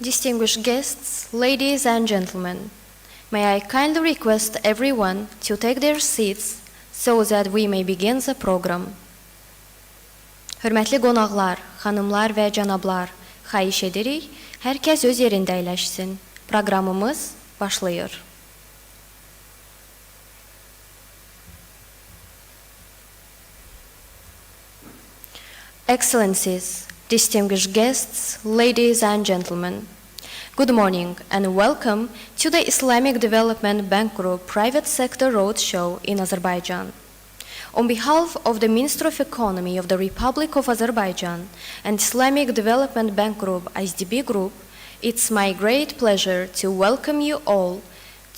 Distinguished guests, ladies and gentlemen, may I kindly request everyone to take their seats so that we may begin the program. Hörmətli qonaqlar, xanımlar və cənablar, xahiş edirik, hər kəs öz yerində əyləşsin. Proqramımız başlayır. Excellencies, distinguished guests, ladies and gentlemen, good morning and welcome to the Islamic Development Bank Group Private Sector Roadshow in Azerbaijan. On behalf of the Minister of Economy of the Republic of Azerbaijan and Islamic Development Bank Group ISDB Group, it's my great pleasure to welcome you all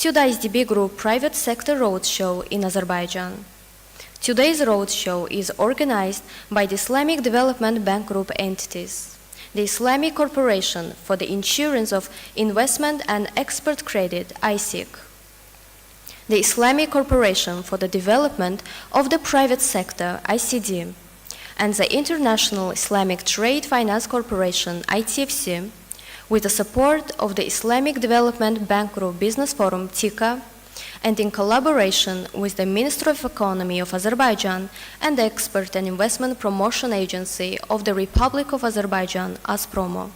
to the ISDB Group Private Sector Roadshow in Azerbaijan. Today's roadshow is organized by the Islamic Development Bank Group entities, the Islamic Corporation for the Insurance of Investment and Export Credit, ICIEC, the Islamic Corporation for the Development of the Private Sector, ICD, and the International Islamic Trade Finance Corporation, ITFC, with the support of the Islamic Development Bank Group Business Forum, TICA, and in collaboration with the Ministry of Economy of Azerbaijan and the Export and Investment Promotion Agency of the Republic of Azerbaijan, ASPROMO.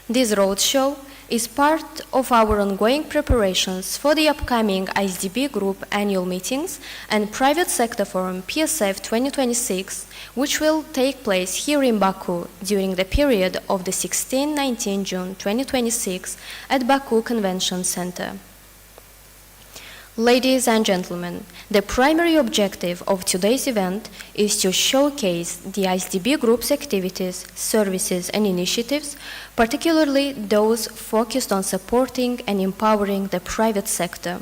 This roadshow is part of our ongoing preparations for the upcoming ISDB Group annual meetings and Private Sector Forum PSF 2026, which will take place here in Baku during the period of the 16-19 June 2026 at Baku Convention Center. Ladies and gentlemen, the primary objective of today's event is to showcase the ISDB Group's activities, services, and initiatives, particularly those focused on supporting and empowering the private sector.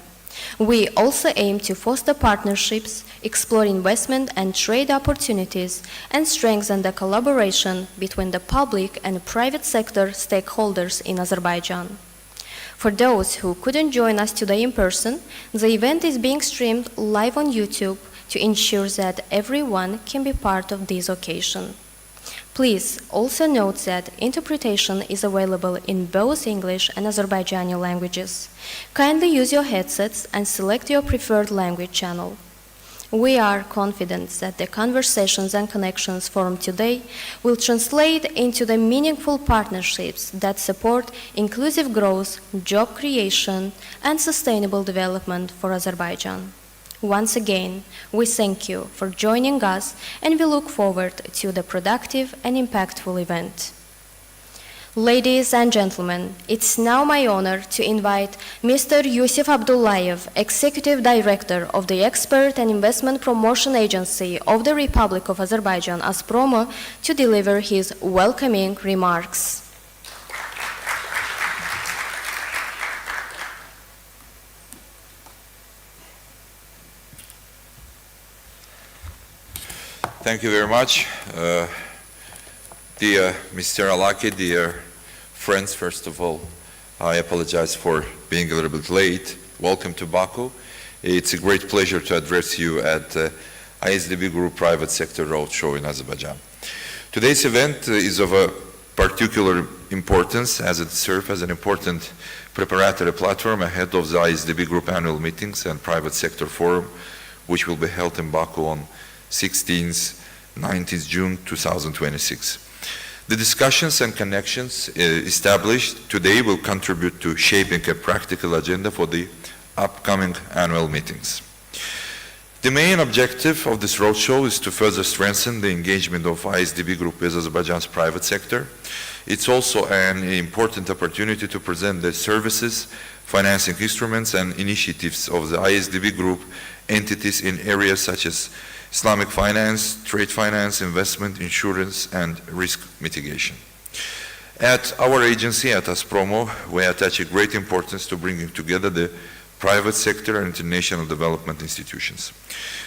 We also aim to foster partnerships, explore investment and trade opportunities, and strengthen the collaboration between the public and private sector stakeholders in Azerbaijan. For those who couldn't join us today in person, the event is being streamed live on YouTube to ensure that everyone can be part of this occasion. Please also note that interpretation is available in both English and Azerbaijani languages. Kindly use your headsets and select your preferred language channel. We are confident that the conversations and connections formed today will translate into the meaningful partnerships that support inclusive growth, job creation, and sustainable development for Azerbaijan. Once again, we thank you for joining us and we look forward to the productive and impactful event. Ladies and gentlemen, it's now my honor to invite Mr. Yusuf Abdullayev, Executive Director of the Export and Investment Promotion Agency of the Republic of Azerbaijan, ASPROMO, to deliver his welcoming remarks. Thank you very much. Dear Mr. Alaki, dear friends, first of all, I apologize for being a little bit late. Welcome to Baku. It's a great pleasure to address you at ISDB Group Private Sector Roadshow in Azerbaijan. Today's event is of a particular importance as it serves as an important preparatory platform ahead of the ISDB Group annual meetings and Private Sector Forum, which will be held in Baku on 16th, 19th June 2026. The discussions and connections established today will contribute to shaping a practical agenda for the upcoming annual meetings. The main objective of this roadshow is to further strengthen the engagement of ISDB Group with Azerbaijan's private sector. It's also an important opportunity to present the services, financing instruments, and initiatives of the ISDB Group entities in areas such as Islamic finance, trade finance, investment, insurance, and risk mitigation. At our agency, at ASPROMO, we attach a great importance to bringing together the private sector and international development institutions.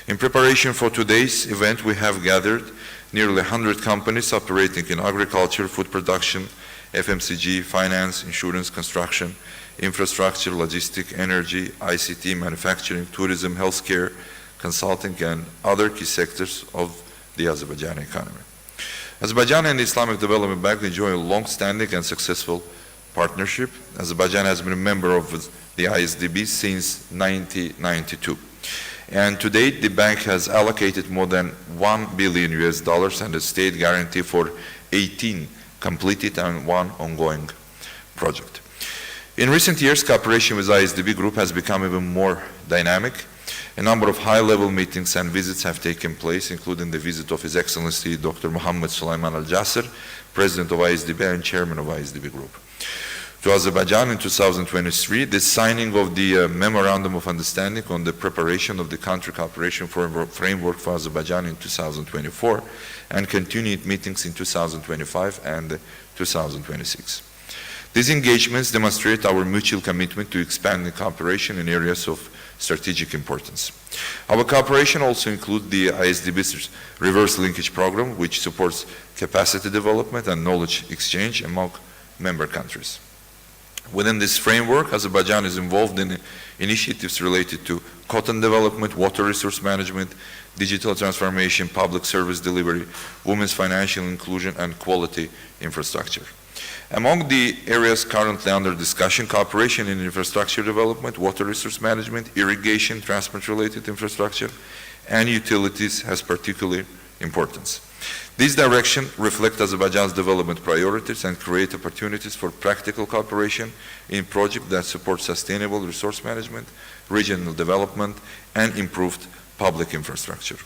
In preparation for today's event, we have gathered nearly 100 companies operating in agriculture, food production, FMCG, finance, insurance, construction, infrastructure, logistics, energy, ICT, manufacturing, tourism, healthcare, consulting, and other key sectors of the Azerbaijani economy. Azerbaijan and the Islamic Development Bank enjoy a long-standing and successful partnership. Azerbaijan has been a member of the ISDB since 1992. And to date, the bank has allocated more than $1 billion and a state guarantee for 18 completed and one ongoing project. In recent years, cooperation with ISDB Group has become even more dynamic. A number of high-level meetings and visits have taken place, including the visit of His Excellency Dr. Mohammed Sulaiman Al-Jasser, President of ISDB and Chairman of ISDB Group, to Azerbaijan in 2023, the signing of the Memorandum of Understanding on the preparation of the country cooperation framework for Azerbaijan in 2024, and continued meetings in 2025 and 2026. These engagements demonstrate our mutual commitment to expanding cooperation in areas of strategic importance. Our cooperation also includes the ISDB's reverse linkage program, which supports capacity development and knowledge exchange among member countries. Within this framework, Azerbaijan is involved in initiatives related to cotton development, water resource management, digital transformation, public service delivery, women's financial inclusion, and quality infrastructure. Among the areas currently under discussion, cooperation in infrastructure development, water resource management, irrigation, transport-related infrastructure, and utilities has particular importance. These directions reflect Azerbaijan's development priorities and create opportunities for practical cooperation in projects that support sustainable resource management, regional development, and improved public infrastructure.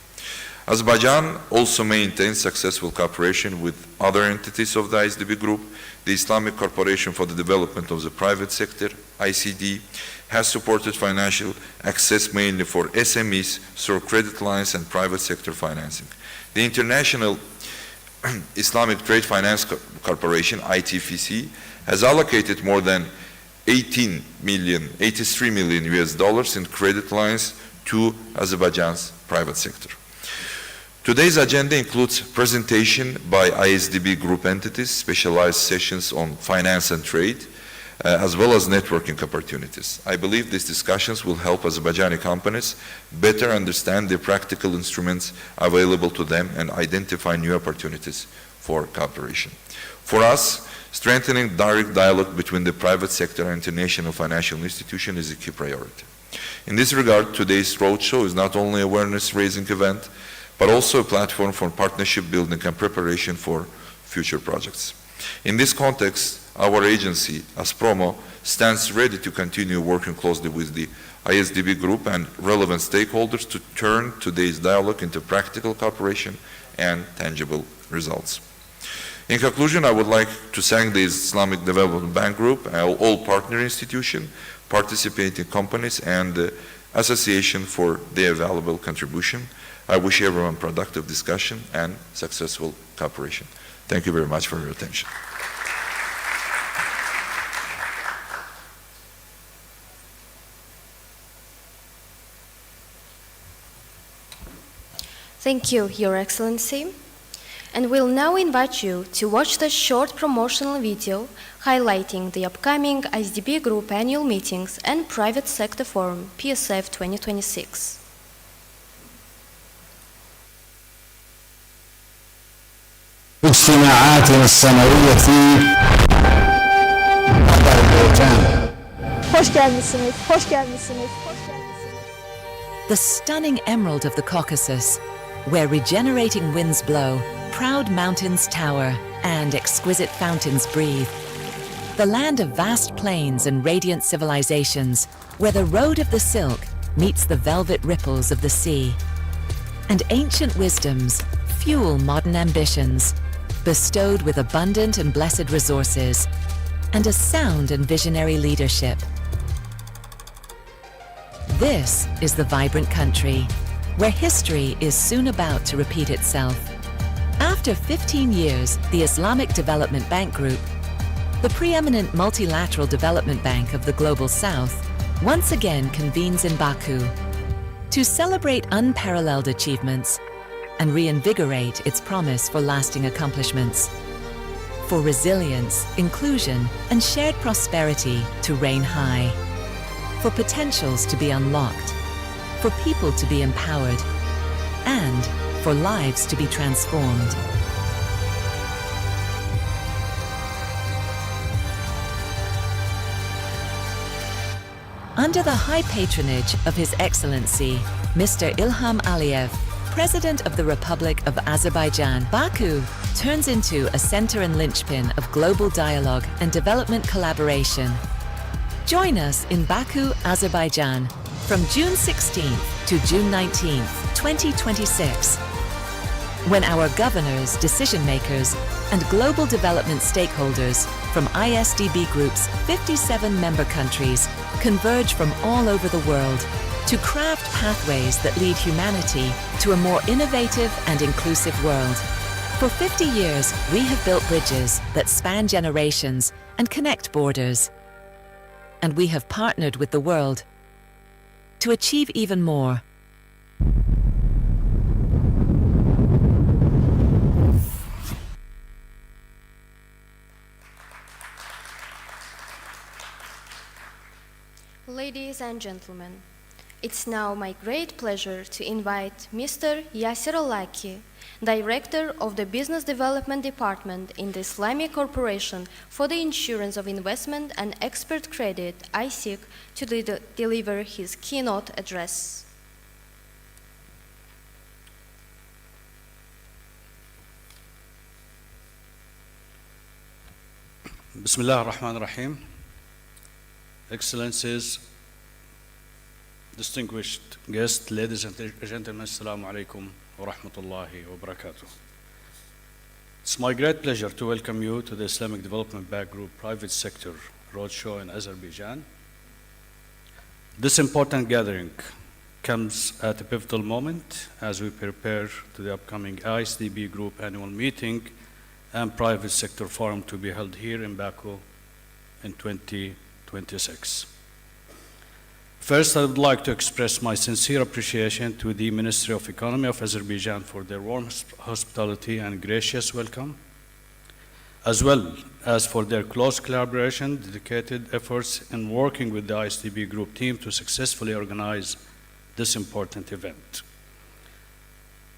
Azerbaijan also maintains successful cooperation with other entities of the ISDB Group. The Islamic Corporation for the Development of the Private Sector, ICD, has supported financial access mainly for SMEs through credit lines and private sector financing. The International Islamic Trade Finance Corporation, ITFC, has allocated more than $83 million in credit lines to Azerbaijan's private sector. Today's agenda includes presentation by ISDB Group entities, specialized sessions on finance and trade, as well as networking opportunities. I believe these discussions will help Azerbaijani companies better understand the practical instruments available to them and identify new opportunities for cooperation. For us, strengthening direct dialogue between the private sector and international financial institutions is a key priority. In this regard, today's Roadshow is not only an awareness-raising event, but also a platform for partnership building and preparation for future projects. In this context, our agency, Promo, stands ready to continue working closely with the ISDB Group and relevant stakeholders to turn today's dialogue into practical cooperation and tangible results. In conclusion, I would like to thank the Islamic Development Bank Group, all partner institutions, participating companies, and the association for their valuable contribution. I wish everyone productive discussion and successful cooperation. Thank you very much for your attention. Thank you, Your Excellency. And we'll now invite you to watch the short promotional video highlighting the upcoming ISDB Group annual meetings and Private Sector Forum, PSF 2026. اجتماعاتنا السنوية في أذربيجان. Hoş gelmişsiniz, hoş gelmişsiniz, hoş gelmişsiniz. The stunning emerald of the Caucasus, where regenerating winds blow, proud mountains tower, and exquisite fountains breathe. The land of vast plains and radiant civilizations, where the road of the silk meets the velvet ripples of the sea. And ancient wisdoms fuel modern ambitions, bestowed with abundant and blessed resources, and a sound and visionary leadership. This is the vibrant country, where history is soon about to repeat itself. After 15 years, the Islamic Development Bank Group, the preeminent multilateral development bank of the Global South, once again convenes in Baku to celebrate unparalleled achievements and reinvigorate its promise for lasting accomplishments, for resilience, inclusion, and shared prosperity to reign high, for potentials to be unlocked, for people to be empowered, and for lives to be transformed. Under the high patronage of His Excellency, Mr. Ilham Aliyev, President of the Republic of Azerbaijan, Baku turns into a center and linchpin of global dialogue and development collaboration. Join us in Baku, Azerbaijan, from June 16th to June 19th, 2026, when our governors, decision makers, and global development stakeholders from ISDB Group's 57 member countries converge from all over the world to craft pathways that lead humanity to a more innovative and inclusive world. For 50 years, we have built bridges that span generations and connect borders. And we have partnered with the world to achieve even more. Ladies and gentlemen, it's now my great pleasure to invite Mr. Yasser Al-Laki, Director of the Business Development Department in the Islamic Corporation for the Insurance of Investment and Export Credit, ICIEC, to deliver his keynote address. Bismillah ar-Rahman ar-Rahim. Excellencies, distinguished guests, ladies and gentlemen, Assalamu alaikum wa rahmatullahi wa barakatuh. It's my great pleasure to welcome you to the Islamic Development Bank Group Private Sector Roadshow in Azerbaijan. This important gathering comes at a pivotal moment as we prepare to the upcoming ISDB Group annual meeting and private sector forum to be held here in Baku in 2026. First, I would like to express my sincere appreciation to the Ministry of Economy of Azerbaijan for their warm hospitality and gracious welcome, as well as for their close collaboration, dedicated efforts in working with the ISDB Group team to successfully organize this important event.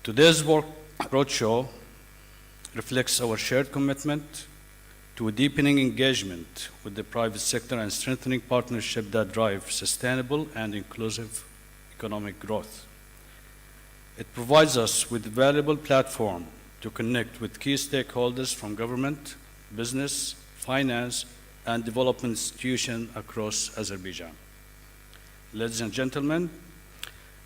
Today's roadshow reflects our shared commitment to a deepening engagement with the private sector and strengthening partnership that drive sustainable and inclusive economic growth. It provides us with a valuable platform to connect with key stakeholders from government, business, finance, and development institutions across Azerbaijan. Ladies and gentlemen,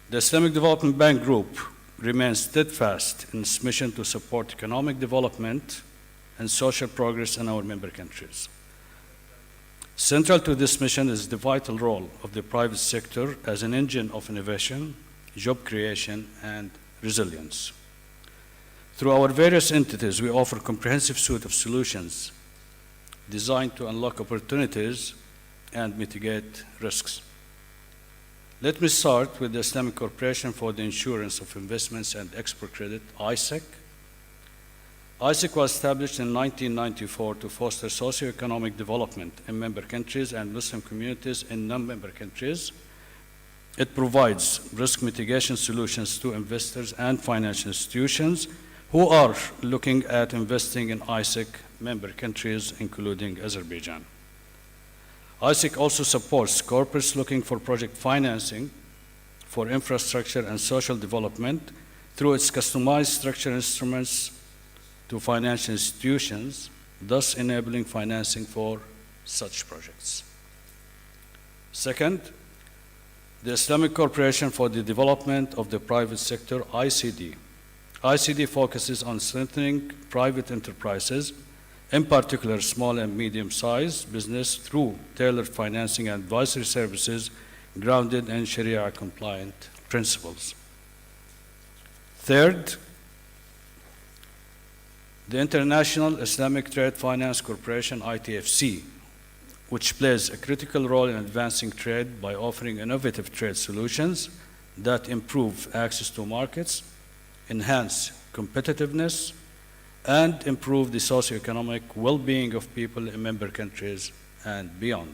the Islamic Development Bank Group remains steadfast in its mission to support economic development and social progress in our member countries. Central to this mission is the vital role of the private sector as an engine of innovation, job creation, and resilience. Through our various entities, we offer a comprehensive suite of solutions designed to unlock opportunities and mitigate risks. Let me start with the Islamic Corporation for the Insurance of Investments and Export Credit, ICIEC. ICIEC was established in 1994 to foster socio-economic development in member countries and Muslim communities in non-member countries. It provides risk mitigation solutions to investors and financial institutions who are looking at investing in ICIEC member countries, including Azerbaijan. ICIEC also supports corporates looking for project financing for infrastructure and social development through its customized structured instruments to financial institutions, thus enabling financing for such projects. Second, the Islamic Corporation for the Development of the Private Sector, ICD. ICD focuses on strengthening private enterprises, in particular small and medium-sized business, through tailored financing and advisory services grounded in Sharia-compliant principles. Third, the International Islamic Trade Finance Corporation, ITFC, which plays a critical role in advancing trade by offering innovative trade solutions that improve access to markets, enhance competitiveness, and improve the socioeconomic well-being of people in member countries and beyond.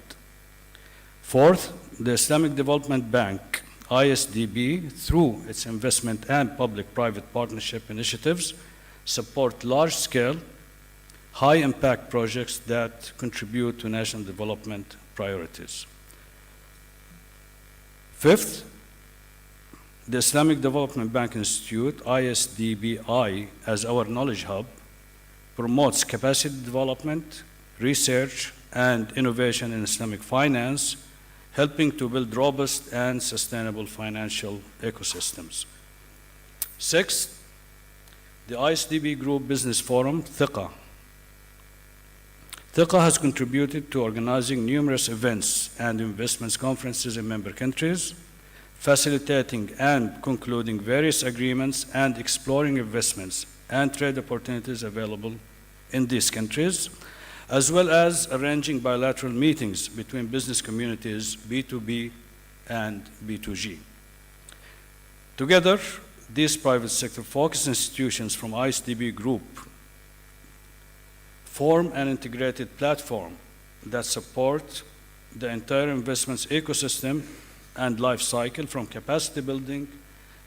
Fourth, the Islamic Development Bank, ISDB, through its investment and public-private partnership initiatives, support large-scale, high-impact projects that contribute to national development priorities. Fifth, the Islamic Development Bank Institute, ISDBI, as our knowledge hub, promotes capacity development, research, and innovation in Islamic finance, helping to build robust and sustainable financial ecosystems. Sixth, the ISDB Group Business Forum, ثقة. ثقة has contributed to organizing numerous events and investments conferences in member countries, facilitating and concluding various agreements and exploring investments and trade opportunities available in these countries, as well as arranging bilateral meetings between business communities, B2B and B2G. Together, these private sector focused institutions from ISDB Group form an integrated platform that support the entire investments ecosystem and life cycle, from capacity building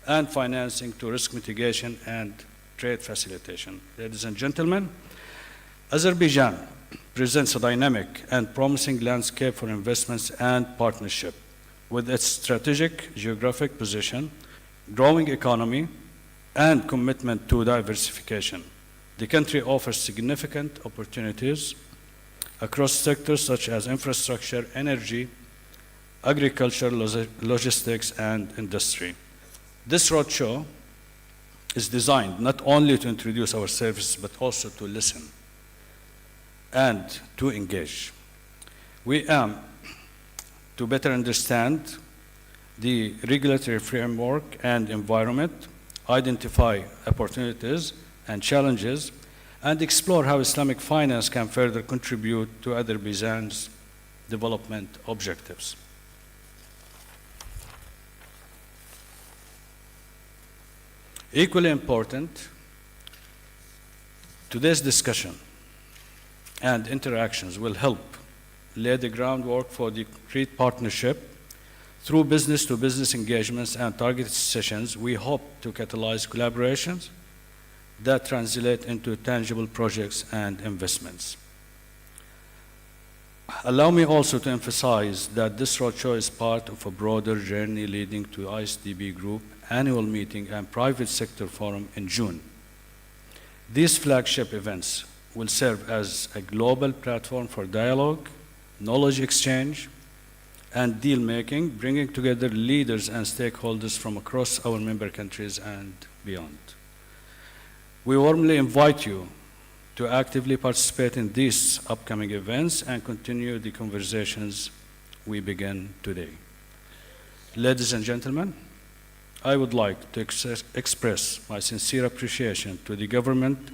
and financing to risk mitigation and trade facilitation. Ladies and gentlemen, Azerbaijan presents a dynamic and promising landscape for investments and partnership. With its strategic geographic position, growing economy, and commitment to diversification, the country offers significant opportunities across sectors such as infrastructure, energy, agriculture, logistics, and industry. This roadshow is designed not only to introduce our services, but also to listen and to engage. We aim to better understand the regulatory framework and environment, identify opportunities and challenges, and explore how Islamic finance can further contribute to Azerbaijan's development objectives. Equally important, today's discussion and interactions will help lay the groundwork for the concrete partnership. Through business-to-business engagements and targeted sessions, we hope to catalyze collaborations that translate into tangible projects and investments. Allow me also to emphasize that this roadshow is part of a broader journey leading to ISDB Group annual meeting and private sector forum in June. These flagship events will serve as a global platform for dialogue, knowledge exchange, and deal-making, bringing together leaders and stakeholders from across our member countries and beyond. We warmly invite you to actively participate in these upcoming events and continue the conversations we begin today. Ladies and gentlemen, I would like to express my sincere appreciation to the government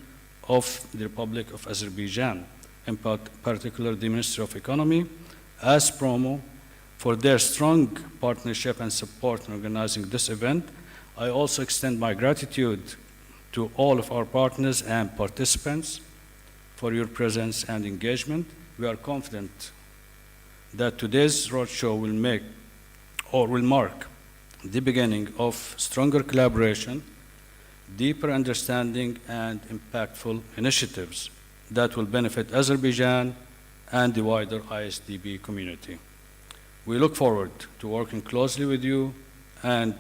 of the Republic of Azerbaijan, in particular the Ministry of Economy, as Promo, for their strong partnership and support in organizing this event. I also extend my gratitude to all of our partners and participants for your presence and engagement. We are confident that today's roadshow will mark the beginning of stronger collaboration, deeper understanding, and impactful initiatives that will benefit Azerbaijan and the wider ISDB community. We look forward to working closely with you and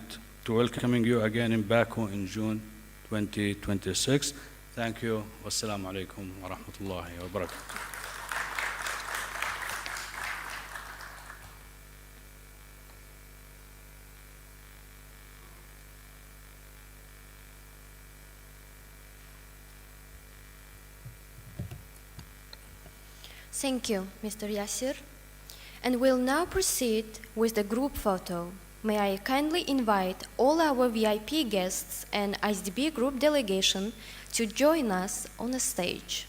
to welcoming you again in Baku in June 2026. Thank you. Wassalamu alaikum wa rahmatullahi wa barakatuh. Thank you, Mr. Yasir. And we'll now proceed with the group photo. May I kindly invite all our VIP guests and ISDB group delegation to join us on the stage.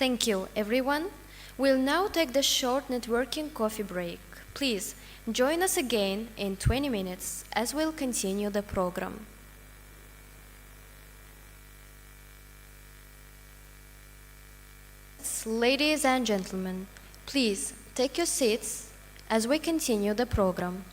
Thank you, everyone. We'll now take the short networking coffee break. Please join us again in 20 minutes as we'll continue the program. Ladies and gentlemen, please take your seats as we continue the program.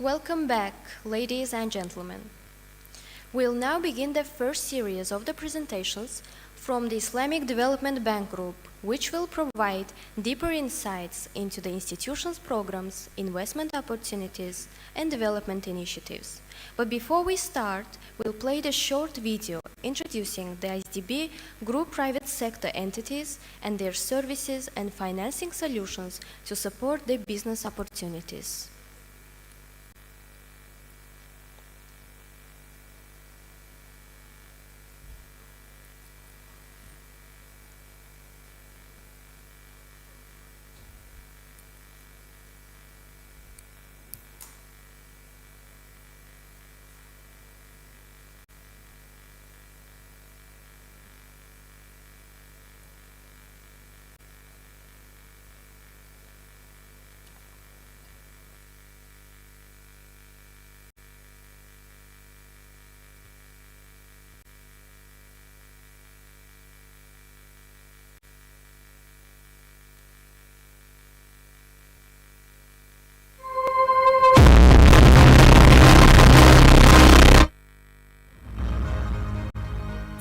Welcome back, ladies and gentlemen. We'll now begin the first series of the presentations from the Islamic Development Bank Group, which will provide deeper insights into the institution's programs, investment opportunities, and development initiatives. But before we start, we'll play the short video introducing the ISDB Group private sector entities and their services and financing solutions to support their business opportunities.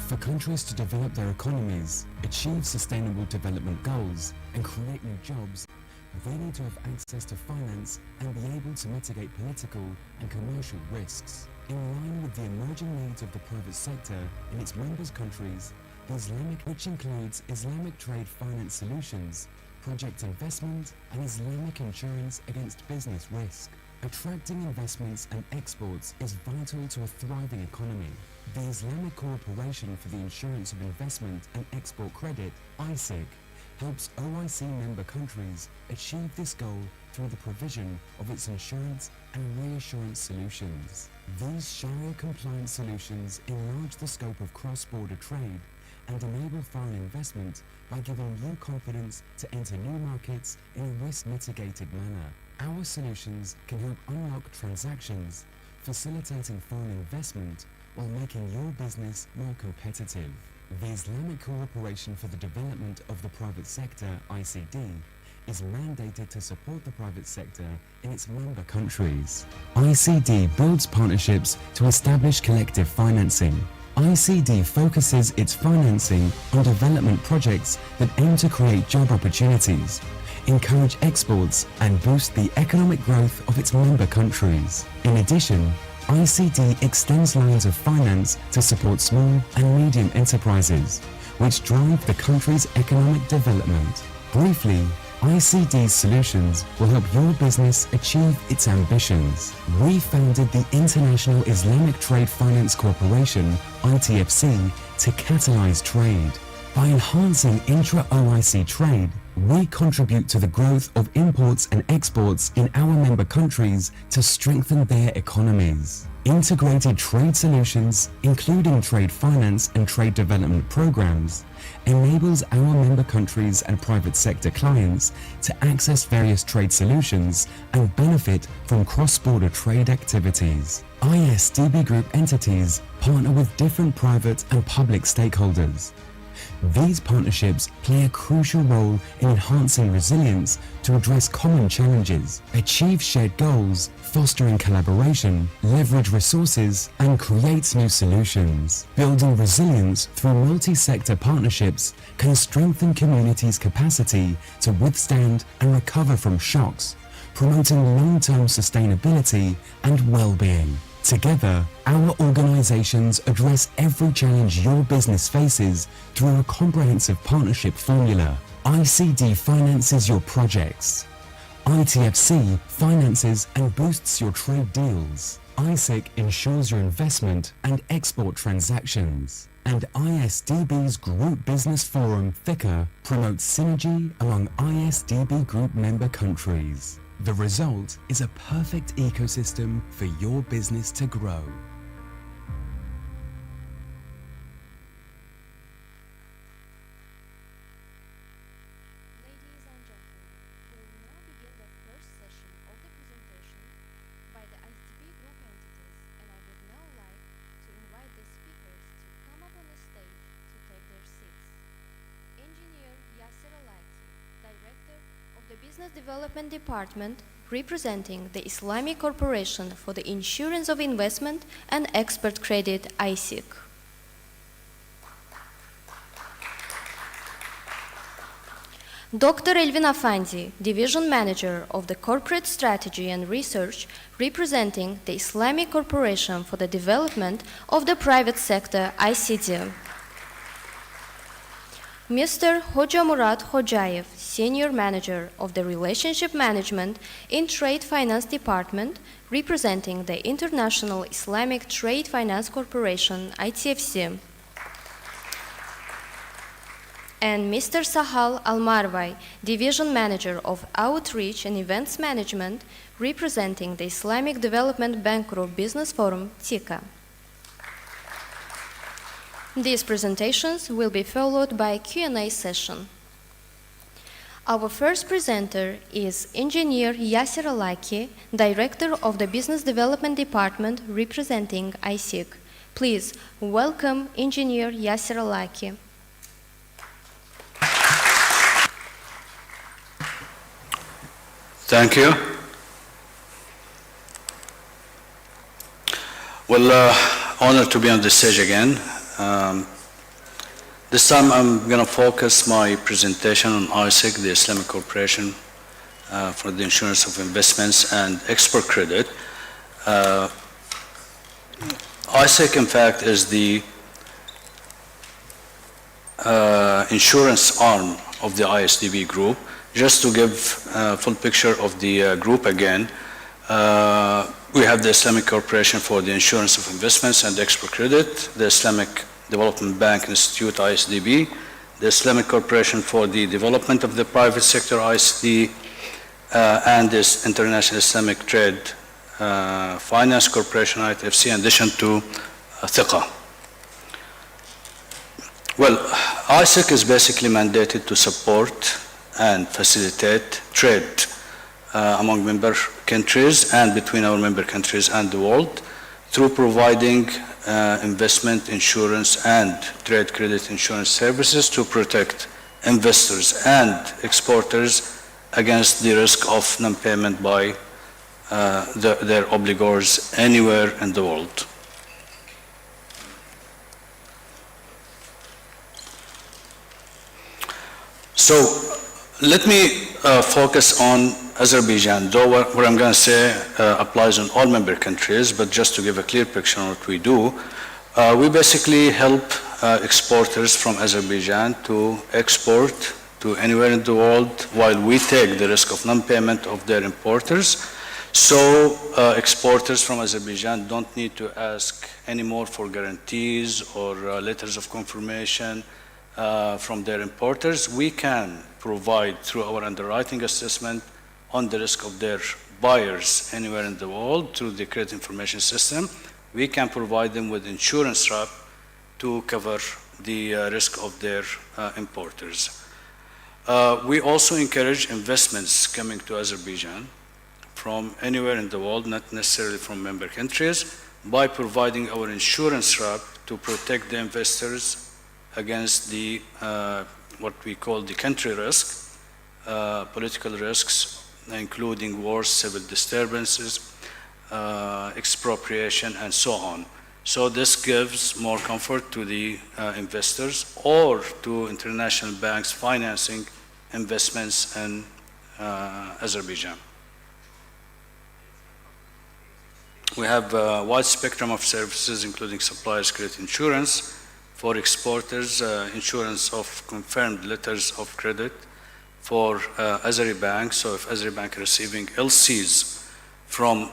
For countries to develop their economies, achieve sustainable development goals, and create new jobs, they need to have access to finance and be able to mitigate political and commercial risks. In line with the emerging needs of the private sector in its members' countries, the Islamic, which includes Islamic trade finance solutions, project investment, and Islamic insurance against business risk. Attracting investments and exports is vital to a thriving economy. The Islamic Corporation for the Insurance of Investment and Export Credit, ICIEC, helps OIC member countries achieve this goal through the provision of its insurance and reassurance solutions. These Sharia-compliant solutions enlarge the scope of cross-border trade and enable foreign investment by giving you confidence to enter new markets in a risk-mitigated manner. Our solutions can help unlock transactions, facilitating foreign investment while making your business more competitive. The Islamic Cooperation for the Development of the Private Sector, ICD, is mandated to support the private sector in its member countries. ICD builds partnerships to establish collective financing. ICD focuses its financing on development projects that aim to create job opportunities, encourage exports, and boost the economic growth of its member countries. In addition, ICD extends lines of finance to support small and medium enterprises, which drive the country's economic development. Briefly, ICD's solutions will help your business achieve its ambitions. We founded the International Islamic Trade Finance Corporation, ITFC, to catalyze trade. By enhancing intra-OIC trade, we contribute to the growth of imports and exports in our member countries to strengthen their economies. Integrated trade solutions, including trade finance and trade development programs, enables our member countries and private sector clients to access various trade solutions and benefit from cross-border trade activities. ISDB Group entities partner with different private and public stakeholders. These partnerships play a crucial role in enhancing resilience to address common challenges, achieve shared goals, fostering collaboration, leverage resources, and create new solutions. Building resilience through multi-sector partnerships can strengthen communities' capacity to withstand and recover from shocks, promoting long-term sustainability and well-being. Together, our organizations address every challenge your business faces through a comprehensive partnership formula. ICD finances your projects. ITFC finances and boosts your trade deals. ICIEC ensures your investment and export transactions. And ISDB's Group Business Forum, THICA, promotes synergy among ISDB Group member countries. The result is a perfect ecosystem for your business to grow. Ladies and gentlemen, we will now begin the first session of the presentation by the ISDB group entities, and I would now like to invite the speakers to come up on the stage to take their seats. Engineer Yasser Alaki, Director of the Business Development Department, representing the Islamic Corporation for the Insurance of Investment and Export Credit, ICIEC. Dr. Elvin Afandi, Division Manager of the Corporate Strategy and Research, representing the Islamic Corporation for the Development of the Private Sector, ICD. Mr. Hoja Murat Hojayev, Senior Manager of the Relationship Management in Trade Finance Department, representing the International Islamic Trade Finance Corporation, ITFC. And Mr. Sahal Almarvai, Division Manager of Outreach and Events Management, representing the Islamic Development Bank Group Business Forum, TICA. These presentations will be followed by a Q&A session. Our first presenter is Engineer Yasser Alaki, Director of the Business Development Department representing ICIEC. Please welcome Engineer Yasser Alaki. Thank you. Well, honored to be on the stage again. This time I'm going to focus my presentation on ICIEC, the Islamic Corporation for the Insurance of Investments and Export Credit. ICIEC, in fact, is the insurance arm of the ISDB group. Just to give a full picture of the group again, we have the Islamic Corporation for the Insurance of Investments and Export Credit, the Islamic Development Bank Institute, ISDB, the Islamic Corporation for the Development of the Private Sector, ISD, and this International Islamic Trade Finance Corporation, ITFC, in addition to THIQA. Well, ICIEC is basically mandated to support and facilitate trade among member countries and between our member countries and the world through providing investment, insurance, and trade credit insurance services to protect investors and exporters against the risk of non-payment by their obligors anywhere in the world. So let me focus on Azerbaijan, though what I'm going to say applies on all member countries, but just to give a clear picture on what we do, we basically help exporters from Azerbaijan to export to anywhere in the world while we take the risk of non-payment of their importers. So exporters from Azerbaijan don't need to ask anymore for guarantees or letters of confirmation from their importers. We can provide through our underwriting assessment on the risk of their buyers anywhere in the world through the credit information system. We can provide them with insurance wrap to cover the risk of their importers. We also encourage investments coming to Azerbaijan from anywhere in the world, not necessarily from member countries, by providing our insurance wrap to protect the investors against the what we call the country risk, political risks, including wars, civil disturbances, expropriation, and so on. So this gives more comfort to the investors or to international banks financing investments in Azerbaijan. We have a wide spectrum of services, including suppliers credit insurance for exporters, insurance of confirmed letters of credit for Azeri banks. So if Azeri bank are receiving LCs from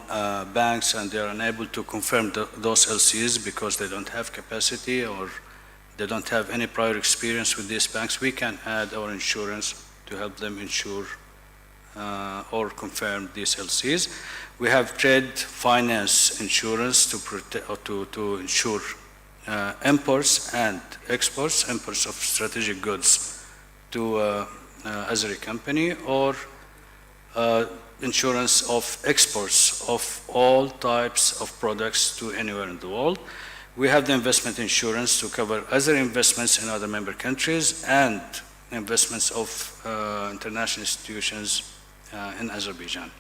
banks and they are unable to confirm those LCs because they don't have capacity or they don't have any prior experience with these banks, we can add our insurance to help them insure or confirm these LCs. We have trade finance insurance to protect or to insure imports and exports, imports of strategic goods to Azeri company, or insurance of exports of all types of products to anywhere in the world. We have the investment insurance to cover other investments in other member countries and investments of international institutions in Azerbaijan.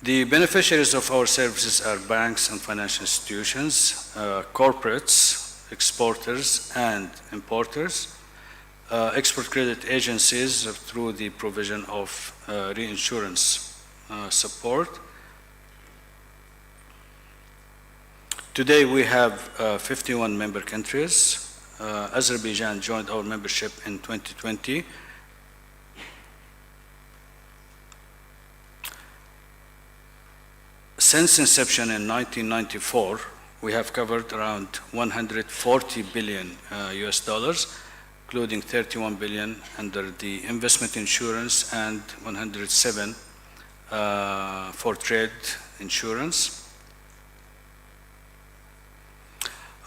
The beneficiaries of our services are banks and financial institutions, corporates, exporters and importers, export credit agencies through the provision of reinsurance support. Today we have 51 member countries. Azerbaijan joined our membership in 2020. Since inception in 1994, we have covered around 140 billion US dollars, including 31 billion under the investment insurance and 107 for trade insurance.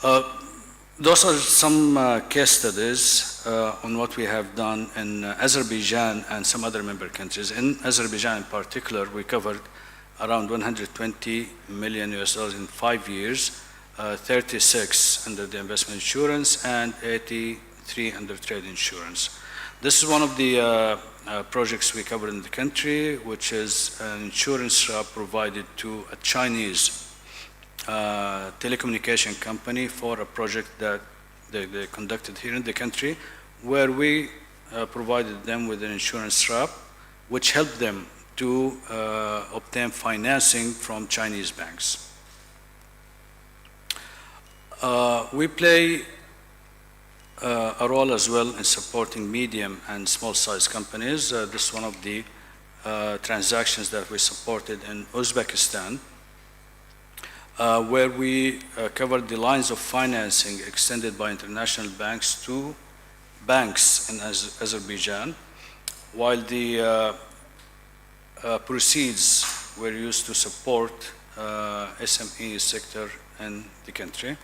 Those are some case studies on what we have done in Azerbaijan and some other member countries. In Azerbaijan in particular, we covered around 120 million US dollars in 5 years, 36 under the investment insurance and 83 under trade insurance. This is one of the projects we covered in the country, which is an insurance provided to a Chinese telecommunication company for a project that they conducted here in the country, where we provided them with an insurance wrap, which helped them to obtain financing from Chinese banks. We play a role as well in supporting medium and small-sized companies. This is one of the transactions that we supported in Uzbekistan. where we covered the lines of financing extended by international banks to banks in Azerbaijan, while the proceeds were used to support SME sector in the country.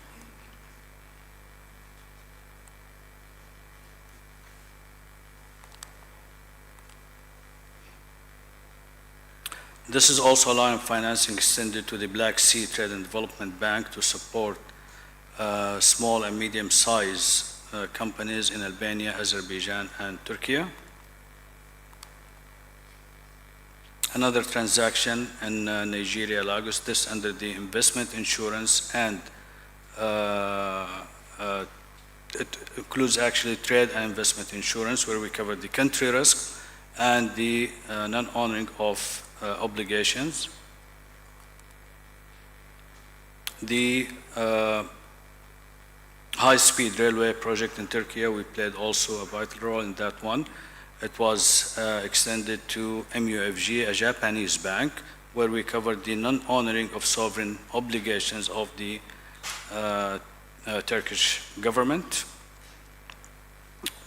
This is also a line of financing extended to the Black Sea Trade and Development Bank to support small and medium-sized companies in Albania, Azerbaijan, and Turkey. Another transaction in Nigeria, Lagos, this under the investment insurance, and it includes actually trade and investment insurance, where we cover the country risk and the non-honoring of obligations. The high-speed railway project in Turkey, we played also a vital role in that one. It was extended to MUFG, a Japanese bank, where we covered the non-honoring of sovereign obligations of the Turkish government.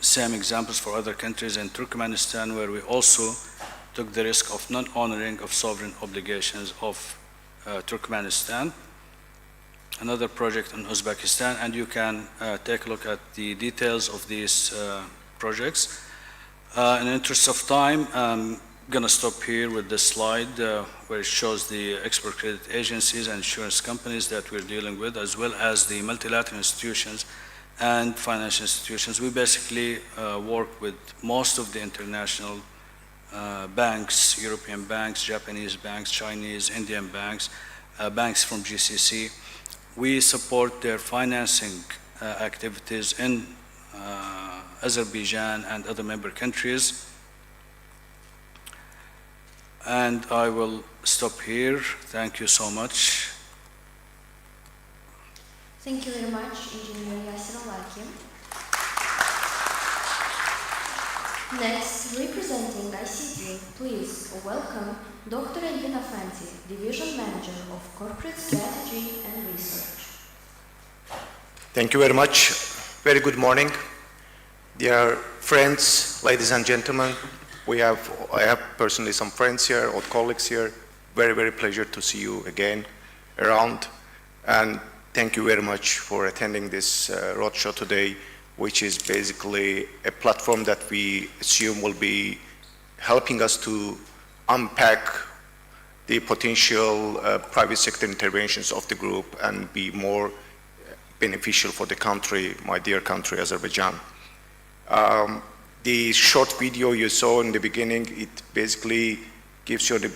Same examples for other countries in Turkmenistan, where we also took the risk of non-honoring of sovereign obligations of Turkmenistan. Another project in Uzbekistan, and you can take a look at the details of these projects. In the interest of time, I'm going to stop here with this slide where it shows the export credit agencies and insurance companies that we're dealing with, as well as the multilateral institutions and financial institutions. We basically work with most of the international banks, European banks, Japanese banks, Chinese, Indian banks, banks from GCC. We support their financing activities in Azerbaijan and other member countries. And I will stop here. Thank you so much. Thank you very much, Engineer Yasir Al-Hakim. Next, representing ICT, please welcome Dr. Elvin Afanti, Division Manager of Corporate Strategy and Research. Thank you very much. Very good morning. Dear friends, ladies and gentlemen, I have personally some friends here, old colleagues here. Very, very pleasure to see you again around. And thank you very much for attending this roadshow today, which is basically a platform that we assume will be helping us to unpack the potential private sector interventions of the group and be more beneficial for the country, my dear country, Azerbaijan. The short video you saw in the beginning, it basically gives you the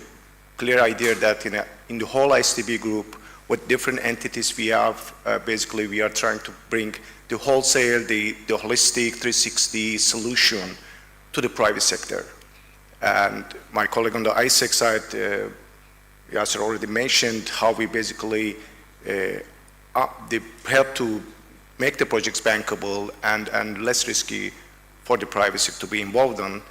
clear idea that in the whole ISDB group, with different entities we have, basically we are trying to bring the wholesale, the holistic 360 solution to the private sector. And my colleague on the ICIEC side, Yasser already mentioned how we basically help to make the projects bankable and less risky for the private sector to be involved in,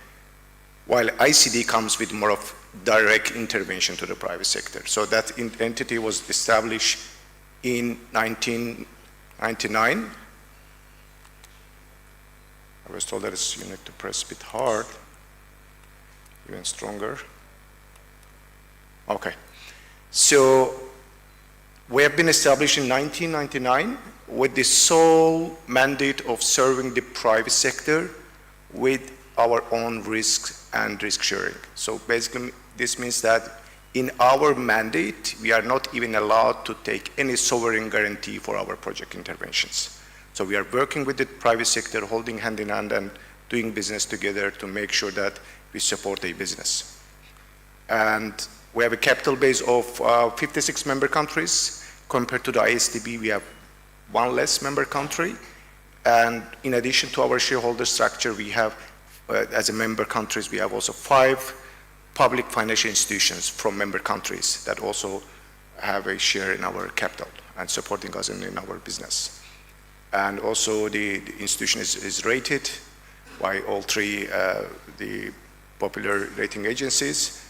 while ICD comes with more of direct intervention to the private sector. So that entity was established in 1999. I was told that you need to press a bit hard, even stronger. Okay. So we have been established in 1999 with the sole mandate of serving the private sector with our own risks and risk sharing. So basically, this means that in our mandate, we are not even allowed to take any sovereign guarantee for our project interventions. So we are working with the private sector, holding hand in hand and doing business together to make sure that we support a business. And we have a capital base of 56 member countries. Compared to the ISDB, we have one less member country. And in addition to our shareholder structure, we have, as a member countries, we have also 5 public financial institutions from member countries that also have a share in our capital and supporting us in our business. And also the institution is rated by all 3 the popular rating agencies.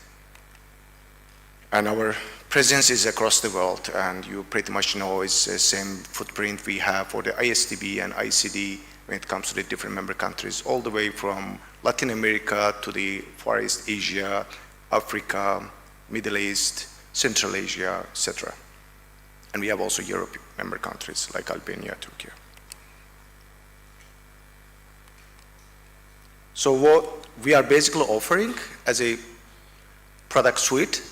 And our presence is across the world, and you pretty much know it's the same footprint we have for the ISDB and ICD when it comes to the different member countries, all the way from Latin America to the Far East Asia, Africa, Middle East, Central Asia, etc. And we have also Europe member countries like Albania, Turkey. So what we are basically offering as a product suite,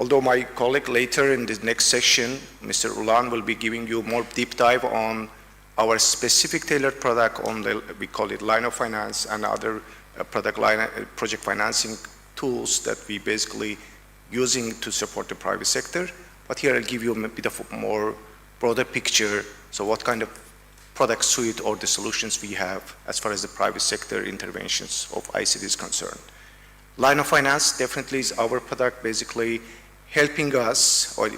although my colleague later in the next session, Mr. Ulan, will be giving you more deep dive on our specific tailored product on the, we call it line of finance and other project financing tools that we basically using to support the private sector. But here I'll give you a bit of a more broader picture. So what kind of product suite or the solutions we have as far as the private sector interventions of ICT is concerned. Line of finance definitely is our product, basically helping us, or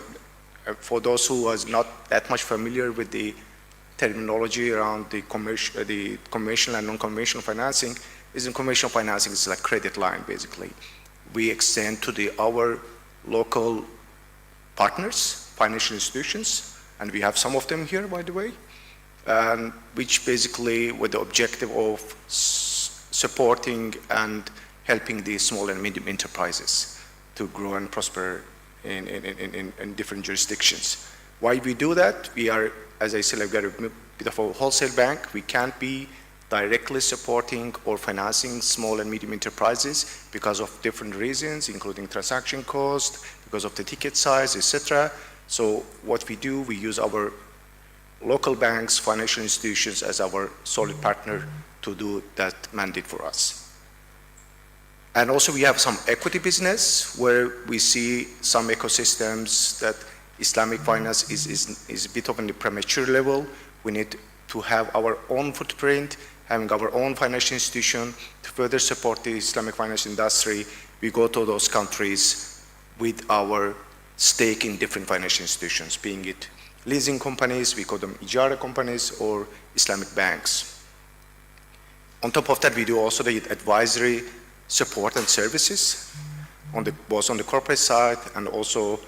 for those who are not that much familiar with the terminology around the conventional and non-conventional financing, is in conventional financing is like credit line basically. We extend to our local partners, financial institutions, and we have some of them here by the way, which basically with the objective of supporting and helping the small and medium enterprises to grow and prosper in different jurisdictions. Why we do that? We are, as I said, we've got a bit of a wholesale bank. We can't be directly supporting or financing small and medium enterprises because of different reasons, including transaction cost, because of the ticket size, etc. So what we do, we use our local banks, financial institutions as our solid partner to do that mandate for us. And also we have some equity business where we see some ecosystems that Islamic finance is a bit of on the premature level. We need to have our own footprint, having our own financial institution to further support the Islamic finance industry. We go to those countries with our stake in different financial institutions, being it leasing companies, we call them ijara companies, or Islamic banks. On top of that, we do also the advisory support and services, both on the corporate side and also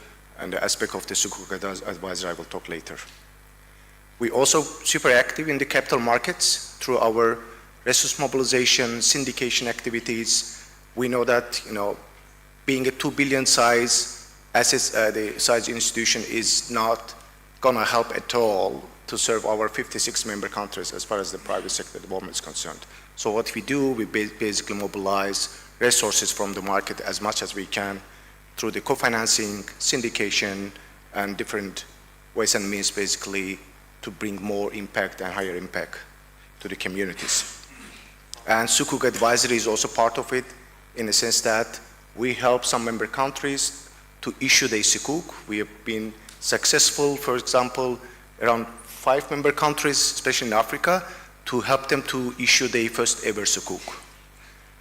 on the aspect of the Sukuk advisor I will talk later. We also super active in the capital markets through our resource mobilization, syndication activities. We know that, being a 2 billion size assets, the size institution is not gonna help at all to serve our 56 member countries as far as the private sector development is concerned. So what we do, we basically mobilize resources from the market as much as we can through the co-financing, syndication, and different ways and means basically to bring more impact and higher impact to the communities. And Sukuk advisory is also part of it in the sense that we help some member countries to issue their Sukuk. We have been successful, for example, around 5 member countries, especially in Africa, to help them to issue their first ever Sukuk.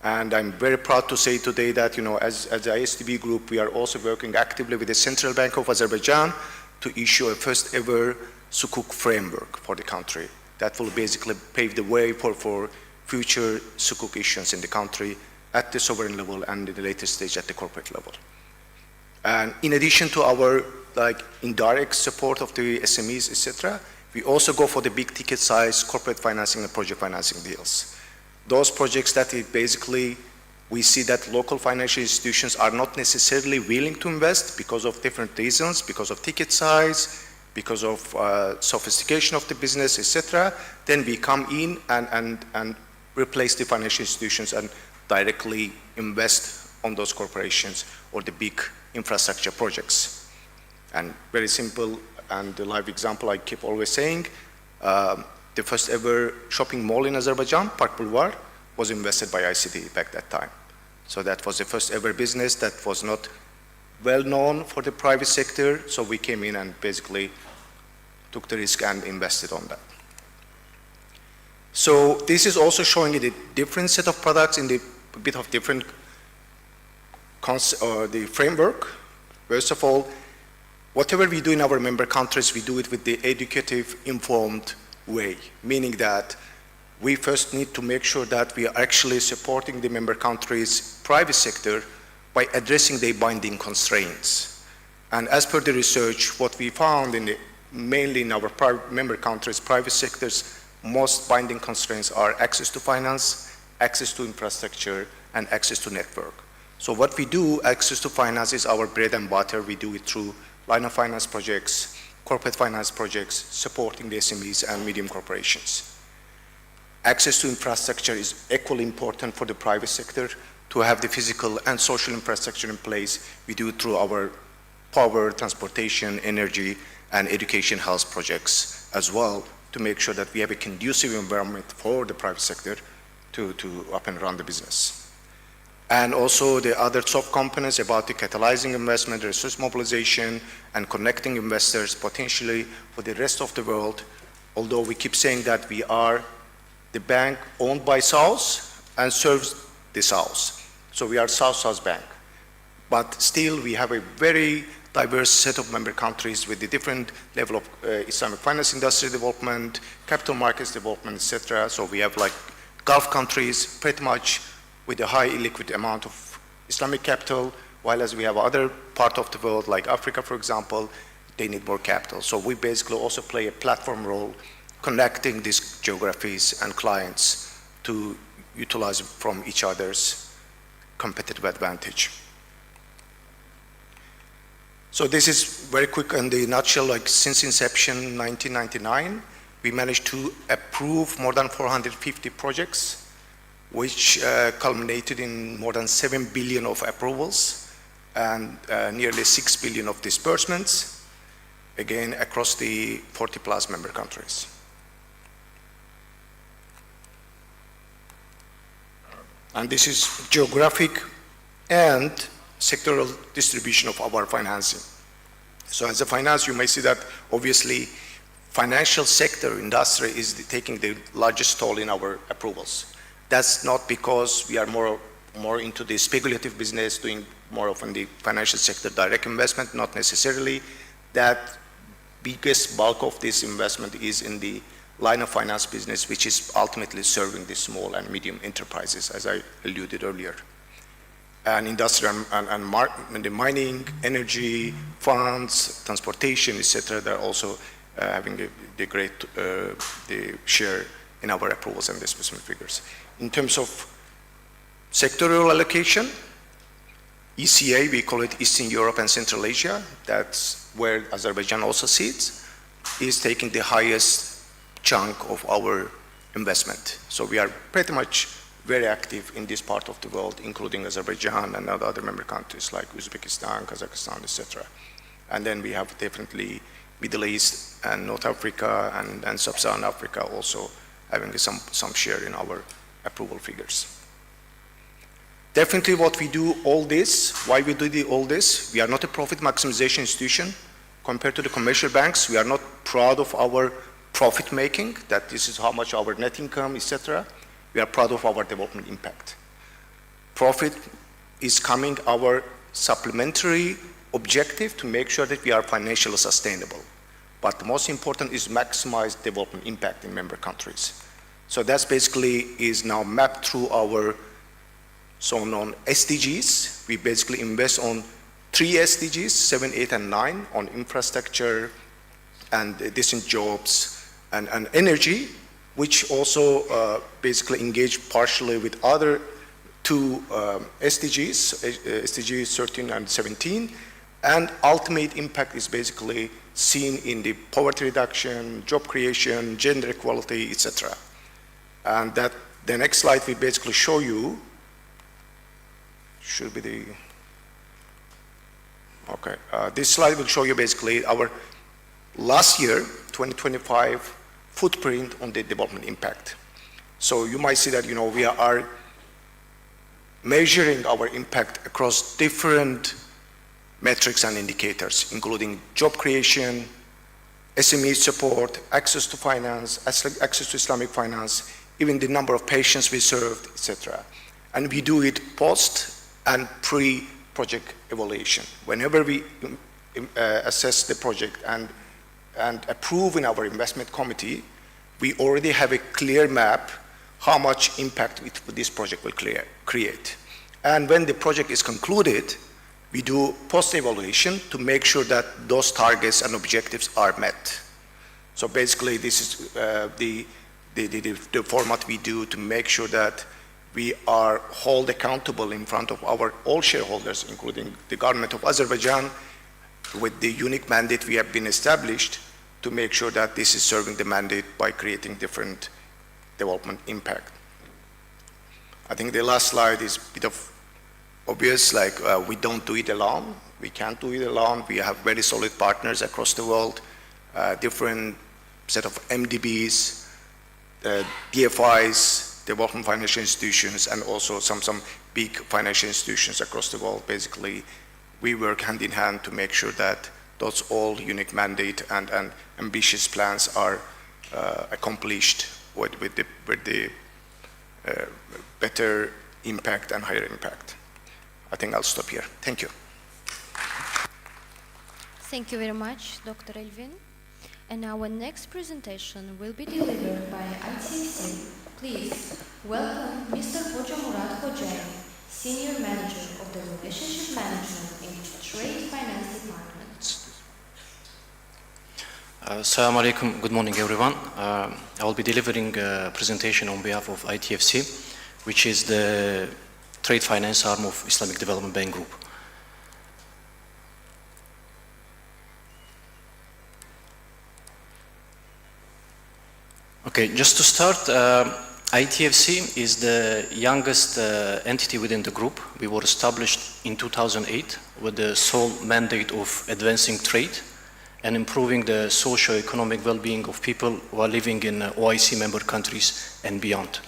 And I'm very proud to say today that, as the ISDB group, we are also working actively with the Central Bank of Azerbaijan to issue a first ever Sukuk framework for the country. That will basically pave the way for future Sukuk issuance in the country at the sovereign level and in the later stage at the corporate level. And in addition to our indirect support of the SMEs, etc., we also go for the big ticket size corporate financing and project financing deals. Those projects that we see that local financial institutions are not necessarily willing to invest because of different reasons, because of ticket size, because of sophistication of the business, etc. Then we come in and replace the financial institutions and directly invest on those corporations or the big infrastructure projects. And very simple and the live example I keep always saying, the first ever shopping mall in Azerbaijan, Park Boulevard, was invested by ICT back that time. So that was the first ever business that was not well known for the private sector. So we came in and basically took the risk and invested on that. So this is also showing you the different set of products in the bit of different the framework. First of all, whatever we do in our member countries, we do it with the educative, informed way, meaning that we first need to make sure that we are actually supporting the member countries' private sector by addressing their binding constraints. And as per the research, what we found mainly in our member countries, private sectors, most binding constraints are access to finance, access to infrastructure, and access to network. So what we do, access to finance is our bread and butter. We do it through line of finance projects, corporate finance projects, supporting the SMEs and medium corporations. Access to infrastructure is equally important for the private sector to have the physical and social infrastructure in place. We do it through our power, transportation, energy, and education health projects as well to make sure that we have a conducive environment for the private sector to up and run the business. And also the other soft components about the catalyzing investment, resource mobilization, and connecting investors potentially for the rest of the world, although we keep saying that we are the bank owned by South and serves the South. So we are South-South bank. But still we have a very diverse set of member countries with the different level of Islamic finance industry development, capital markets development, etc. So we have like Gulf countries pretty much with a high illiquid amount of Islamic capital, while as we have other part of the world like Africa, for example, they need more capital. So we basically also play a platform role connecting these geographies and clients to utilize from each other's competitive advantage. So this is very quick in the nutshell, like since inception, 1999, we managed to approve more than 450 projects, which culminated in more than 7 billion of approvals and nearly 6 billion of disbursements, again, across the 40 plus member countries. And this is geographic and sectoral distribution of our financing. So as a finance, you may see that obviously financial sector industry is taking the largest toll in our approvals. That's not because we are more into the speculative business, doing more often the financial sector direct investment, not necessarily. That biggest bulk of this investment is in the line of finance business, which is ultimately serving the small and medium enterprises, as I alluded earlier. And industry and the mining, energy, funds, transportation, etc., they're also having the great the share in our approvals and disbursement figures. In terms of sectoral allocation, ECA, we call it Eastern Europe and Central Asia, that's where Azerbaijan also sits, is taking the highest chunk of our investment. So we are pretty much very active in this part of the world, including Azerbaijan and other member countries like Uzbekistan, Kazakhstan, etc. And then we have definitely Middle East and North Africa and Sub-Saharan Africa also having some share in our approval figures. Definitely what we do all this, why we do all this, we are not a profit maximization institution. Compared to the commercial banks, we are not proud of our profit making, that this is how much our net income, etc. We are proud of our development impact. Profit is coming our supplementary objective to make sure that we are financially sustainable. But the most important is maximize development impact in member countries. So that's basically is now mapped through our so-known SDGs. We basically invest on 3 SDGs, 7, 8, and 9, on infrastructure and decent jobs and energy, which also basically engage partially with other 2 SDGs, SDGs 13 and 17, and ultimate impact is basically seen in the poverty reduction, job creation, gender equality, etc. And that the next slide will basically show you, should be the, okay, this slide will show you basically our last year, 2025, footprint on the development impact. So you might see that, you know, we are measuring our impact across different metrics and indicators, including job creation, SME support, access to finance, access to Islamic finance, even the number of patients we served, etc. And we do it post and pre-project evaluation. Whenever we assess the project and approve in our investment committee, we already have a clear map how much impact this project will create. And when the project is concluded we do post-evaluation to make sure that those targets and objectives are met. So basically, this is the format we do to make sure that we are held accountable in front of our all shareholders, including the government of Azerbaijan, with the unique mandate we have been established to make sure that this is serving the mandate by creating different development impact. I think the last slide is a bit of obvious, like we don't do it alone. We can't do it alone. We have very solid partners across the world, different set of MDBs, DFIs, development financial institutions, and also some big financial institutions across the world. Basically, we work hand in hand to make sure that those all unique mandate and ambitious plans are accomplished with the better impact and higher impact. I think I'll stop here. Thank you. Thank you very much, Dr. Elvin. And our next presentation will be delivered by ITFC. Please welcome Mr. Hoca Murat Hocay, Senior Manager of the Relationship Management in Trade Finance Department. Assalamu alaikum. Good morning, everyone. I will be delivering a presentation on behalf of ITFC, which is the trade finance arm of Islamic Development Bank Group. Okay, just to start, ITFC is the youngest entity within the group. We were established in 2008 with the sole mandate of advancing trade and improving the socio-economic well-being of people who are living in OIC member countries and beyond.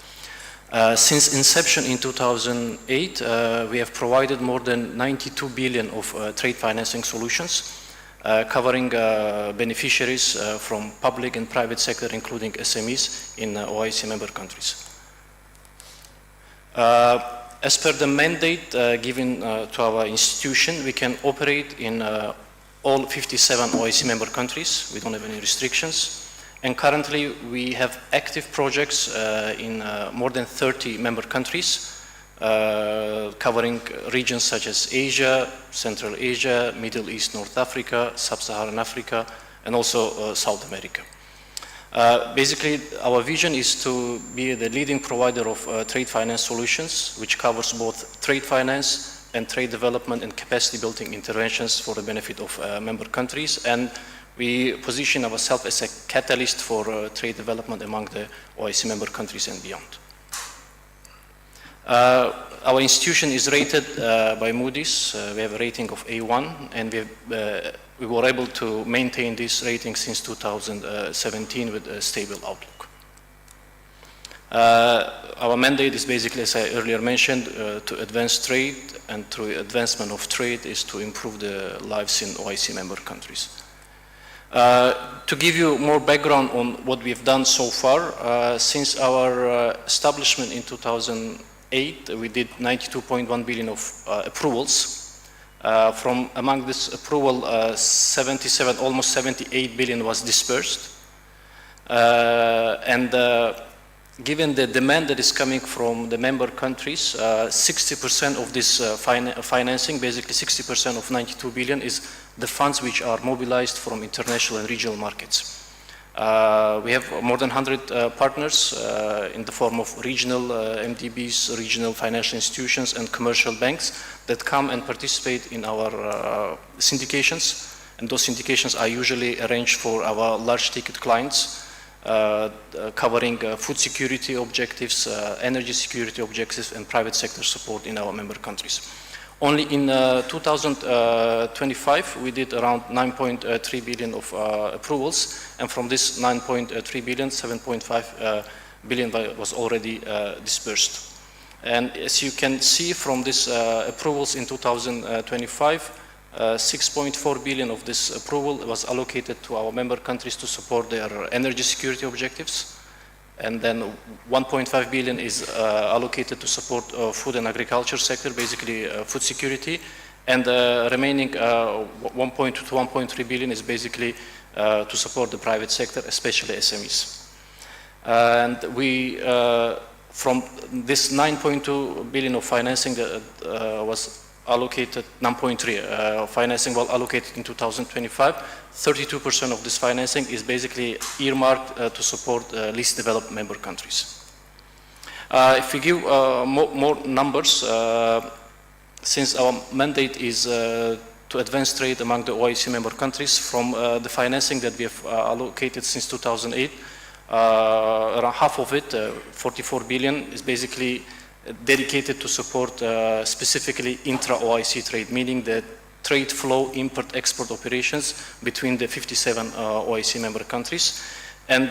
Since inception in 2008, we have provided more than 92 billion of trade financing solutions, covering beneficiaries from public and private sector, including SMEs in OIC member countries. As per the mandate given to our institution, we can operate in all 57 OIC member countries. We don't have any restrictions. And currently, we have active projects in more than 30 member countries, covering regions such as Asia, Central Asia, Middle East, North Africa, Sub-Saharan Africa, and also South America. Basically, our vision is to be the leading provider of trade finance solutions, which covers both trade finance and trade development and capacity building interventions for the benefit of member countries. And we position ourselves as a catalyst for trade development among the OIC member countries and beyond. Our institution is rated by Moody's. We have a rating of A1, and we were able to maintain this rating since 2017 with a stable outlook. Our mandate is basically, as I earlier mentioned, to advance trade, and through advancement of trade is to improve the lives in OIC member countries. To give you more background on what we've done so far, since our establishment in 2008, we did 92.1 billion of approvals. From among this approval, almost 78 billion was dispersed. Given the demand that is coming from the member countries, 60% of this financing, basically 60% of 92 billion, is the funds which are mobilized from international and regional markets. We have more than 100 partners in the form of regional MDBs, regional financial institutions, and commercial banks that come and participate in our syndications. And those syndications are usually arranged for our large ticket clients, covering food security objectives, energy security objectives, and private sector support in our member countries. Only in 2025, we did around 9.3 billion of approvals, and from this 9.3 billion, 7.5 billion was already dispersed. And as you can see from these approvals in 2025, 6.4 billion of this approval was allocated to our member countries to support their energy security objectives. And then 1.5 billion is allocated to support food and agriculture sector, basically food security. And the remaining 1.2 to 1.3 billion is basically to support the private sector, especially SMEs. And we, from this 9.2 billion of financing that was allocated 9.3 financing will allocated in 2025. 32% of this financing is basically earmarked to support least developed member countries. If we give more numbers, since our mandate is to advance trade among the OIC member countries, from the financing that we have allocated since 2008, around half of it, 44 billion, is basically dedicated to support specifically intra-OIC trade, meaning the trade flow, import-export operations between the 57 OIC member countries. And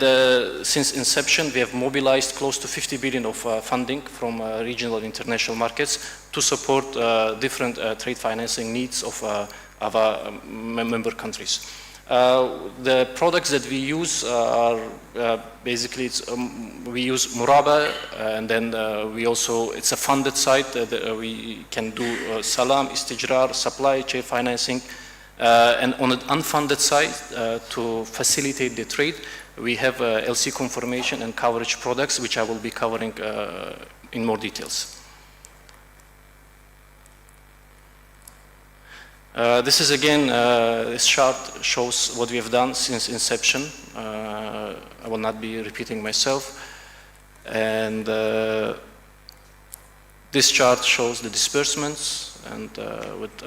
since inception, we have mobilized close to 50 billion of funding from regional and international markets to support different trade financing needs of our member countries. The products that we use are basically, we use Muraba, and then we also, it's a funded site. We can do Salam, Istijrar, supply chain financing, and on an unfunded side, to facilitate the trade, we have LC confirmation and coverage products, which I will be covering in more details. This is again, this chart shows what we have done since inception. I will not be repeating myself. And this chart shows the disbursements, and with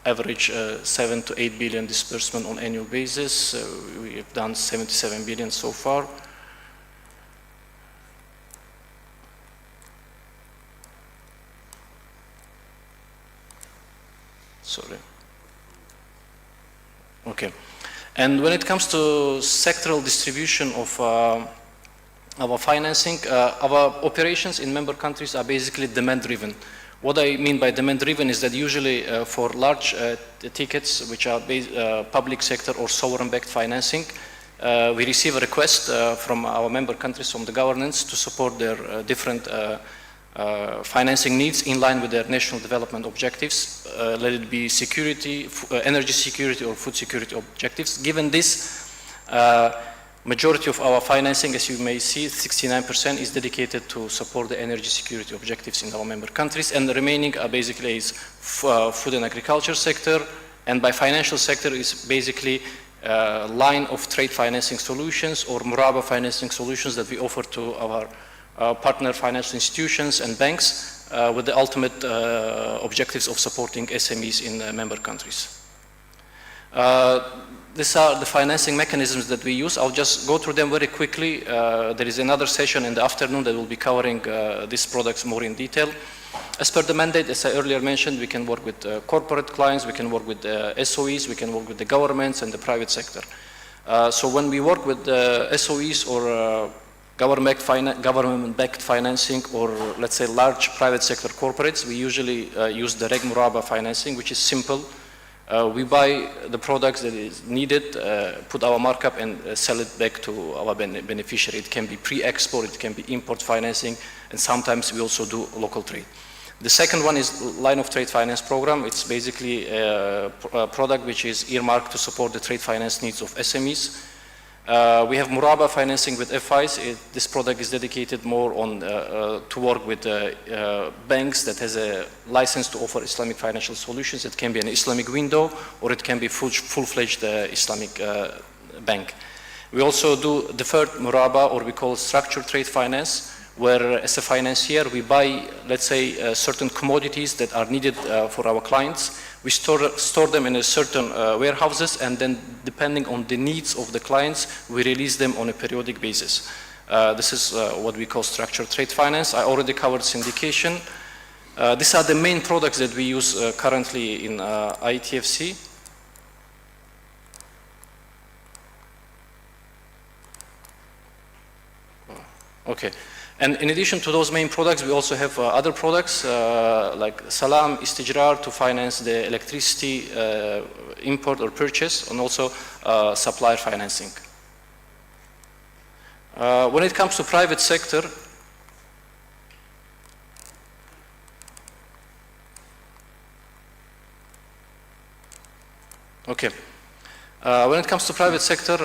average 7 to 8 billion disbursement on annual basis. We have done 77 billion so far. Sorry. Okay. And when it comes to sectoral distribution of our financing, our operations in member countries are basically demand-driven. What I mean by demand-driven is that usually for large tickets, which are public sector or sovereign-backed financing, we receive a request from our member countries, from the governments, to support their different financing needs in line with their national development objectives, let it be security, energy security or food security objectives. Given this, majority of our financing, as you may see, 69% is dedicated to support the energy security objectives in our member countries, and the remaining are basically is food and agriculture sector, and by financial sector is basically line of trade financing solutions or Muraba financing solutions that we offer to our partner financial institutions and banks with the ultimate objectives of supporting SMEs in member countries. These are the financing mechanisms that we use. I'll just go through them very quickly. There is another session in the afternoon that will be covering these products more in detail. As per the mandate, as I earlier mentioned, we can work with corporate clients, we can work with SOEs, we can work with the governments and the private sector. So when we work with SOEs or government-backed financing, or let's say large private sector corporates, we usually use the Reg Muraba financing, which is simple. We buy the products that is needed, put our markup and sell it back to our beneficiary. It can be pre-export, it can be import financing, and sometimes we also do local trade. The second one is line of trade finance program. It's basically a product which is earmarked to support the trade finance needs of SMEs. We have Muraba financing with FIs. This product is dedicated more on to work with banks that has a license to offer Islamic financial solutions. It can be an Islamic window, or it can be full-fledged Islamic bank. We also do deferred Muraba, or we call structured trade finance, where as a financier we buy, let's say, certain commodities that are needed for our clients. We store them in a certain warehouses, and then depending on the needs of the clients, we release them on a periodic basis. This is what we call structured trade finance. I already covered syndication. These are the main products that we use currently in ITFC. Okay. And in addition to those main products, we also have other products like Salam, Istijrar to finance the electricity import or purchase, and also supplier financing. When it comes to private sector, okay. When it comes to private sector,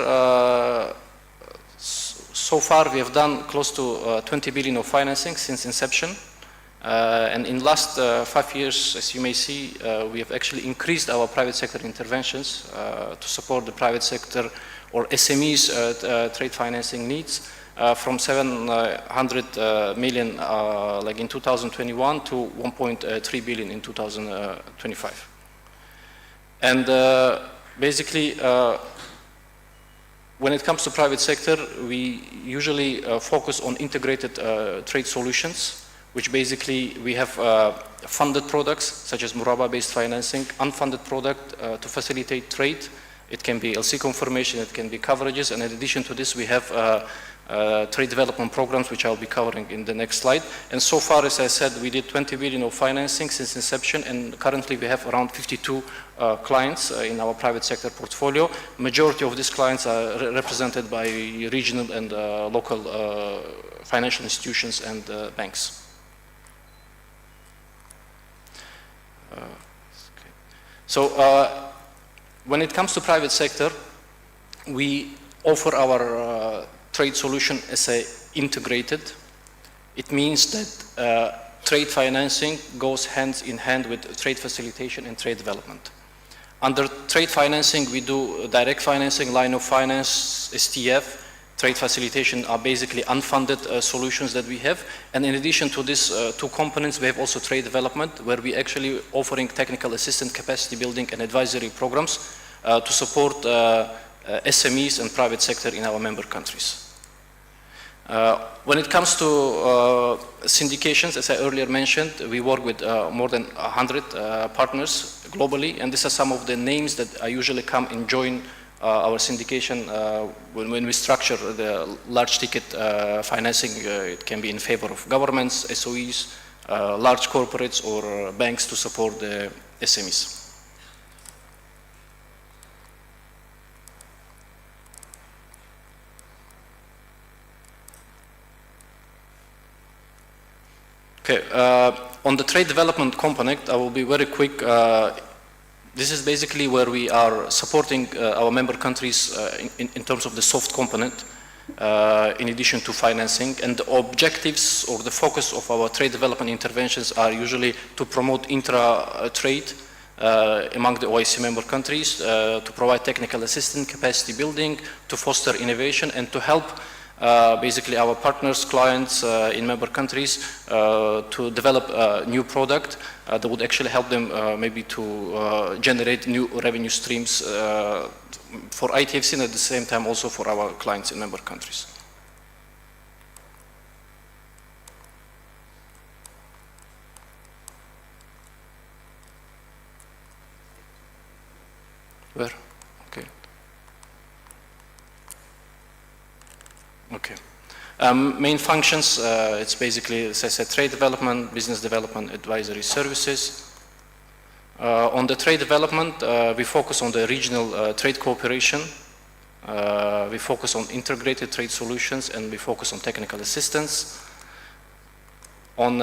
so far we have done close to 20 billion of financing since inception. And in last 5 years, as you may see, we have actually increased our private sector interventions to support the private sector or SMEs trade financing needs from 700 million like in 2021 to 1.3 billion in 2025. And basically, when it comes to private sector, we usually focus on integrated trade solutions, which basically we have funded products such as Muraba-based financing, unfunded product to facilitate trade. It can be LC confirmation, it can be coverages, and in addition to this, we have trade development programs, which I'll be covering in the next slide. And so far, as I said, we did 20 billion of financing since inception, and currently we have around 52 clients in our private sector portfolio. Majority of these clients are represented by regional and local financial institutions and banks. So when it comes to private sector, we offer our trade solution as a integrated. It means that trade financing goes hand in hand with trade facilitation and trade development. Under trade financing, we do direct financing, line of finance, STF. Trade facilitation are basically unfunded solutions that we have. And in addition to these two components, we have also trade development, where we actually offering technical assistance, capacity building, and advisory programs to support SMEs and private sector in our member countries. When it comes to syndications, as I earlier mentioned, we work with more than 100 partners globally, and these are some of the names that usually come and join our syndication when we structure the large ticket financing. It can be in favor of governments, SOEs, large corporates, or banks to support the SMEs. Okay, on the trade development component, I will be very quick. This is basically where we are supporting our member countries in terms of the soft component, in addition to financing. And the objectives or the focus of our trade development interventions are usually to promote intra-trade among the OIC member countries, to provide technical assistance, capacity building, to foster innovation, and to help basically our partners, clients in member countries to develop a new product that would actually help them maybe to generate new revenue streams for ITFC, and at the same time also for our clients in member countries. Where? Okay. Okay. Main functions, it's basically, as I said, trade development, business development, advisory services. On the trade development, we focus on the regional trade cooperation. We focus on integrated trade solutions, and we focus on technical assistance. On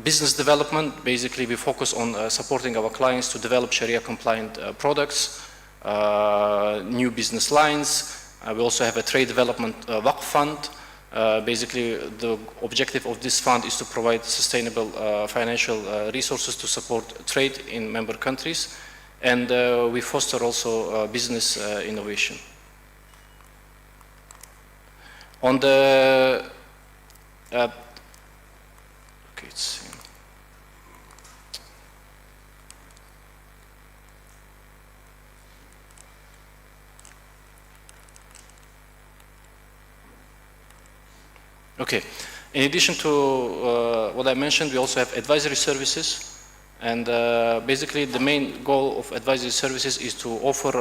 business development, basically we focus on supporting our clients to develop Sharia compliant products, new business lines. We also have a trade development WACF fund. Basically, the objective of this fund is to provide sustainable financial resources to support trade in member countries. And we foster also business innovation. On the, okay, let's see. Okay. In addition to what I mentioned, we also have advisory services, and basically the main goal of advisory services is to offer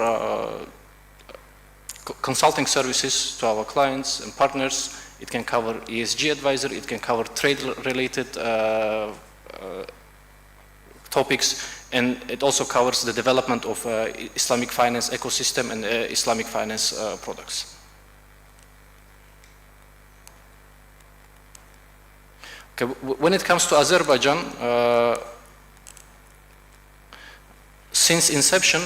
consulting services to our clients and partners. It can cover ESG advisory, it can cover trade-related topics, and it also covers the development of Islamic finance ecosystem and Islamic finance products. Okay, when it comes to Azerbaijan, since inception,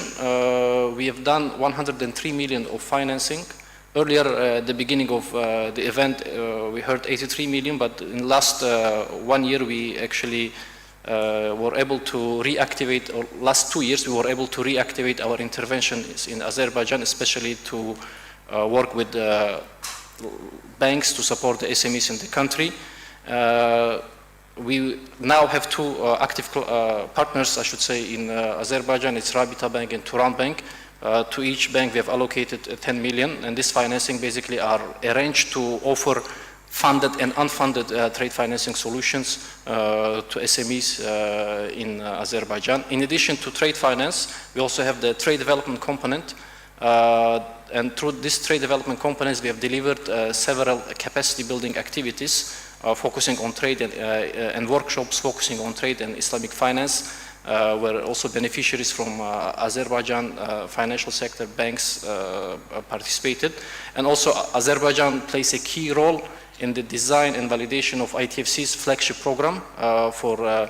we have done 103 million of financing Earlier, at the beginning of the event, we heard 83 million, but in the last 1 year, we actually were able to reactivate, or last 2 years, we were able to reactivate our interventions in Azerbaijan, especially to work with banks to support the SMEs in the country. We now have two active partners, I should say, in Azerbaijan. It's Rabita Bank and Turan Bank. To each bank, we have allocated 10 million, and this financing basically are arranged to offer funded and unfunded trade financing solutions to SMEs in Azerbaijan. In addition to trade finance, we also have the trade development component. And through this trade development components, we have delivered several capacity building activities focusing on trade and workshops focusing on trade and Islamic finance, where also beneficiaries from Azerbaijan financial sector banks participated. And also Azerbaijan plays a key role in the design and validation of ITFC's flagship program for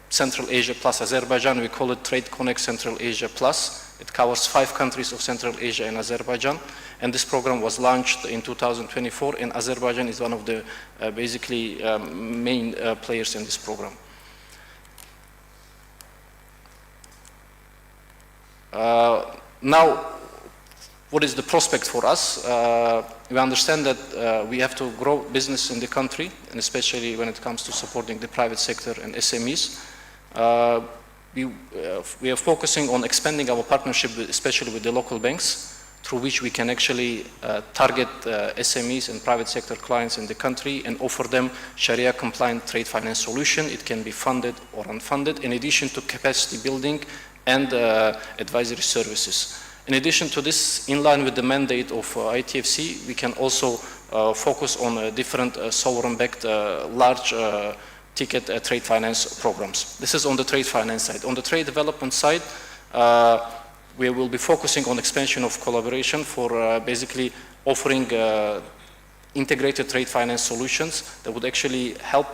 Central Asia plus Azerbaijan. We call it Trade Connect Central Asia Plus. It covers 5 countries of Central Asia and Azerbaijan. And this program was launched in 2024, and Azerbaijan is one of the basically main players in this program. Now, what is the prospect for us? We understand that we have to grow business in the country, and especially when it comes to supporting the private sector and SMEs. We are focusing on expanding our partnership, especially with the local banks, through which we can actually target SMEs and private sector clients in the country and offer them Sharia-compliant trade finance solution. It can be funded or unfunded, in addition to capacity building and advisory services. In addition to this, in line with the mandate of ITFC, we can also focus on different sovereign-backed large ticket trade finance programs. This is on the trade finance side. On the trade development side, we will be focusing on expansion of collaboration for basically offering integrated trade finance solutions that would actually help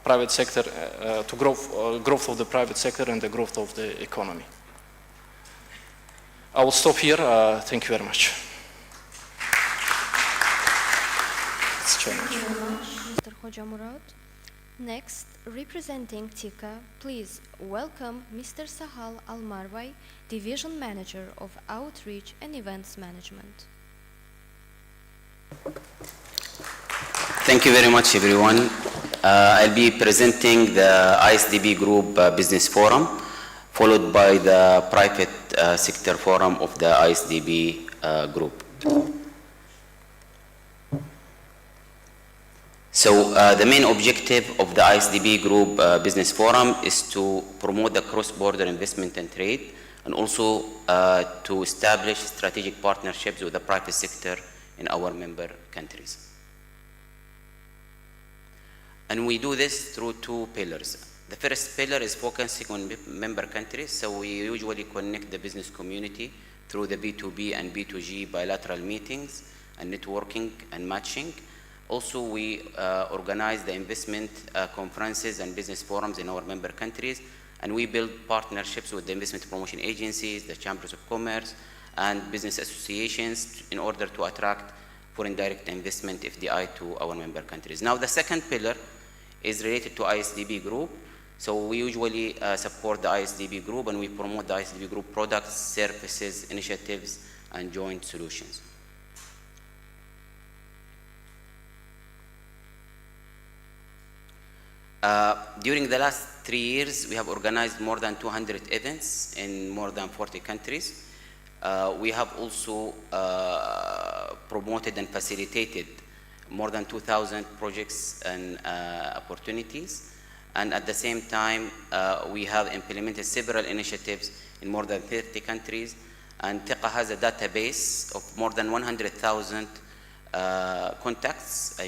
private sector to growth of the private sector and the growth of the economy. I will stop here. Thank you very much. Thank you very much, Mr. Hoca Murat. Next, representing TICA, please welcome Mr. Sahal Almarvay, Division Manager of Outreach and Events Management. Thank you very much, everyone. I'll be presenting the ISDB Group Business Forum, followed by the Private Sector Forum of the ISDB Group. So the main objective of the ISDB Group Business Forum is to promote the cross-border investment and trade, and also to establish strategic partnerships with the private sector in our member countries. And we do this through 2 pillars. The first pillar is focusing on member countries, so we usually connect the business community through the B2B and B2G bilateral meetings and networking and matching. Also, we organize the investment conferences and business forums in our member countries, and we build partnerships with the investment promotion agencies, the chambers of commerce, and business associations in order to attract foreign direct investment, FDI, to our member countries. Now, the second pillar is related to ISDB Group. So we usually support the ISDB Group, and we promote the ISDB Group products, services, initiatives, and joint solutions. During the last 3 years, we have organized more than 200 events in more than 40 countries. We have also promoted and facilitated more than 2,000 projects and opportunities. And at the same time, we have implemented several initiatives in more than 30 countries. And TICA has a database of more than 100,000 contacts,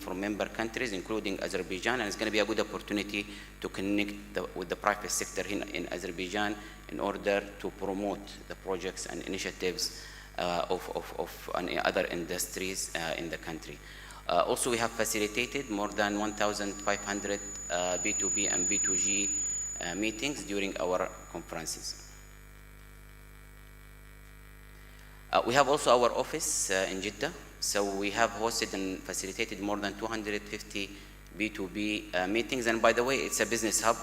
from member countries, including Azerbaijan. And it's going to be a good opportunity to connect with the private sector in Azerbaijan in order to promote the projects and initiatives of other industries in the country. Also, we have facilitated more than 1,500 B2B and B2G meetings during our conferences. We have also our office in Jeddah. So we have hosted and facilitated more than 250 B2B meetings. And by the way, it's a business hub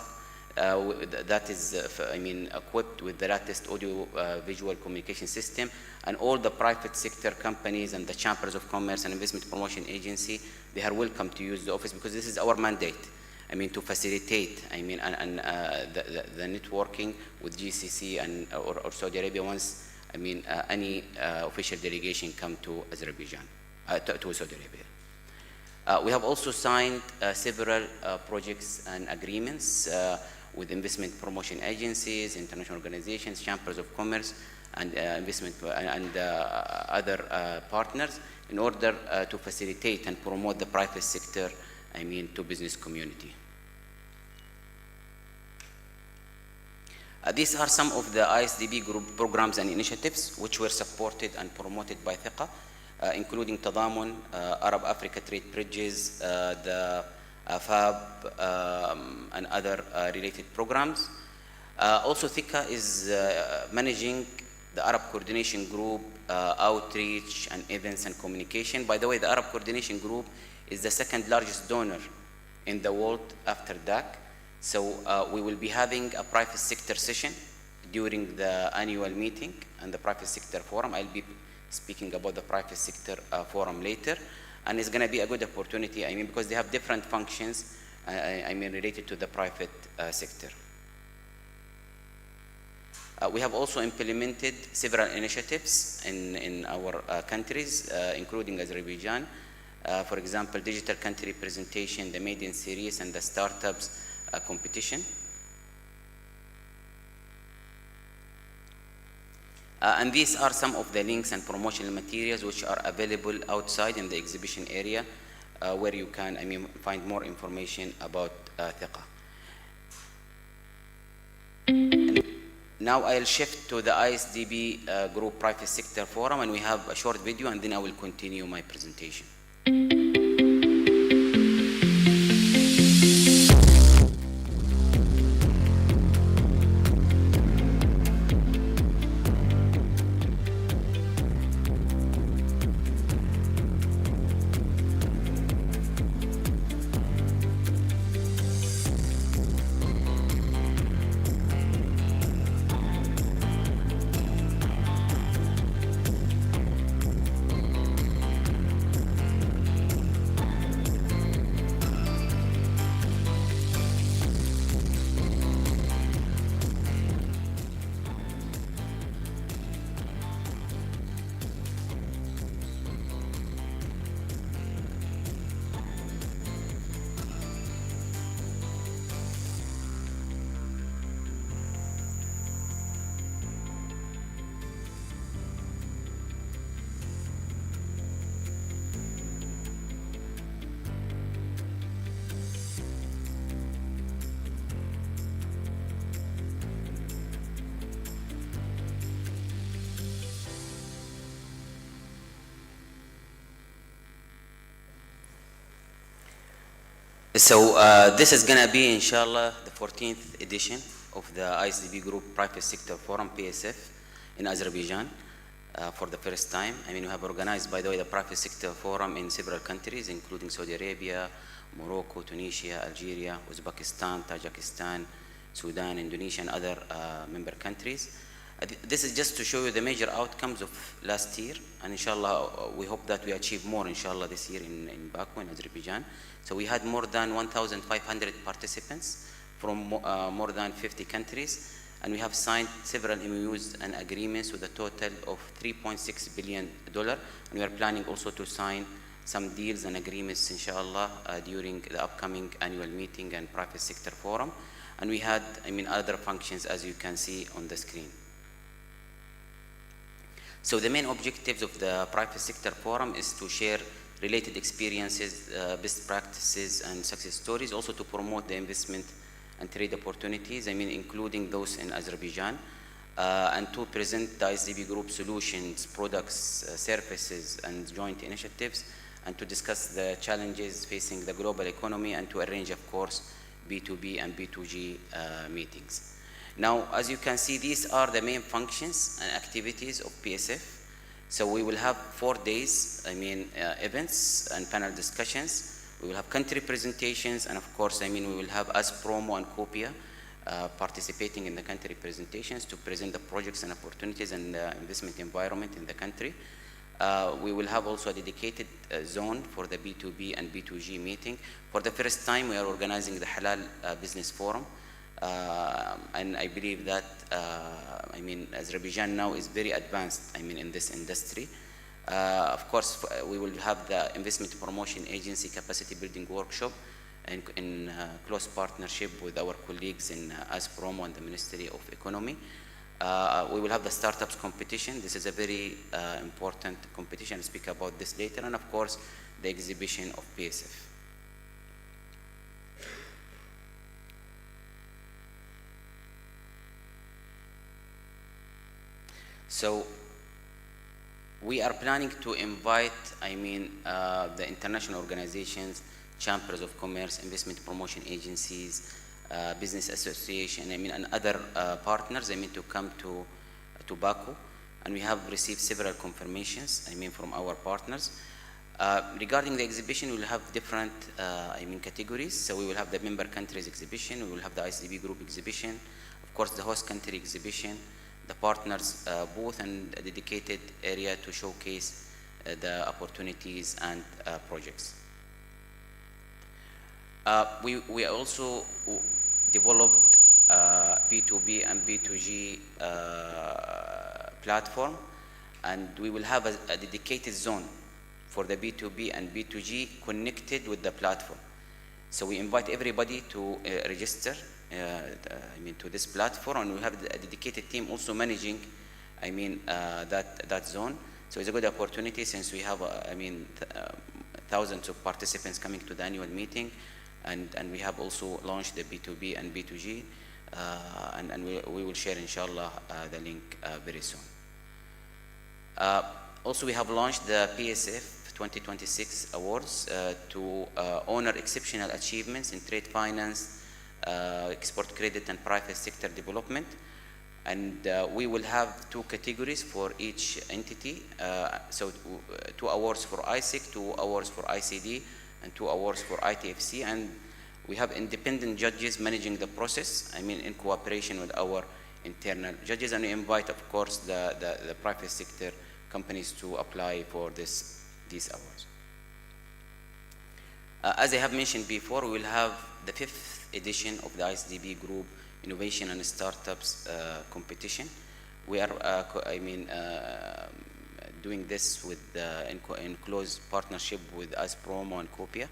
that is, equipped with the latest audio visual communication system. And all the private sector companies and the chambers of commerce and investment promotion agency, they are welcome to use the office because this is our mandate. To facilitate, the networking with GCC and or Saudi Arabia once, any official delegation come to Azerbaijan, to Saudi Arabia. We have also signed several projects and agreements with investment promotion agencies, international organizations, chambers of commerce, and investment and other partners in order to facilitate and promote the private sector, to business community. These are some of the ISDB group programs and initiatives which were supported and promoted by ثقة, including Tadamun, Arab Africa Trade Bridges, the FAB, and other related programs. Also, ثقة is managing the Arab Coordination Group, outreach and events and communication. By the way, the Arab Coordination Group is the second largest donor in the world after DAC. So we will be having a private sector session during the annual meeting and the private sector forum. I'll be speaking about the private sector forum later. And it's going to be a good opportunity, because they have different functions, related to the private sector. We have also implemented several initiatives in our countries, including Azerbaijan. For example, digital country presentation, the Made in Series, and the startups competition. And these are some of the links and promotional materials which are available outside in the exhibition area, where you can find more information about ثقة. Now I'll shift to the ISDB Group Private Sector Forum, and we have a short video, and then I will continue my presentation. So this is going to be, inshallah, the 14th edition of the ISDB Group Private Sector Forum, PSF, in Azerbaijan for the first time. We have organized, by the way, the Private Sector Forum in several countries, including Saudi Arabia, Morocco, Tunisia, Algeria, Uzbekistan, Tajikistan, Sudan, Indonesia, and other member countries. This is just to show you the major outcomes of last year, and inshallah we hope that we achieve more, inshallah, this year in Baku, in Azerbaijan. So we had more than 1,500 participants from more than 50 countries, and we have signed several MOUs and agreements with a total of $3.6 billion, and we are planning also to sign some deals and agreements, inshallah, during the upcoming annual meeting and private sector forum. And we had, other functions, as you can see on the screen. So the main objectives of the private sector forum is to share related experiences, best practices, and success stories, also to promote the investment and trade opportunities, including those in Azerbaijan, and to present the ISDB Group solutions, products, services, and joint initiatives, and to discuss the challenges facing the global economy, and to arrange, of course, B2B and B2G meetings. Now, as you can see, these are the main functions and activities of PSF. So we will have 4 days, events and panel discussions. We will have country presentations, and of course, we will have us Promo and Copia participating in the country presentations to present the projects and opportunities and investment environment in the country. We will have also a dedicated zone for the B2B and B2G meeting. For the first time, we are organizing the Halal Business Forum. And I believe that, Azerbaijan now is very advanced, in this industry. Of course, we will have the Investment Promotion Agency Capacity Building Workshop in close partnership with our colleagues in ASPROMO and the Ministry of Economy. We will have the startups competition. This is a very important competition. I'll speak about this later. And of course, the exhibition of PSF. So we are planning to invite, the international organizations, chambers of commerce, investment promotion agencies, business association, and other partners, to come to Baku. And we have received several confirmations, from our partners. Regarding the exhibition, we will have different, categories. So we will have the member countries exhibition, we will have the ISDB group exhibition, of course, the host country exhibition, the partners booth, and a dedicated area to showcase the opportunities and projects. We also developed B2B and B2G platform, and we will have a dedicated zone for the B2B and B2G connected with the platform. So we invite everybody to register to this platform, and we have a dedicated team also managing that zone. So it's a good opportunity since we have thousands of participants coming to the annual meeting, and we have also launched the B2B and B2G, and we will share inshallah the link very soon. Also, we have launched the PSF 2026 awards to honor exceptional achievements in trade finance, export credit, and private sector development. And we will have 2 categories for each entity. So 2 awards for ICIEC, 2 awards for ICD, and 2 awards for ITFC. And we have independent judges managing the process, in cooperation with our internal judges. And we invite, of course, the private sector companies to apply for these awards. As I have mentioned before, we will have the 5th edition of the ISDB Group Innovation and Startups competition. We are, doing this with in close partnership with ASPROMO and Copia,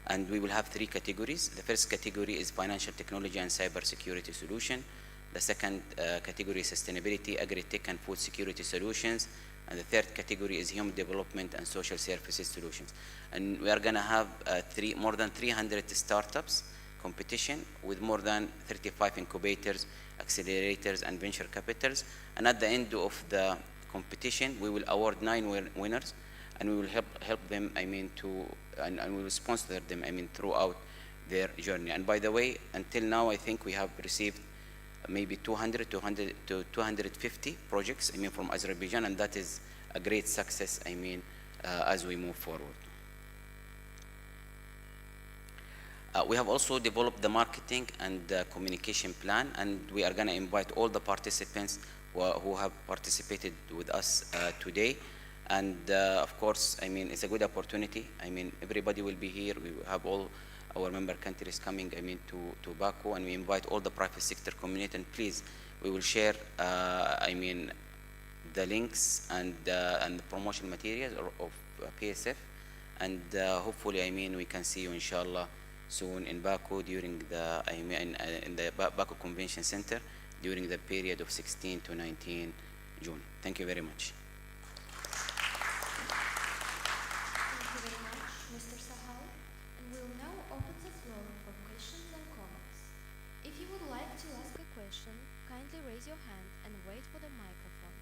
and we will have 3 categories. The first category is financial technology and cybersecurity solution. The second category is sustainability, agri-tech, and food security solutions. And the third category is human development and social services solutions. And we are going to have more than 300 startups competition with more than 35 incubators, accelerators, and venture capitals. And at the end of the competition, we will award 9 winners, and we will help them, and we will sponsor them, throughout their journey. And by the way, until now, I think we have received maybe 200 to 250 projects, from Azerbaijan, and that is a great success, as we move forward. We have also developed the marketing and communication plan, and we are going to invite all the participants who have participated with us today. And of course, it's a good opportunity. Everybody will be here. We will have all our member countries coming, to Baku, and we invite all the private sector community. And please, we will share, the links and the promotion materials of PSF, and hopefully, we can see you, inshallah, soon in Baku during the, in the Baku Convention Center during the period of 16 to 19 June. Thank you very much. Kindly raise your hand and wait for the microphone.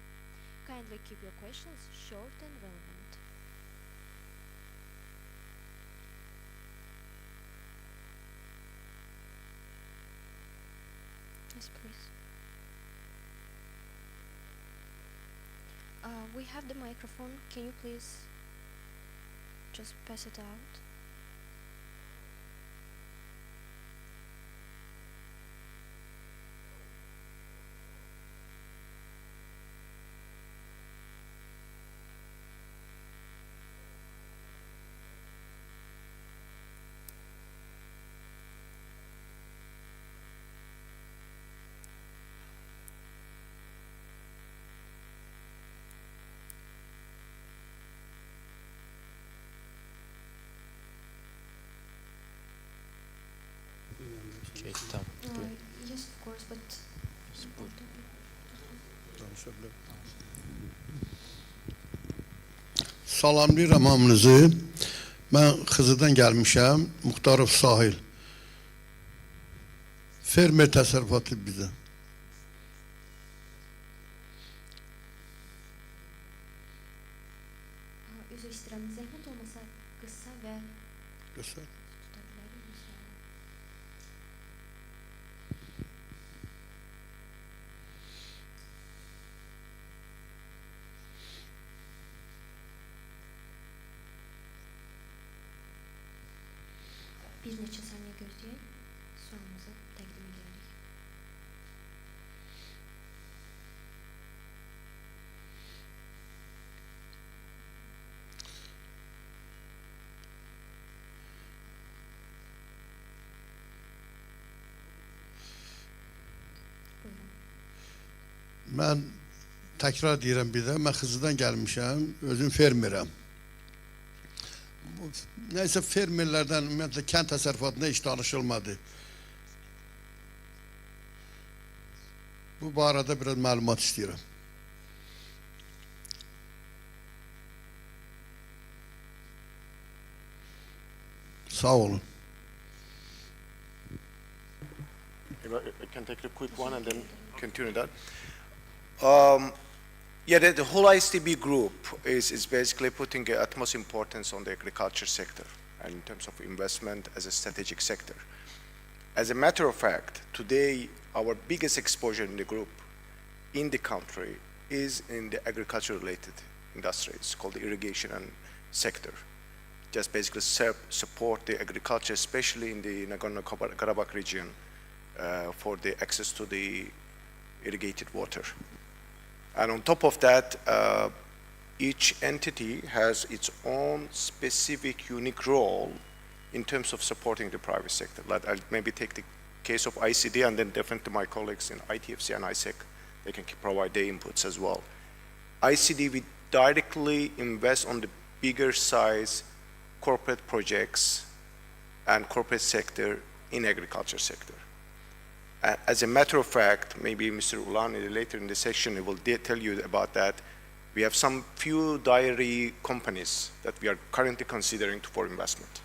Kindly keep your questions short and relevant. Yes, please. We have the microphone. Can you please just pass it out? Yes, of course, but Salamlayıram hamınızı. Mən Xızıdan gəlmişəm, Muxtarov Sahil. Fermer təsərrüfatı bizə. üzr istəyirəm, zəhmət olmasa qısa və Qısa. Bir neçə saniyə gözləyək, sualımızı təqdim edərik. Mən təkrar deyirəm bir də, mən Xızıdan gəlmişəm, özüm fermerəm. Neyse fermerlerden, ümumiyyətlə kənd təsərrüfatında heç danışılmadı. Bu barədə biraz məlumat istəyirəm. Sağ olun. I can take a quick one and then continue that. Yeah, the whole ISDB group is basically putting utmost importance on the agriculture sector and in terms of investment as a strategic sector. As a matter of fact, today our biggest exposure in the group in the country is in the agriculture-related industries called the irrigation and sector. Just basically support the agriculture, especially in the Nagorno-Karabakh region, for the access to the irrigated water. And on top of that, each entity has its own specific, unique role in terms of supporting the private sector. Like I'll maybe take the case of ICD, and then definitely my colleagues in ITFC and ICIEC, they can provide their inputs as well. ICD, we directly invest on the bigger size corporate projects and corporate sector in agriculture sector. As a matter of fact, maybe Mr. Ulan later in the session will tell you about that. We have some few dairy companies that we are currently considering for investment.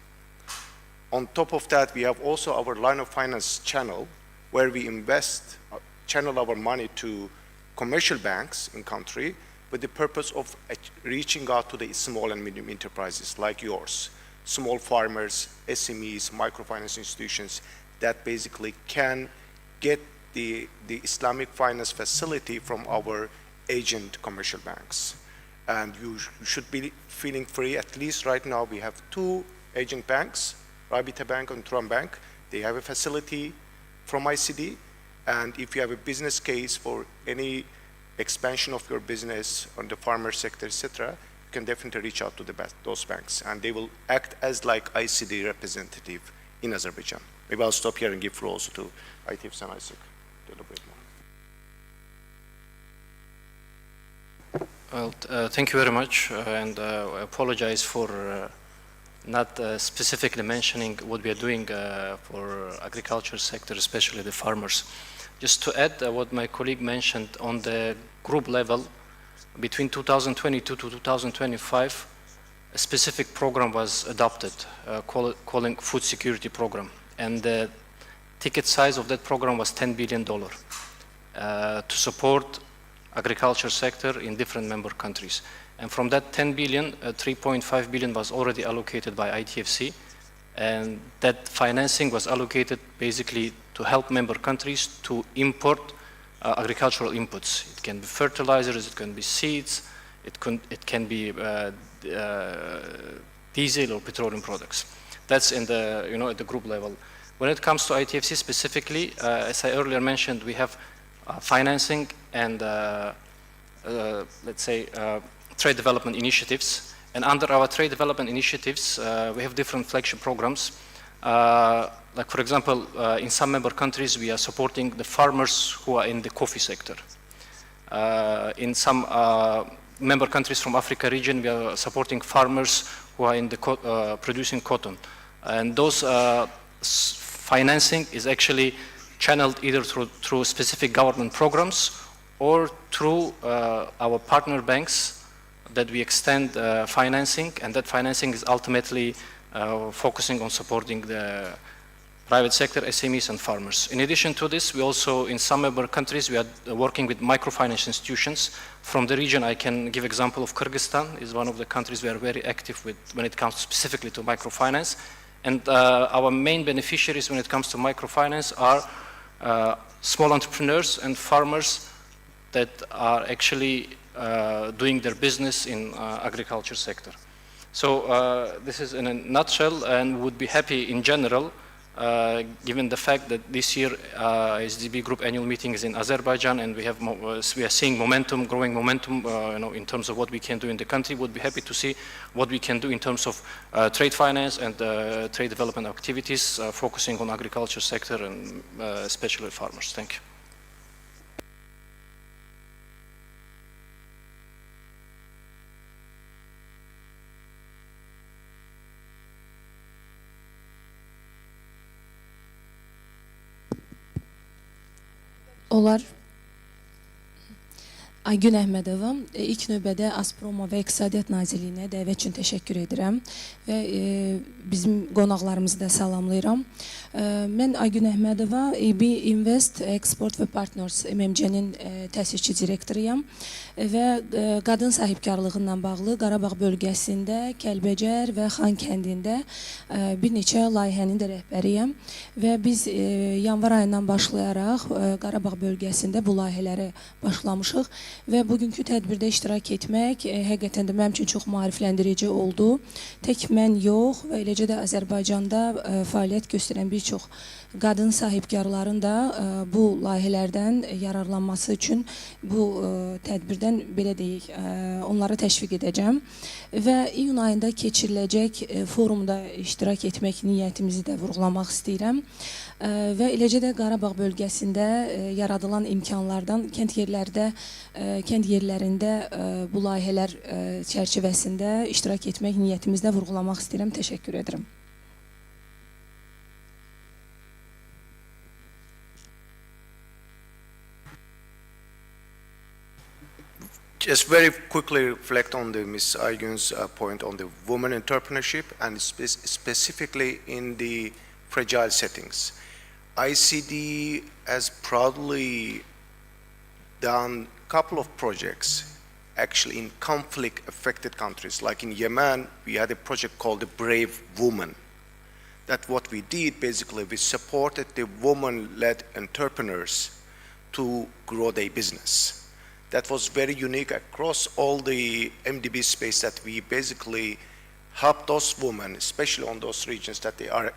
On top of that, we have also our line of finance channel where we invest, channel our money to commercial banks in country with the purpose of reaching out to the small and medium enterprises like yours, small farmers, SMEs, microfinance institutions that basically can get the Islamic finance facility from our agent commercial banks. And you should be feeling free. At least right now we have 2 agent banks, Rabita Bank and Turan Bank. They have a facility from ICD, and if you have a business case for any expansion of your business on the farmer sector, etc., you can definitely reach out to those banks, and they will act as like ICD representative in Azerbaijan. Maybe I'll stop here and give floor also to ITFC and ICIEC a little bit more. Well, thank you very much, and I apologize for not specifically mentioning what we are doing for agriculture sector, especially the farmers. Just to add what my colleague mentioned on the group level, between 2022 to 2025, a specific program was adopted, calling Food Security Program. And the ticket size of that program was $10 billion to support agriculture sector in different member countries. And from that 10 billion, 3.5 billion was already allocated by ITFC, and that financing was allocated basically to help member countries to import agricultural inputs. It can be fertilizers, it can be seeds, It can be diesel or petroleum products. That's in the, at the group level. When it comes to ITFC specifically, as I earlier mentioned, we have financing and let's say trade development initiatives. And under our trade development initiatives, we have different flagship programs. Like for example, in some member countries, we are supporting the farmers who are in the coffee sector. In some member countries from Africa region, we are supporting farmers who are in the producing cotton. And those financing is actually channeled either through specific government programs or through our partner banks that we extend financing, and that financing is ultimately focusing on supporting the private sector, SMEs and farmers. In addition to this, we also, in some member countries, we are working with microfinance institutions. From the region, I can give example of Kyrgyzstan, is one of the countries we are very active with when it comes specifically to microfinance. And our main beneficiaries when it comes to microfinance are small entrepreneurs and farmers that are actually doing their business in agriculture sector. So this is in a nutshell, and would be happy in general, given the fact that this year ISDB Group annual meeting is in Azerbaijan, and we are seeing momentum, growing momentum, in terms of what we can do in the country. Would be happy to see what we can do in terms of trade finance and trade development activities, focusing on agriculture sector and especially farmers. Thank you. Onlar Aygün Əhmədova, ilk növbədə Aspromo və İqtisadiyyat Nazirliyinə dəvət üçün təşəkkür edirəm və bizim qonaqlarımızı da salamlayıram. Mən Aygün Əhmədova, EB Invest, Export və Partners MMC-nin təsisçi direktoruyam və qadın sahibkarlığı ilə bağlı Qarabağ bölgəsində, Kəlbəcər və Xankəndində bir neçə layihənin də rəhbəriyəm və biz yanvar ayından başlayaraq Qarabağ bölgəsində bu layihələri başlamışıq və bugünkü tədbirdə iştirak etmək həqiqətən də mənim üçün çox maarifləndirici oldu. Tək mən yox və eləcə də Azərbaycanda fəaliyyət göstərən bir çox qadın sahibkarların da bu layihələrdən yararlanması üçün bu tədbirdən, belə deyək, onları təşviq edəcəm və iyun ayında keçiriləcək forumda iştirak etmək niyyətimizi də vurğulamaq istəyirəm və eləcə də Qarabağ bölgəsində yaradılan imkanlardan kənd yerlərində bu layihələr çərçivəsində iştirak etmək niyyətimizi də vurğulamaq istəyirəm. Təşəkkür edirəm. Just very quickly reflect on the Ms. Aygün's point on the women entrepreneurship and specifically in the fragile settings. ICD has proudly done a couple of projects actually in conflict-affected countries. Like in Yemen, we had a project called the Brave Woman. That what we did, basically, we supported the woman-led entrepreneurs to grow their business. That was very unique across all the MDB space, that we basically help those women, especially on those regions that they are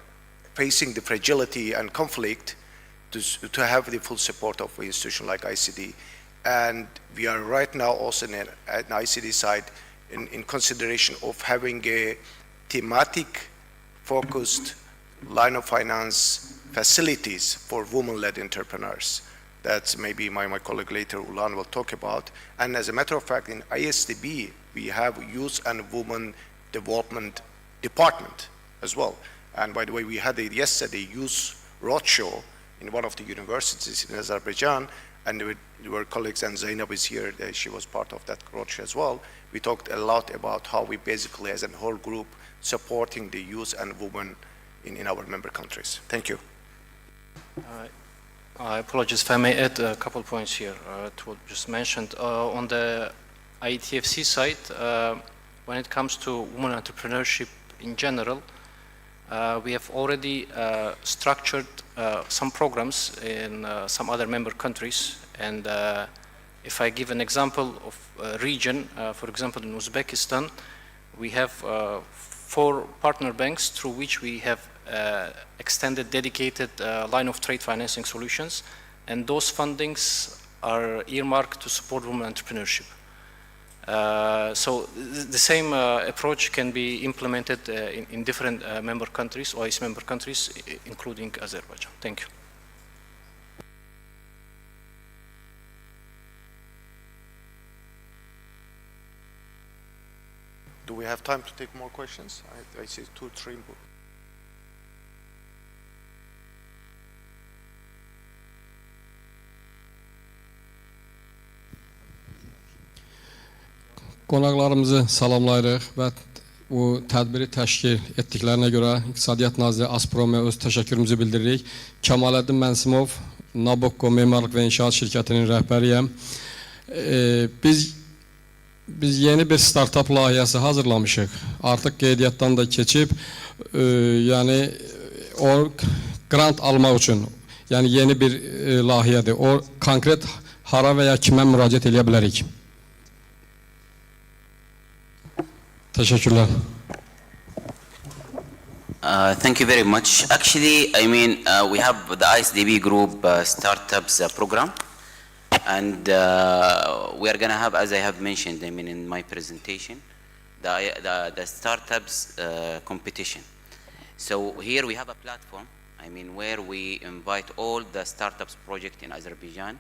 facing the fragility and conflict, to have the full support of an institution like ICD. And we are right now also at ICD side in consideration of having a thematic focused line of finance facilities for women-led entrepreneurs. That maybe my colleague later, Ulan, will talk about. And as a matter of fact, in ISDB, we have Youth and Women Development Department as well. And by the way, we had yesterday Youth Roadshow in one of the universities in Azerbaijan, and our colleagues, and Zainab is here, she was part of that roadshow as well. We talked a lot about how we basically, as a whole group, supporting the youth and women in our member countries. Thank you. I apologize if I may add a couple points here to what just mentioned. On the ITFC side, when it comes to women entrepreneurship in general, we have already structured some programs in some other member countries, and If I give an example of a region, for example, in Uzbekistan, we have 4 partner banks through which we have extended dedicated line of trade financing solutions, and those fundings are earmarked to support women entrepreneurship. So the same approach can be implemented in different member countries, OIC member countries, including Azerbaijan. Thank you. Do we have time to take more questions? I see 2, 3 more. Qonaqlarımızı salamlayırıq və bu tədbiri təşkil etdiklərinə görə İqtisadiyyat Naziri Azprom'a öz təşəkkürümüzü bildiririk. Kemaləddin Mənsimov, Nabokko Memarlıq və İnşaat şirkətinin rəhbəriyəm. Biz yeni bir startup layihəsi hazırlamışıq. Artıq qeydiyyatdan da keçib, yəni o grant almaq üçün, yəni yeni bir layihədir. O konkret hara və ya kimə müraciət edə bilərik? Teşekkürler. Thank you very much. Actually, I mean, we have the ISDB group startups program, and we are going to have, as I have mentioned, I mean, in my presentation, the startups competition. So here we have a platform, I mean, where we invite all the startups project in Azerbaijan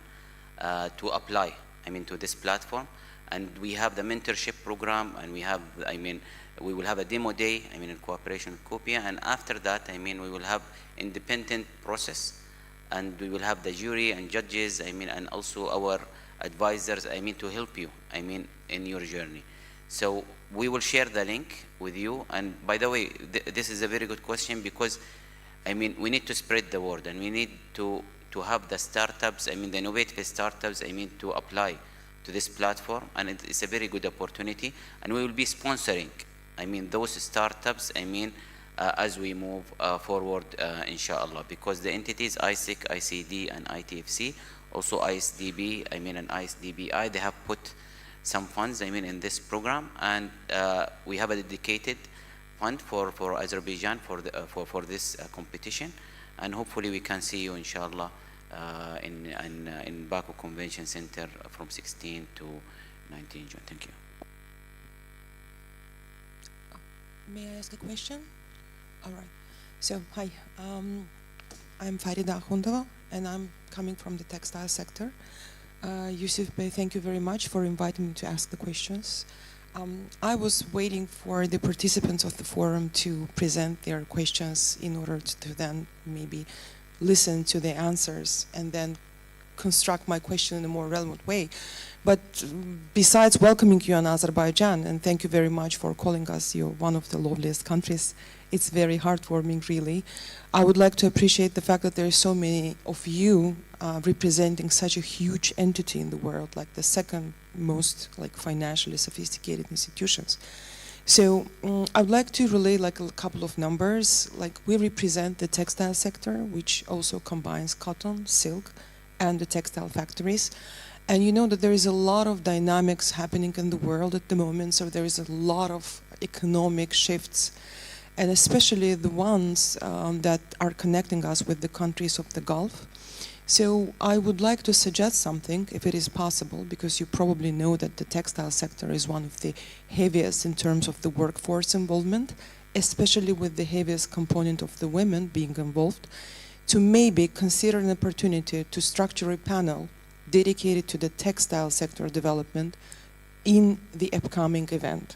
to apply, I mean, to this platform. And we have the mentorship program, and we have, I mean, we will have a demo day, I mean, in cooperation with Copia, and after that, I mean, we will have independent process, and we will have the jury and judges, I mean, and also our advisors, I mean, to help you, I mean, in your journey. So we will share the link with you, and by the way, this is a very good question, because, I mean, we need to spread the word, and we need to have the startups, I mean, the innovative startups, I mean, to apply to this platform, and it's a very good opportunity, and we will be sponsoring, I mean, those startups, I mean, as we move forward, inshallah, because the entities ICIEC, ICD, and ITFC, also ISDB, I mean, and ISDBI, they have put some funds, I mean, in this program, and we have a dedicated fund for Azerbaijan for this competition, and hopefully we can see you, inshallah, in Baku Convention Center from 16 to 19 June. Thank you. May I ask a question? All right. So, hi. I'm Farida Akhundova, and I'm coming from the textile sector. Yusuf Bey, thank you very much for inviting me to ask the questions. I was waiting for the participants of the forum to present their questions in order to then maybe listen to the answers and then construct my question in a more relevant way. But besides welcoming you in Azerbaijan, and thank you very much for calling us one of the loveliest countries, it's very heartwarming, really. I would like to appreciate the fact that there are so many of you representing such a huge entity in the world, like the second most financially sophisticated institutions. So I would like to relay a couple of numbers. We represent the textile sector, which also combines cotton, silk, and the textile factories. And you know that there is a lot of dynamics happening in the world at the moment, so there is a lot of economic shifts, and especially the ones that are connecting us with the countries of the Gulf. So I would like to suggest something, if it is possible, because you probably know that the textile sector is one of the heaviest in terms of the workforce involvement, especially with the heaviest component of the women being involved, to maybe consider an opportunity to structure a panel dedicated to the textile sector development in the upcoming event.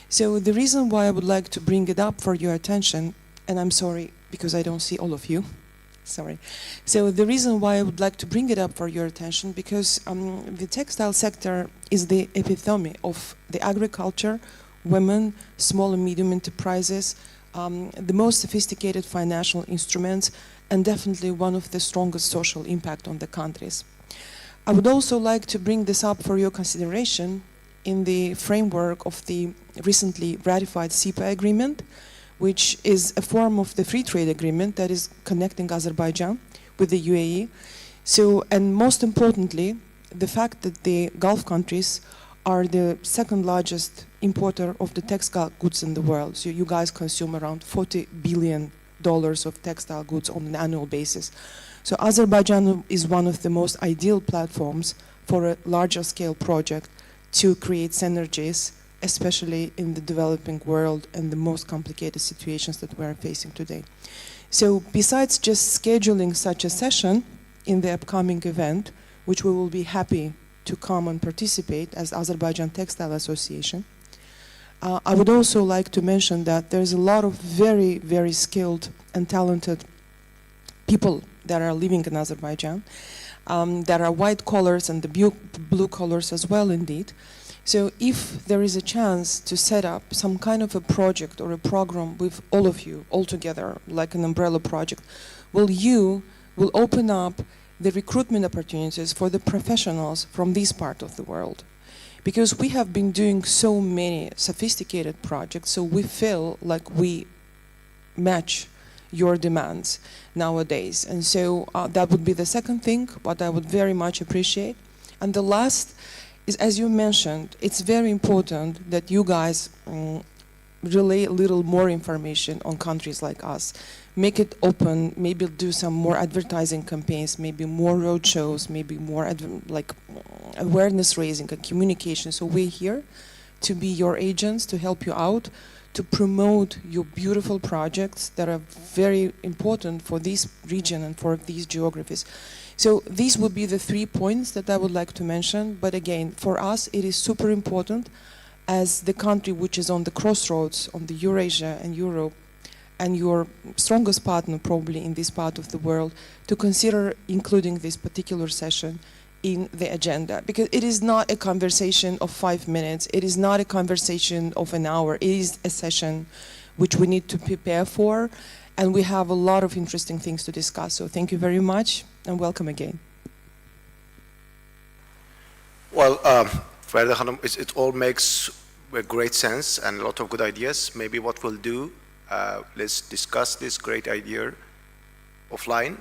So the reason why I would like to bring it up for your attention, and I'm sorry because I don't see all of you, sorry. So the reason why I would like to bring it up for your attention, because the textile sector is the epitome of the agriculture, women, small and medium enterprises, the most sophisticated financial instruments, and definitely one of the strongest social impact on the countries. I would also like to bring this up for your consideration in the framework of the recently ratified CEPA agreement, which is a form of the free trade agreement that is connecting Azerbaijan with the UAE. So, and most importantly, the fact that the Gulf countries are the second largest importer of the textile goods in the world. So you guys consume around $40 billion of textile goods on an annual basis. So Azerbaijan is one of the most ideal platforms for a larger scale project to create synergies, especially in the developing world and the most complicated situations that we're facing today. So besides just scheduling such a session in the upcoming event, which we will be happy to come and participate as Azerbaijan Textile Association, I would also like to mention that there's a lot of very, very skilled and talented people that are living in Azerbaijan. There are white collars and the blue collars as well indeed. So if there is a chance to set up some kind of a project or a program with all of you all together, like an umbrella project, will open up the recruitment opportunities for the professionals from this part of the world. Because we have been doing so many sophisticated projects, so we feel like we match your demands nowadays. And so that would be the second thing, what I would very much appreciate. And the last is, as you mentioned, it's very important that you guys relay a little more information on countries like us. Make it open, maybe do some more advertising campaigns, maybe more roadshows, maybe more awareness raising and communication. So we're here to be your agents, to help you out, to promote your beautiful projects that are very important for this region and for these geographies. So these would be the 3 points that I would like to mention. But again, for us, it is super important as the country which is on the crossroads on the Eurasia and Europe, and your strongest partner probably in this part of the world, to consider including this particular session in the agenda. Because it is not a conversation of 5 minutes, it is not a conversation of an hour, it is a session which we need to prepare for, and we have a lot of interesting things to discuss. So thank you very much, and welcome again. Well, Ferda Hanım, it all makes great sense and a lot of good ideas. Maybe what we'll do, let's discuss this great idea offline.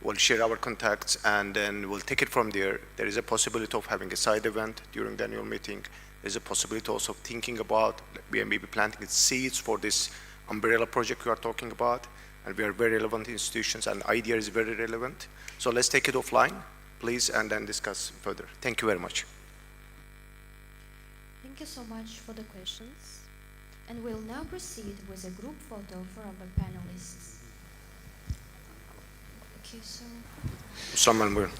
We'll share our contacts and then we'll take it from there. There is a possibility of having a side event during the annual meeting. There's a possibility also of thinking about maybe planting seeds for this umbrella project we are talking about. And we are very relevant institutions and idea is very relevant. So let's take it offline, please, and then discuss further. Thank you very much. Thank you so much for the questions. And we'll now proceed with a group photo for our panelists. Okay, so...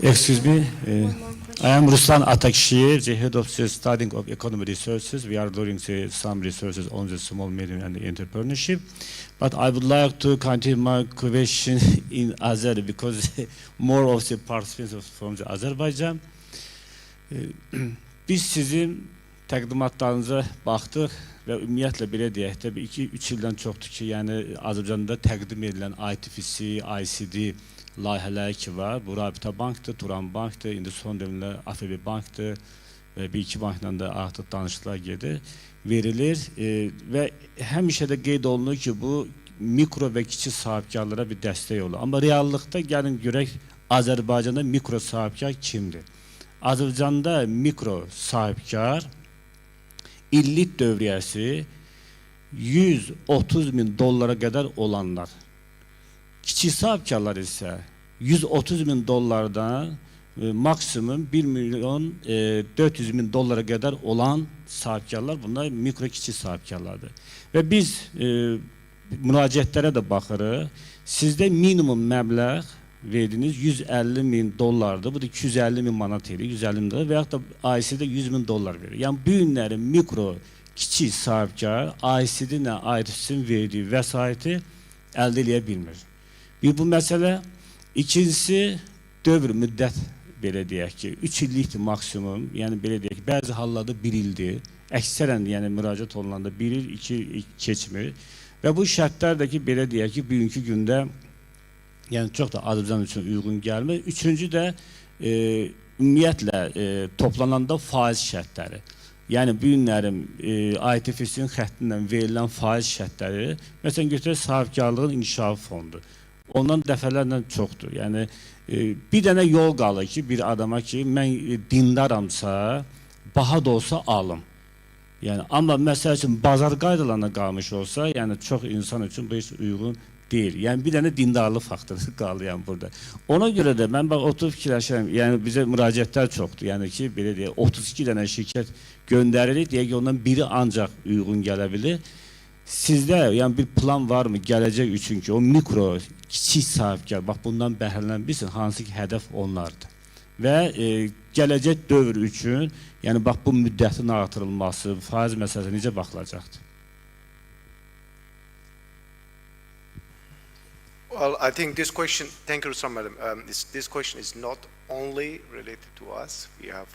Excuse me, I am Ruslan Atakşehir, the head of the studying of economy resources. We are doing some resources on the small, medium, and the entrepreneurship. But I would like to continue my question in Azeri because more of the participants from the Azerbaijan. Biz sizin təqdimatlarınıza baxdıq və ümumiyyətlə belə deyək də 2-3 ildən çoxdur ki, yəni Azərbaycanda təqdim edilən ITFC, ICD layihələri ki var. Bu Rabitə Bankdır, Turan Bankdır, indi son dövrdə AFB Bankdır və bir-iki bankla da artıq danışıqlar gedir, verilir və həmişə də qeyd olunur ki, bu mikro və kiçik sahibkarlara bir dəstək olur. Amma reallıqda gəlin görək Azərbaycanda mikro sahibkar kimdir? Azərbaycanda mikro sahibkar illik dövriyyəsi 130 min dollara qədər olanlar. Kiçik sahibkarlar isə 130 min dollardan maksimum 1 milyon 400 min dollara qədər olan sahibkarlar, bunlar mikro kiçik sahibkarlardır. Və biz müraciətlərə də baxırıq. Sizdə minimum məbləğ verdiniz 150 min dollardır. Bu da 250 min manat edir, 150 min dollar və yaxud da ICD 100 min dollar verir. Yəni bu günləri mikro kiçik sahibkar ICD-nə ITFC-nin verdiyi vəsaiti əldə edə bilmir. Bir bu məsələ. İkincisi dövr müddət, belə deyək ki, 3 illikdir maksimum. Yəni belə deyək ki, bəzi hallarda 1 ildir. Əksərən yəni müraciət olunanda 1 il, 2 il keçmir. Və bu şərtlər də ki, belə deyək ki, bugünkü gündə yəni çox da Azərbaycan üçün uyğun gəlmir. Üçüncü də ümumiyyətlə toplananda faiz şərtləri. Yəni bu günlərin ITFC-nin xəttindən verilən faiz şərtləri, məsələn götürək sahibkarlığın inkişafı fondu. ondan dəfələrlə çoxdur. Yəni bir dənə yol qalır ki, bir adama ki, mən dindaramsa, baha da olsa alım. Yəni amma məsəl üçün bazar qaydalarına qalmış olsa, yəni çox insan üçün bu heç uyğun deyil. Yəni bir dənə dindarlıq faktoru qalır yəni burada. Ona görə də mən bax oturub fikirləşirəm, yəni bizə müraciətlər çoxdur. Yəni ki, belə deyək, 32 dənə şirkət göndərilir, deyək ki, ondan biri ancaq uyğun gələ bilir. Sizdə yəni bir plan varmı gələcək üçün ki, o mikro, kiçik sahibkar, bax bundan bəhrələnən bilsin, hansı ki hədəf onlardır. Və gələcək dövr üçün, yəni bax bu müddətin artırılması, faiz məsələsi necə baxılacaqdır? Well, I think this question, thank you, madam. This question is not only related to us. We have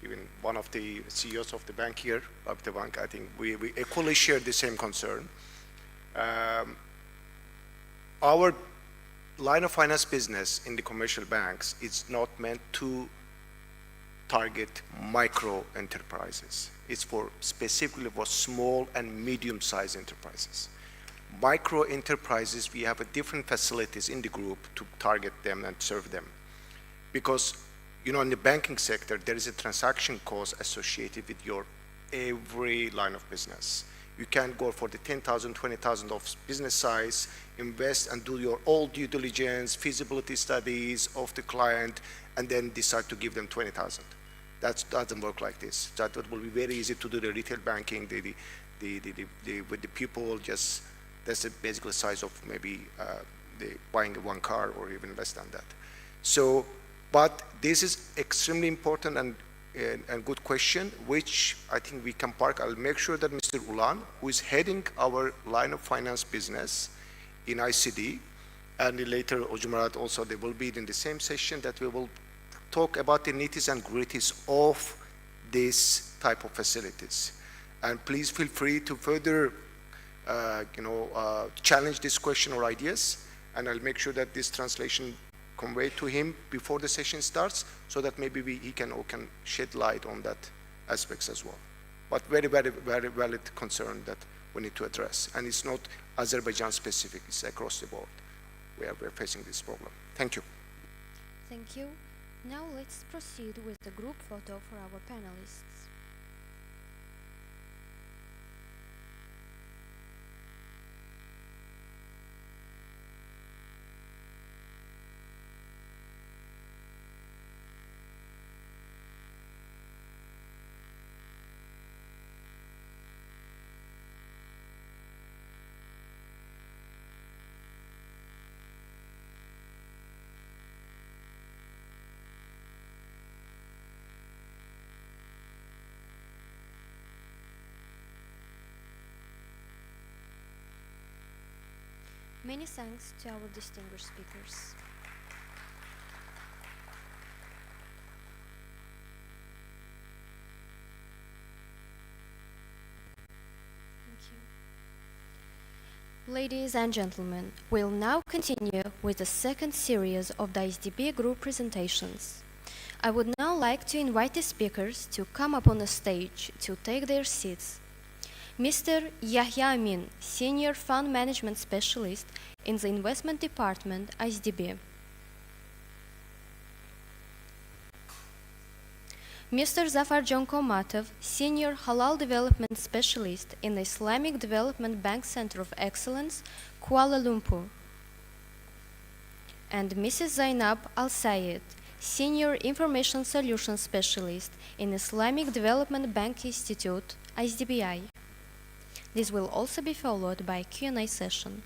even one of the CEOs of the bank here, of the bank. I think we equally share the same concern. Our line of finance business in the commercial banks is not meant to target micro enterprises. It's for specifically for small and medium-sized enterprises. Micro enterprises, we have a different facilities in the group to target them and serve them. Because, you know, in the banking sector, there is a transaction cost associated with your every line of business. You can't go for the 10,000, 20,000 of business size, invest and do your all due diligence, feasibility studies of the client, and then decide to give them 20,000. That doesn't work like this. That will be very easy to do the retail banking, with the people, just that's basically the size of maybe buying one car or even less than that. So, but this is extremely important and good question, which I think we can park. I'll make sure that Mr. Ulan, who is heading our line of finance business in ICD, and later Ojumarat also, they will be in the same session that we will talk about the nitties and gritties of this type of facilities. And please feel free to further challenge this question or ideas, and I'll make sure that this translation conveyed to him before the session starts, so that maybe he can shed light on that aspects as well. But very, very, very valid concern that we need to address, and it's not Azerbaijan specific; it's across the board. We're facing this problem. Thank you. Thank you. Now let's proceed with the group photo for our panelists. Many thanks to our distinguished speakers. Thank you. Ladies and gentlemen, we'll now continue with the second series of the ISDB group presentations. I would now like to invite the speakers to come up on the stage to take their seats. Mr. Yahya Amin, Senior Fund Management Specialist in the Investment Department, ISDB. Mr. Zafar John Komatov, Senior Halal Development Specialist in the Islamic Development Bank Center of Excellence, Kuala Lumpur. And Mrs. Zainab Al-Sayed, Senior Information Solutions Specialist in Islamic Development Bank Institute, ISDBI. This will also be followed by a Q&A session.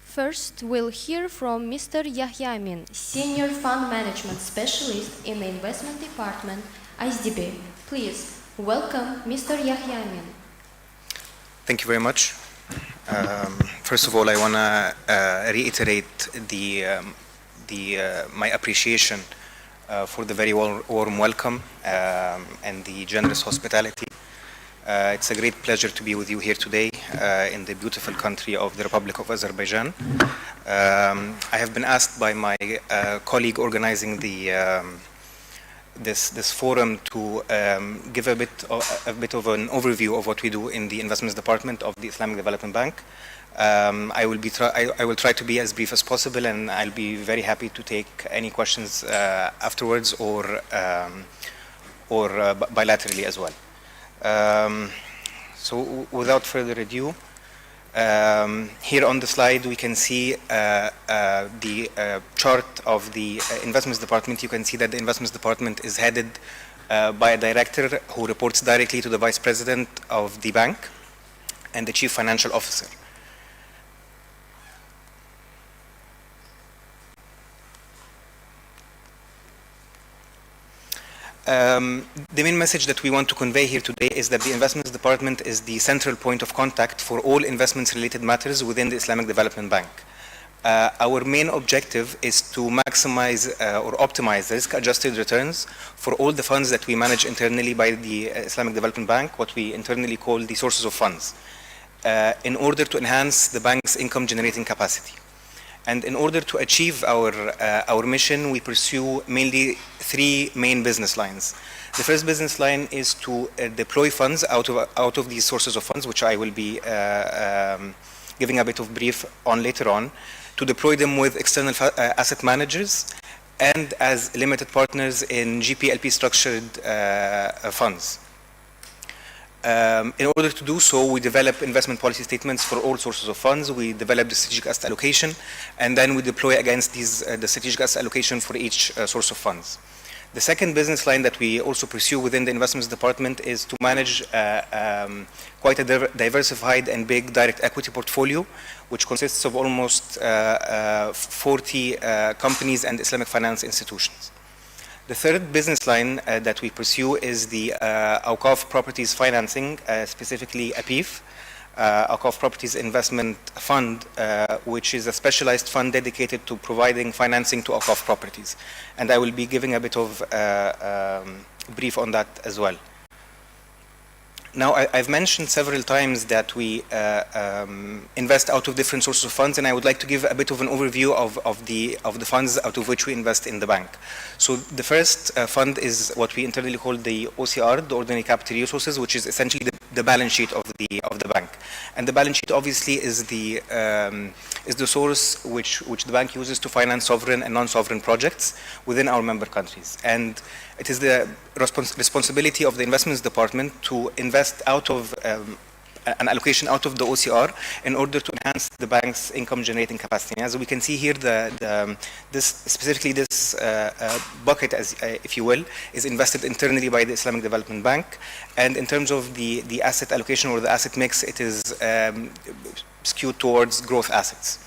First, we'll hear from Mr. Yahya Amin, Senior Fund Management Specialist in the Investment Department, ISDB. Please, welcome Mr. Yahya Amin. Thank you very much. First of all, I want to reiterate my appreciation for the very warm welcome and the generous hospitality. It's a great pleasure to be with you here today in the beautiful country of the Republic of Azerbaijan. I have been asked by my colleague organizing the this forum to give a bit of an overview of what we do in the investments department of the Islamic Development Bank. I will try to be as brief as possible, and I'll be very happy to take any questions afterwards or bilaterally as well. So without further ado, here on the slide we can see the chart of the investments department. You can see that the investments department is headed by a director who reports directly to the vice president of the bank and the chief financial officer. The main message that we want to convey here today is that the investments department is the central point of contact for all investments related matters within the Islamic Development Bank. Our main objective is to maximize or optimize risk adjusted returns for all the funds that we manage internally by the Islamic Development Bank, what we internally call the sources of funds, in order to enhance the bank's income generating capacity. And in order to achieve our mission, we pursue mainly three main business lines. The first business line is to deploy funds out of these sources of funds, which I will be giving a bit of brief on later on, to deploy them with external asset managers and as limited partners in GP/LP structured funds. In order to do so, we develop investment policy statements for all sources of funds. We develop the strategic asset allocation, and then we deploy against the strategic asset allocation for each source of funds. The second business line that we also pursue within the investments department is to manage quite a diversified and big direct equity portfolio, which consists of almost 40 companies and Islamic finance institutions. The third business line that we pursue is the Awqaf Properties Financing, specifically APIF, Awqaf Properties Investment Fund, which is a specialized fund dedicated to providing financing to Awqaf properties. And I will be giving a bit of brief on that as well. Now, I've mentioned several times that we invest out of different sources of funds, and I would like to give a bit of an overview of the funds out of which we invest in the bank. So the first fund is what we internally call the OCR, the Ordinary Capital Resources, which is essentially the balance sheet of the bank. And the balance sheet obviously is the source which the bank uses to finance sovereign and non-sovereign projects within our member countries. And it is the responsibility of the investments department to invest out of an allocation out of the OCR in order to enhance the bank's income generating capacity. And as we can see here, this bucket, if you will, is invested internally by the Islamic Development Bank. And in terms of the asset allocation or the asset mix, it is skewed towards growth assets.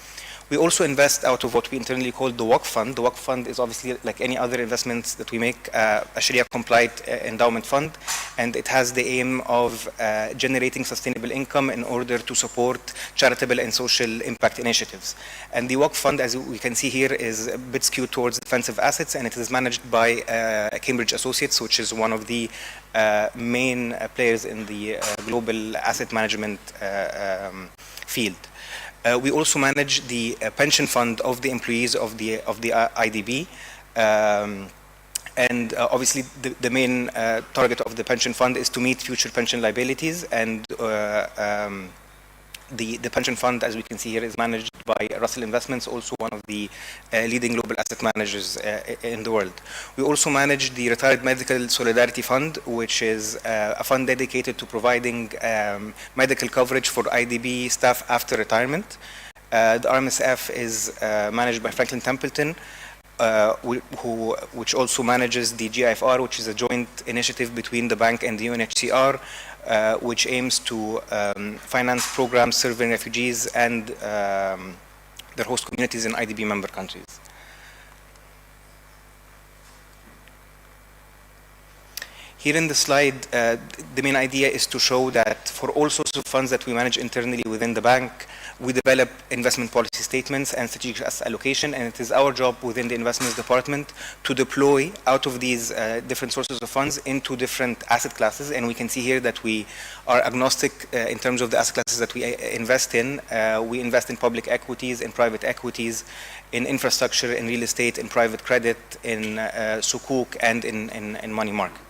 We also invest out of what we internally call the Waqf Fund. The Waqf Fund is obviously, like any other investments that we make, a Sharia-compliant endowment fund, and it has the aim of generating sustainable income in order to support charitable and social impact initiatives. And the Waqf Fund, as we can see here, is a bit skewed towards defensive assets, and it is managed by Cambridge Associates, which is one of the main players in the global asset management field. We also manage the pension fund of the employees of the IDB, and obviously the main target of the pension fund is to meet future pension liabilities, and the pension fund, as we can see here, is managed by Russell Investments, also one of the leading global asset managers in the world. We also manage the Retired Medical Solidarity Fund, which is a fund dedicated to providing medical coverage for IDB staff after retirement. The RMSF is managed by Franklin Templeton, which also manages the GIFR, which is a joint initiative between the bank and the UNHCR, which aims to finance programs serving refugees and their host communities in IDB member countries. Here in the slide, the main idea is to show that for all sorts of funds that we manage internally within the bank, we develop investment policy statements and strategic asset allocation, and it is our job within the investments department to deploy out of these different sources of funds into different asset classes. And we can see here that we are agnostic in terms of the asset classes that we invest in. We invest in public equities, in private equities, in infrastructure, in real estate, in private credit, in sukuk, and in money market.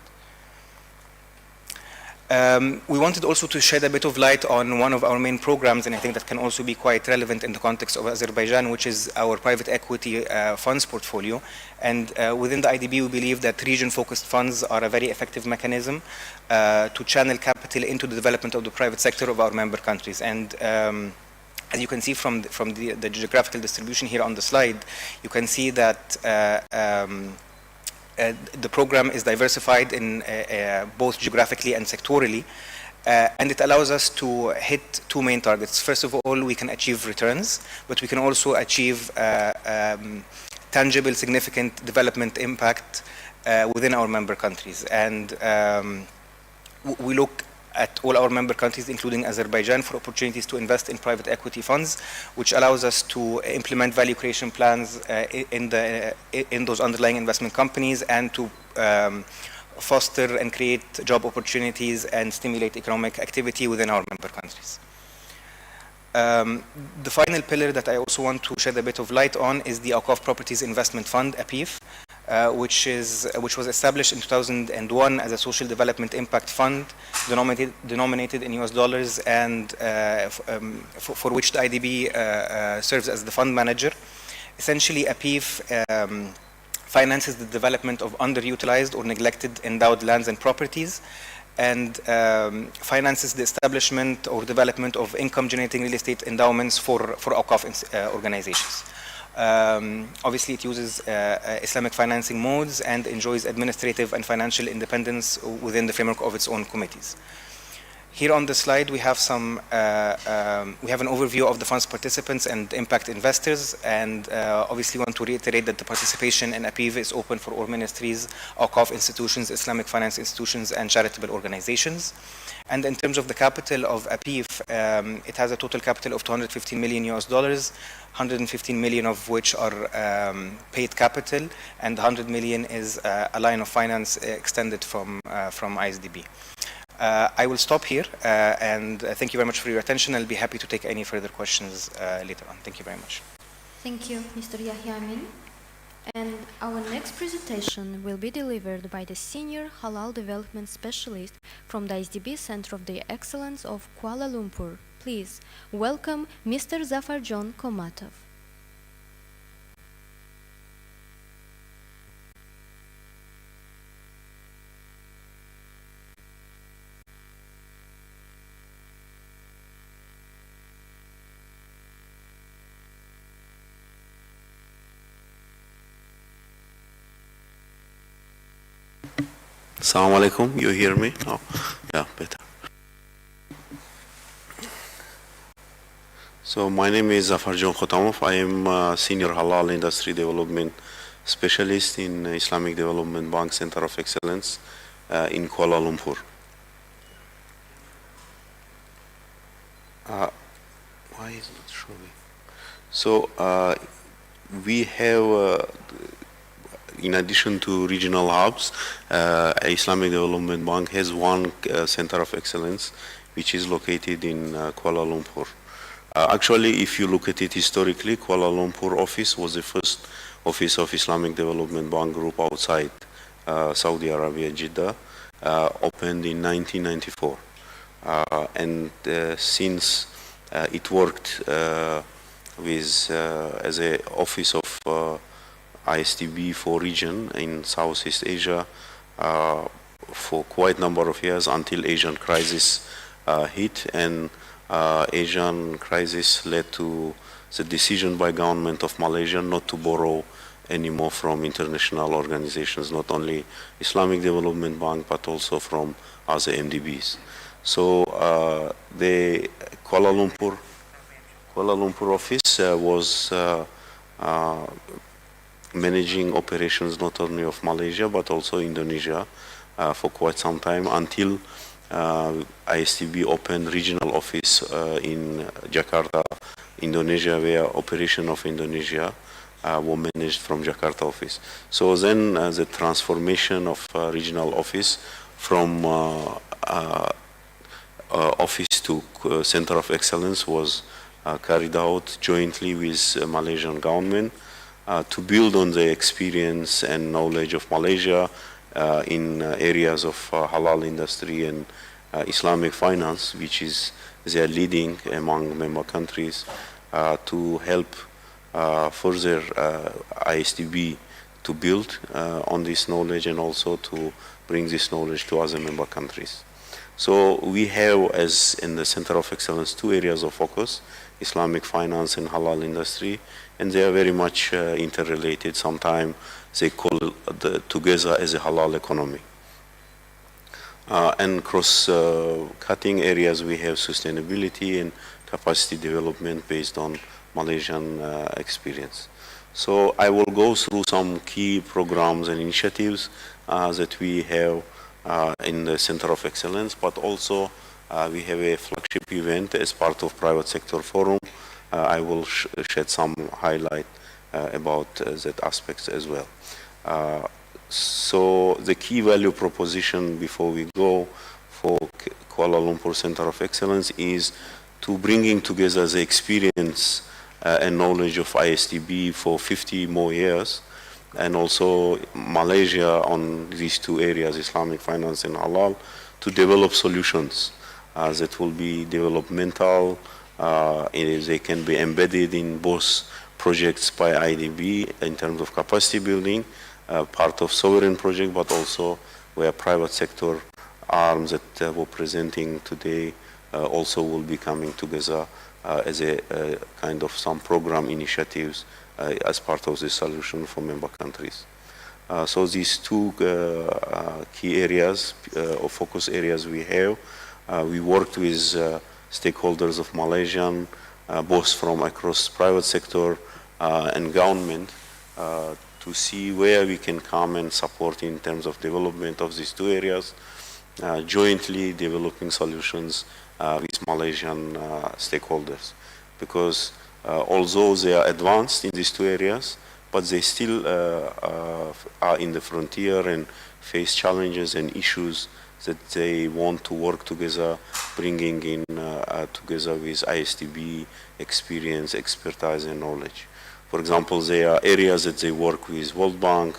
We wanted also to shed a bit of light on one of our main programs, and I think that can also be quite relevant in the context of Azerbaijan, which is our private equity funds portfolio. And within the IDB, we believe that region-focused funds are a very effective mechanism to channel capital into the development of the private sector of our member countries. And as you can see from the geographical distribution here on the slide, you can see that the program is diversified in both geographically and sectorally, and it allows us to hit two main targets. First of all, we can achieve returns, but we can also achieve tangible, significant development impact within our member countries. And we look at all our member countries, including Azerbaijan, for opportunities to invest in private equity funds, which allows us to implement value creation plans in those underlying investment companies, and to foster and create job opportunities and stimulate economic activity within our member countries. The final pillar that I also want to shed a bit of light on is the Awqaf Properties Investment Fund, APIF, which was established in 2001 as a social development impact fund denominated in US dollars, and for which the IDB serves as the fund manager. Essentially, APIF finances the development of underutilized or neglected endowed lands and properties, and finances the establishment or development of income-generating real estate endowments for Awqaf organizations. Obviously, it uses Islamic financing modes and enjoys administrative and financial independence within the framework of its own committees. Here on the slide, we have we have an overview of the fund's participants and impact investors, and obviously want to reiterate that the participation in APIF is open for all ministries, Awqaf institutions, Islamic finance institutions, and charitable organizations. And in terms of the capital of APIF, it has a total capital of $215 million US dollars, 115 million of which are paid capital, and 100 million is a line of finance extended from ISDB. I will stop here, and thank you very much for your attention. I'll be happy to take any further questions later on. Thank you very much. Thank you, Mr. Yahya Amin. And our next presentation will be delivered by the Senior Halal Development Specialist from the ISDB Center of the Excellence of Kuala Lumpur. Please welcome Mr. Zafarjon Komatov. Assalamu alaikum, you hear me? Oh, yeah, better. So my name is Zafarjon Khotamov. I am a Senior Halal Industry Development Specialist in Islamic Development Bank Center of Excellence in Kuala Lumpur. Why is it not showing? So we have in addition to regional hubs, Islamic Development Bank has one center of excellence, which is located in Kuala Lumpur. Actually, if you look at it historically, Kuala Lumpur office was the first office of Islamic Development Bank Group outside Saudi Arabia, Jeddah, opened in 1994. And since it worked with as an office of ISDB for region in Southeast Asia for quite a number of years until Asian crisis hit, and Asian crisis led to the decision by government of Malaysia not to borrow anymore from international organizations, not only Islamic Development Bank but also from other MDBs. So the Kuala Lumpur office was managing operations not only of Malaysia but also Indonesia, for quite some time until ISDB opened regional office in Jakarta, Indonesia, where operation of Indonesia were managed from Jakarta office. So then the transformation of regional office from office to center of excellence was carried out jointly with Malaysian government to build on the experience and knowledge of Malaysia in areas of halal industry and Islamic finance, which is their leading among member countries, to help further ISDB to build on this knowledge and also to bring this knowledge to other member countries. So we have, as in the Center of Excellence, two areas of focus: Islamic finance and halal industry, and they are very much interrelated. Sometimes they call together as a halal economy. And cross-cutting areas, we have sustainability and capacity development based on Malaysian experience. So I will go through some key programs and initiatives that we have in the Center of Excellence, but also we have a flagship event as part of Private Sector Forum. I will shed some highlight about that aspects as well. So the key value proposition before we go for Kuala Lumpur Center of Excellence is to bringing together the experience and knowledge of ISDB for 50 more years, and also Malaysia on these two areas, Islamic finance and halal, to develop solutions that will be developmental. They can be embedded in both projects by IDB in terms of capacity building, part of sovereign project, but also where private sector arms that we're presenting today also will be coming together as a kind of some program initiatives as part of the solution for member countries. So these two key areas or focus areas we have, we worked with stakeholders of Malaysian, both from across private sector and government, to see where we can come and support in terms of development of these two areas, jointly developing solutions with Malaysian stakeholders. Because although they are advanced in these two areas, but they still are in the frontier and face challenges and issues that they want to work together, bringing in together with ISDB experience, expertise, and knowledge. For example, there are areas that they work with World Bank,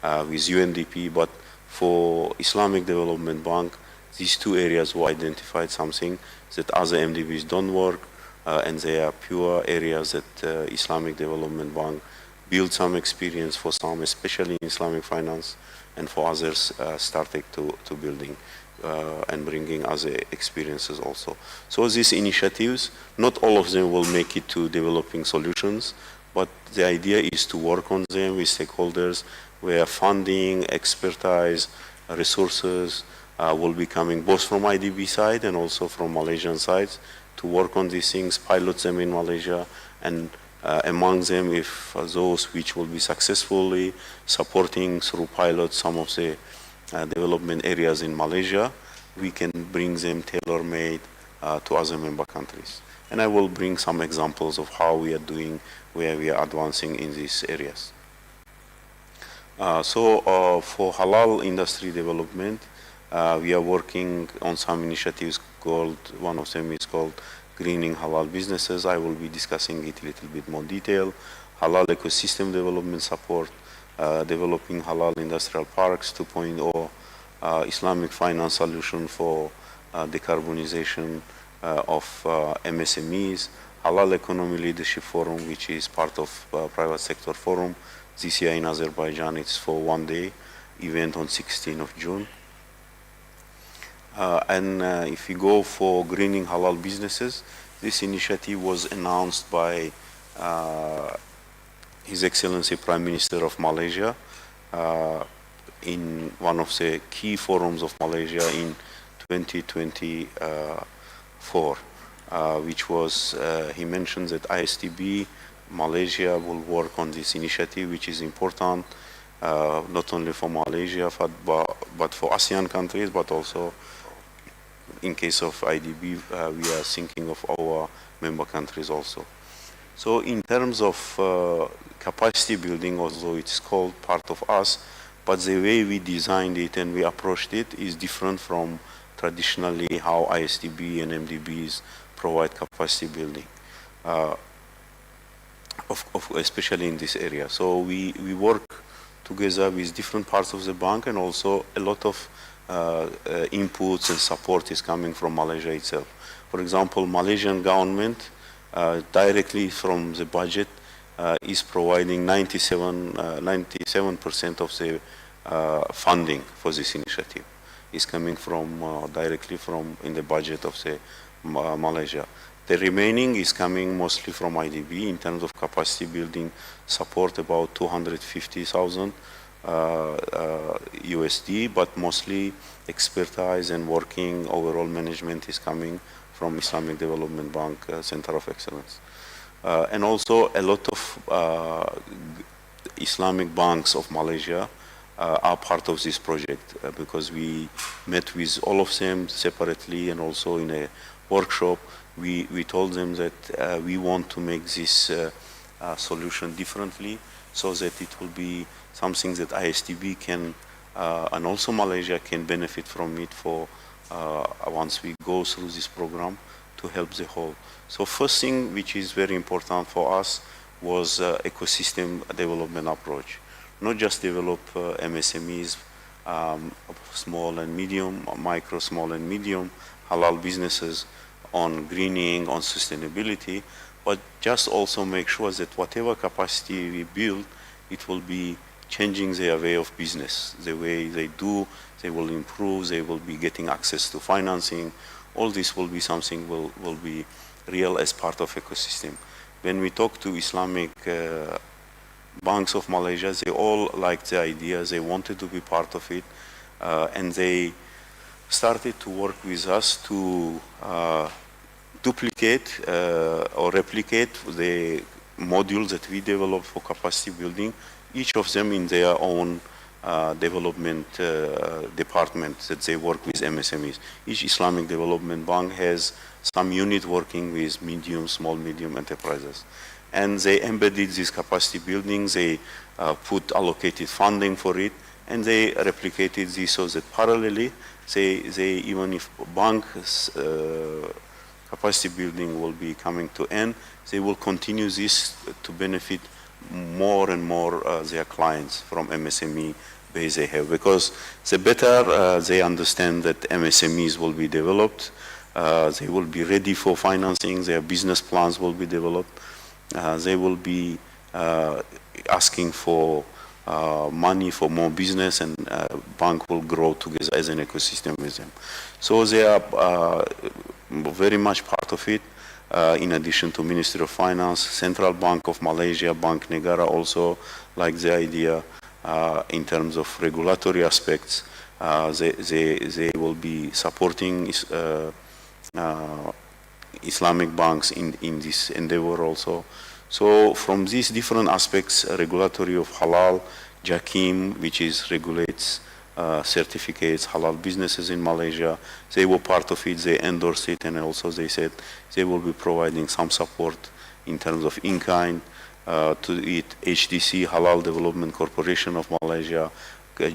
with UNDP, but for Islamic Development Bank, these two areas were identified something that other MDBs don't work, and they are pure areas that Islamic Development Bank build some experience for some, especially in Islamic finance, and for others starting to building and bringing other experiences also. So these initiatives, not all of them will make it to developing solutions, but the idea is to work on them with stakeholders where funding, expertise, resources will be coming both from IDB side and also from Malaysian sides to work on these things, pilot them in Malaysia, and among them, if those which will be successfully supporting through pilot some of the development areas in Malaysia, we can bring them tailor-made to other member countries. And I will bring some examples of how we are doing, where we are advancing in these areas. For halal industry development, we are working on some initiatives called, one of them is called Greening Halal Businesses. I will be discussing it a little bit more detail. Halal ecosystem development support, developing halal industrial parks 2.0, Islamic finance solution for decarbonization of MSMEs, Halal Economy Leadership Forum, which is part of Private Sector Forum. This year in Azerbaijan, it's for one day event on 16th of June. If you go for greening halal businesses, this initiative was announced by His Excellency Prime Minister of Malaysia in one of the key forums of Malaysia in 2024, which was, he mentioned that ISDB Malaysia will work on this initiative, which is important, not only for Malaysia, but for ASEAN countries, but also in case of IDB, we are thinking of our member countries also. So in terms of capacity building, although it's called part of us, but the way we designed it and we approached it is different from traditionally how ISDB and MDBs provide capacity building, especially in this area. So we work together with different parts of the bank, and also a lot of inputs and support is coming from Malaysia itself. For example, Malaysian government directly from the budget is providing 97% of the funding for this initiative is coming from directly from in the budget of the Malaysia. The remaining is coming mostly from IDB in terms of capacity building support, about 250,000 USD, but mostly expertise and working overall management is coming from Islamic Development Bank Center of Excellence. And also a lot of Islamic banks of Malaysia are part of this project because we met with all of them separately, and also in a workshop we told them that we want to make this solution differently, so that it will be something that ISDB can and also Malaysia can benefit from it for once we go through this program to help the whole. So first thing which is very important for us was ecosystem development approach. Not just develop MSMEs, small and medium, micro, small and medium, halal businesses on greening, on sustainability, but just also make sure that whatever capacity we build, it will be changing their way of business, the way they do, they will improve, they will be getting access to financing. All this will be something will be real as part of ecosystem. When we talk to Islamic banks of Malaysia, they all liked the idea, they wanted to be part of it, and they started to work with us to duplicate or replicate the modules that we developed for capacity building, each of them in their own development department that they work with MSMEs. Each Islamic Development Bank has some unit working with medium, small, medium enterprises. And they embedded this capacity building, they put allocated funding for it, and they replicated this so that parallelly, they even if bank's capacity building will be coming to end, they will continue this to benefit more and more their clients from MSME base they have, because the better they understand that MSMEs will be developed, they will be ready for financing, their business plans will be developed, they will be asking for money for more business, and bank will grow together as an ecosystem with them. So they are very much part of it. In addition to Ministry of Finance, Central Bank of Malaysia, Bank Negara also like the idea in terms of regulatory aspects. They will be supporting Islamic banks in this endeavor also. So from these different aspects, regulatory of halal, JAKIM, which is regulates certificates, halal businesses in Malaysia, they were part of it, they endorsed it, and also they said they will be providing some support in terms of in-kind to it. HDC, Halal Development Corporation of Malaysia,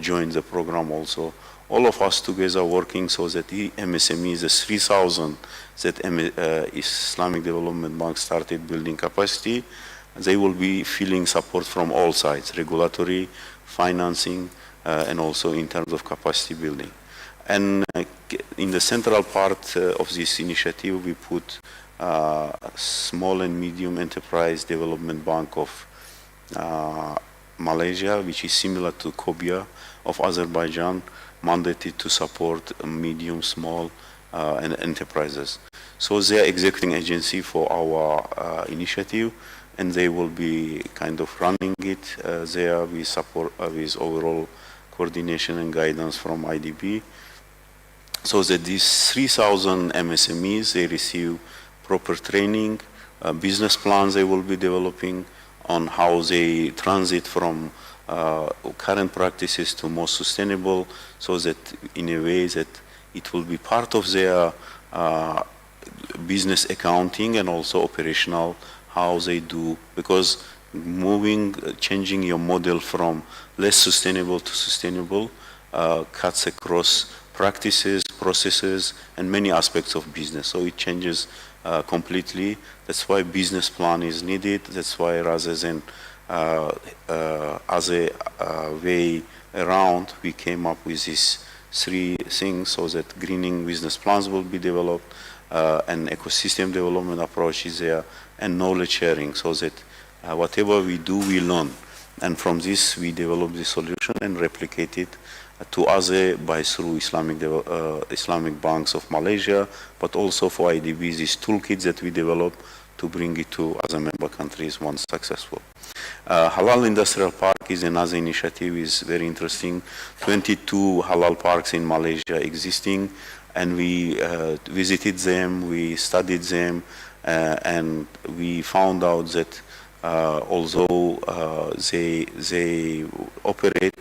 joined the program also. All of us together working so that the MSMEs, the 3,000 that Islamic Development Bank started building capacity, they will be feeling support from all sides, regulatory, financing, and also in terms of capacity building. And in the central part of this initiative, we put Small and Medium Enterprise Development Bank of Malaysia, which is similar to KOBIA of Azerbaijan, mandated to support medium, small, and enterprises. So they are executing agency for our initiative, and they will be kind of running it there with support with overall coordination and guidance from IDB, so that these 3,000 MSMEs, they receive proper training, business plans they will be developing on how they transit from current practices to more sustainable, so that in a way that it will be part of their business accounting and also operational, how they do, because changing your model from less sustainable to sustainable cuts across practices, processes, and many aspects of business. So it changes completely. That's why business plan is needed. That's why rather than as a way around, we came up with these three things, so that greening business plans will be developed, an ecosystem development approach is there, and knowledge sharing, so that whatever we do, we learn. And from this, we develop the solution and replicate it to other through Islamic banks of Malaysia, but also for IDB, these toolkits that we develop to bring it to other member countries once successful. Halal Industrial Park is another initiative, is very interesting. 22 Halal parks in Malaysia existing, and we visited them, we studied them, and we found out that although they operate,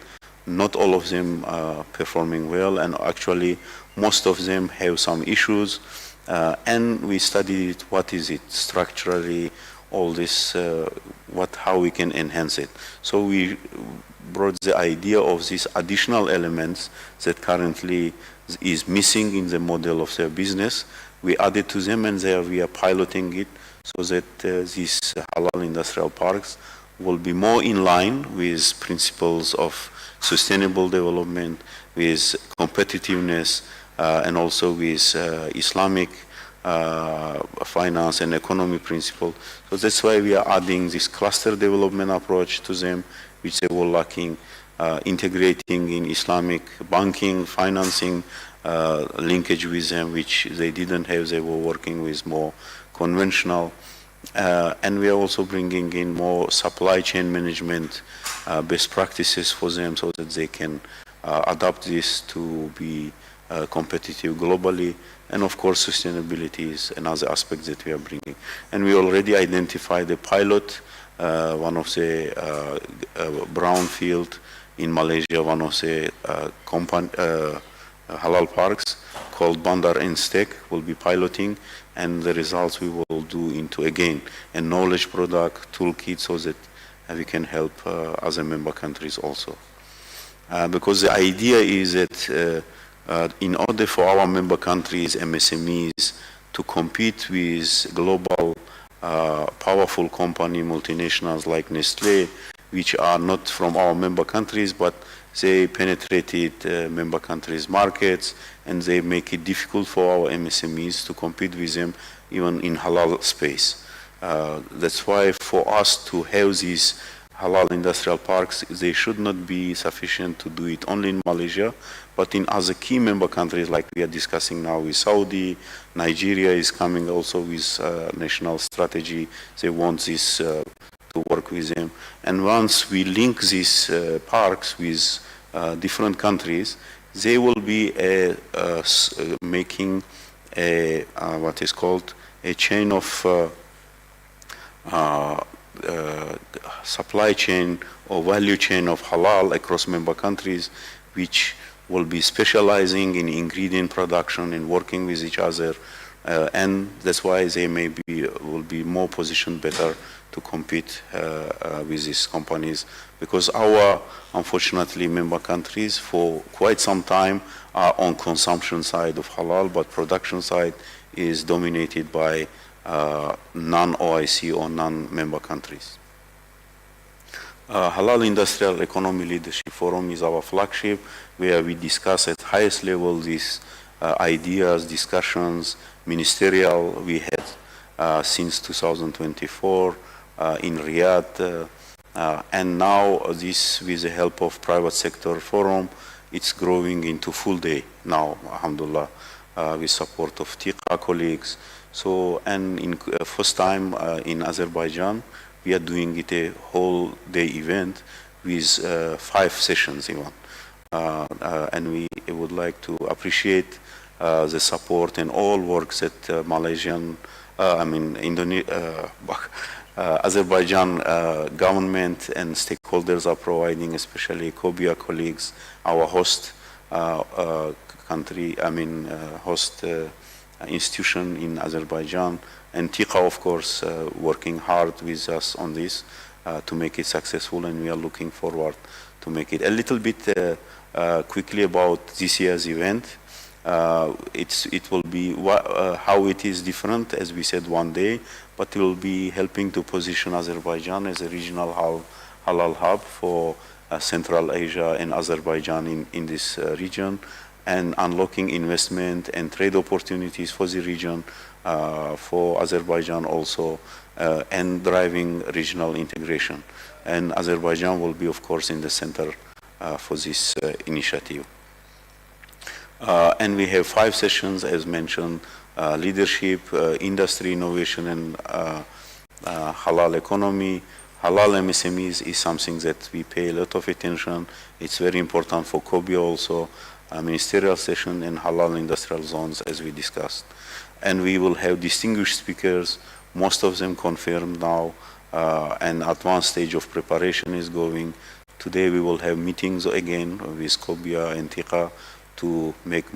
not all of them are performing well, and actually most of them have some issues. And we studied what is it structurally, all this, how we can enhance it. So we brought the idea of these additional elements that currently is missing in the model of their business. We added to them, and there we are piloting it, so that these halal industrial parks will be more in line with principles of sustainable development, with competitiveness, and also with Islamic finance and economy principle. So that's why we are adding this cluster development approach to them, which they were lacking, integrating in Islamic banking, financing, linkage with them, which they didn't have. They were working with more conventional. And we are also bringing in more supply chain management best practices for them, so that they can adapt this to be competitive globally. And of course, sustainability is another aspect that we are bringing. And we already identified a pilot, one of the brownfield in Malaysia, one of the halal parks called Bandar and Stek will be piloting, and the results we will do into, again, a knowledge product toolkit, so that we can help other member countries also. Because the idea is that in order for our member countries, MSMEs, to compete with global powerful company multinationals like Nestle, which are not from our member countries, but they penetrated member countries' markets, and they make it difficult for our MSMEs to compete with them, even in halal space. That's why for us to have these halal industrial parks, they should not be sufficient to do it only in Malaysia, but in other key member countries, like we are discussing now with Saudi. Nigeria is coming also with national strategy. They want this to work with them. And once we link these parks with different countries, they will be making a what is called a chain of supply chain or value chain of halal across member countries, which will be specializing in ingredient production and working with each other, and that's why they will be more positioned better to compete with these companies, because our, unfortunately, member countries for quite some time are on consumption side of halal, but production side is dominated by non-OIC or non-member countries. Halal Industrial Economy Leadership Forum is our flagship, where we discuss at highest level these ideas, discussions, ministerial we had since 2024 in Riyadh, and now this, with the help of private sector forum, it's growing into full day now, alhamdulillah, with support of TIQA colleagues. So, and in first time in Azerbaijan, we are doing it a whole day event with 5 sessions even. And we would like to appreciate the support and all works that Malaysian, Azerbaijan government and stakeholders are providing, especially COBIA colleagues, our host country, host institution in Azerbaijan, and TIQA, of course, working hard with us on this to make it successful, and we are looking forward to make it. A little bit quickly about this year's event. It will be how it is different, as we said, one day, but it will be helping to position Azerbaijan as a regional halal hub for Central Asia and Azerbaijan in this region, and unlocking investment and trade opportunities for the region, for Azerbaijan also, and driving regional integration. And Azerbaijan will be, of course, in the center for this initiative. And we have 5 sessions, as mentioned: leadership, industry, innovation, and halal economy. Halal MSMEs is something that we pay a lot of attention. It's very important for COBIA also, ministerial session and halal industrial zones, as we discussed. And we will have distinguished speakers, most of them confirmed now, and advanced stage of preparation is going. Today we will have meetings again with COBIA and TIQA to make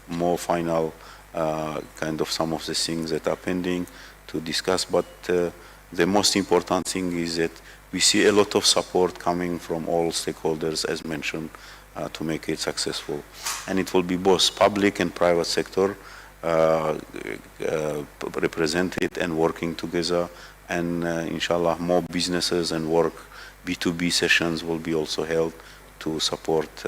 more final kind of some of the things that are pending to discuss. But the most important thing is that we see a lot of support coming from all stakeholders, as mentioned, to make it successful. And it will be both public and private sector represented and working together. And inshallah, more businesses and work, B2B sessions will be also held to support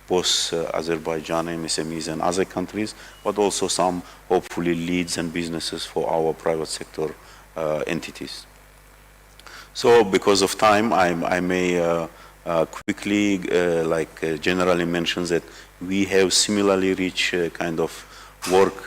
both Azerbaijan MSMEs and other countries, but also some hopefully leads and businesses for our private sector entities. So because of time, I may quickly generally mention that we have similarly rich kind of work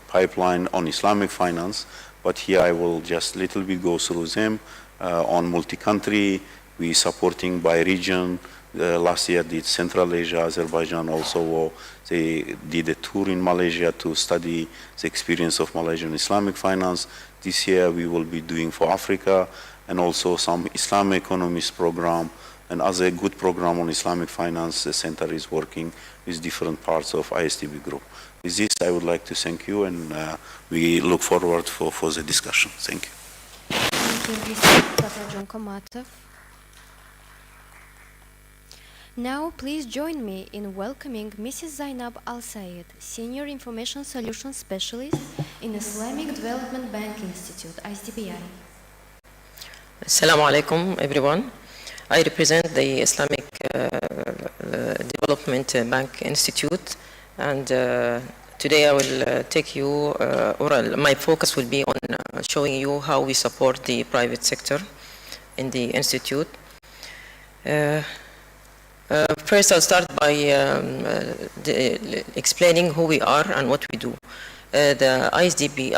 pipeline on Islamic finance, but here I will just little bit go through them. On multi-country, we supporting by region. Last year did Central Asia, Azerbaijan also. They did a tour in Malaysia to study the experience of Malaysian Islamic finance. This year we will be doing for Africa, and also some Islamic economics program and other good program on Islamic finance. The center is working with different parts of ISDB group. With this, I would like to thank you, and we look forward for the discussion. Thank you. Thank you, Mr. John Komatov. Now, please join me in welcoming Mrs. Zainab Al-Sayed, Senior Information Solutions Specialist in Islamic Development Bank Institute, ISDBI. Assalamu alaikum, everyone. I represent the Islamic Development Bank Institute, and today I will take you, my focus will be on showing you how we support the private sector in the institute. First, I'll start by explaining who we are and what we do. The ISDB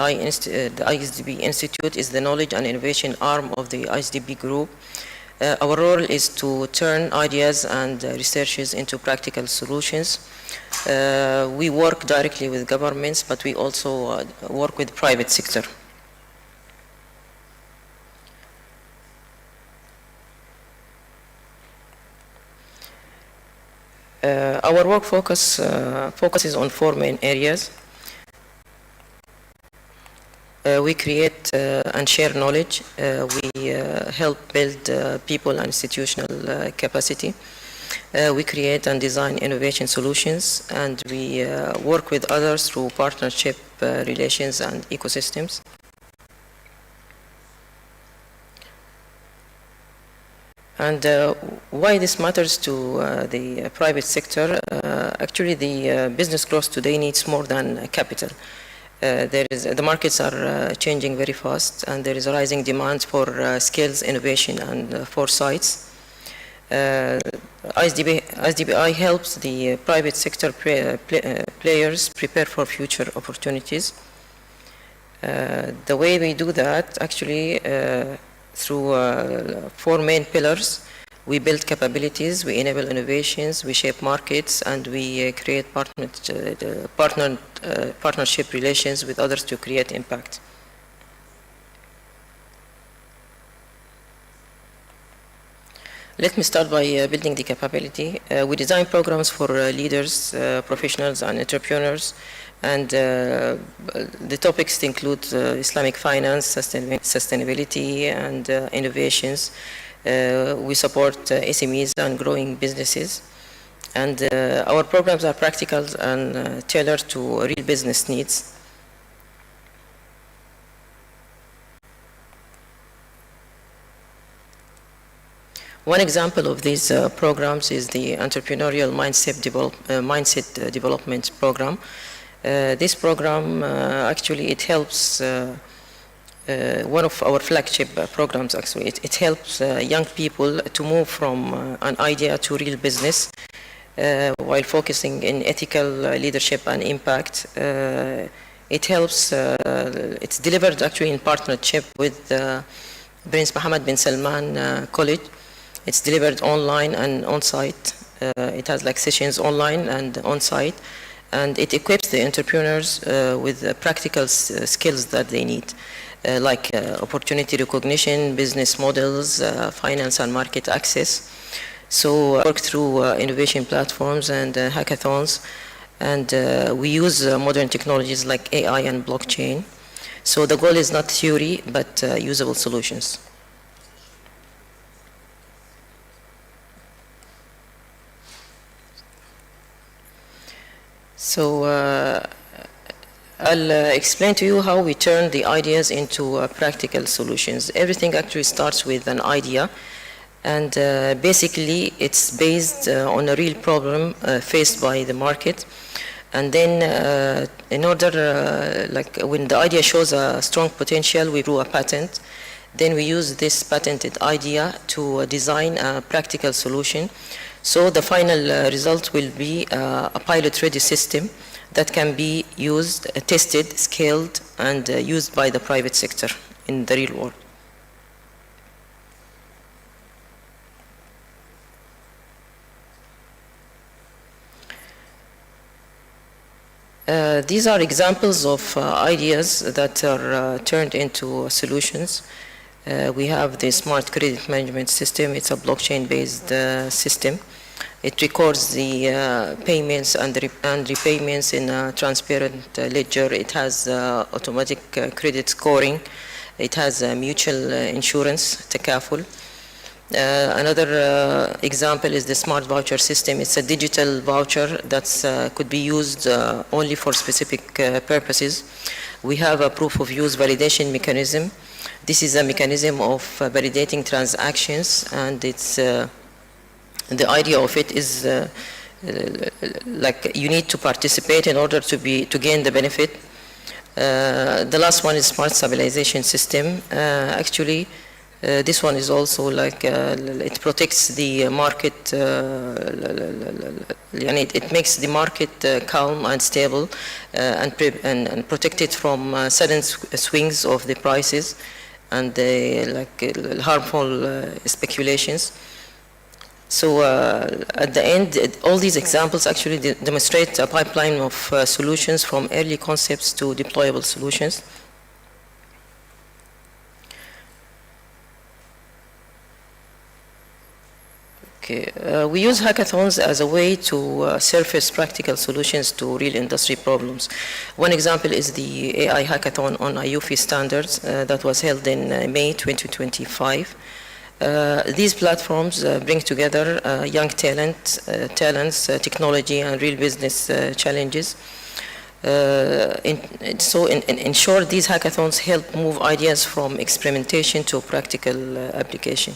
Institute is the knowledge and innovation arm of the ISDB group. Our role is to turn ideas and researches into practical solutions. We work directly with governments, but we also work with private sector. Our work focuses on 4 main areas. We create and share knowledge. We help build people and institutional capacity. We create and design innovation solutions, and we work with others through partnership relations and ecosystems. And why this matters to the private sector? Actually, the business growth today needs more than capital. The markets are changing very fast, and there is a rising demand for skills, innovation, and foresights. ISDBI helps the private sector players prepare for future opportunities. The way we do that, actually, through 4 main pillars. We build capabilities, we enable innovations, we shape markets, and we create partnership relations with others to create impact. Let me start by building the capability. We design programs for leaders, professionals, and entrepreneurs. And the topics include Islamic finance, sustainability, and innovations. We support SMEs and growing businesses. And our programs are practical and tailored to real business needs. One example of these programs is the Entrepreneurial Mindset Development Program. This program, actually, it helps, one of our flagship programs, actually, it helps young people to move from an idea to real business while focusing in ethical leadership and impact. It helps, it's delivered actually in partnership with Prince Mohammed bin Salman College. It's delivered online and on-site. It has like sessions online and on-site. And it equips the entrepreneurs with practical skills that they need, like opportunity recognition, business models, finance and market access. So work through innovation platforms and hackathons. And we use modern technologies like AI and blockchain. So the goal is not theory, but usable solutions. So I'll explain to you how we turn the ideas into practical solutions. Everything actually starts with an idea, and basically it's based on a real problem faced by the market. And then in order, like when the idea shows a strong potential, we do a patent. Then we use this patented idea to design a practical solution. So the final result will be a pilot-ready system that can be used, tested, scaled, and used by the private sector in the real world. These are examples of ideas that are turned into solutions. We have the smart credit management system. It's a blockchain-based system. It records the payments and repayments in a transparent ledger. It has automatic credit scoring. It has mutual insurance, takaful. Another example is the smart voucher system. It's a digital voucher that could be used only for specific purposes. We have a proof of use validation mechanism. This is a mechanism of validating transactions, and it's the idea of it is like you need to participate in order to gain the benefit. The last one is smart stabilization system. Actually, this one is also like it protects the market. It makes the market calm and stable and protect it from sudden swings of the prices and harmful speculations. So at the end, all these examples actually demonstrate a pipeline of solutions from early concepts to deployable solutions. We use hackathons as a way to surface practical solutions to real industry problems. One example is the AI hackathon on IUFI standards that was held in May 2025. These platforms bring together young talents, technology, and real business challenges. In short, these hackathons help move ideas from experimentation to practical application.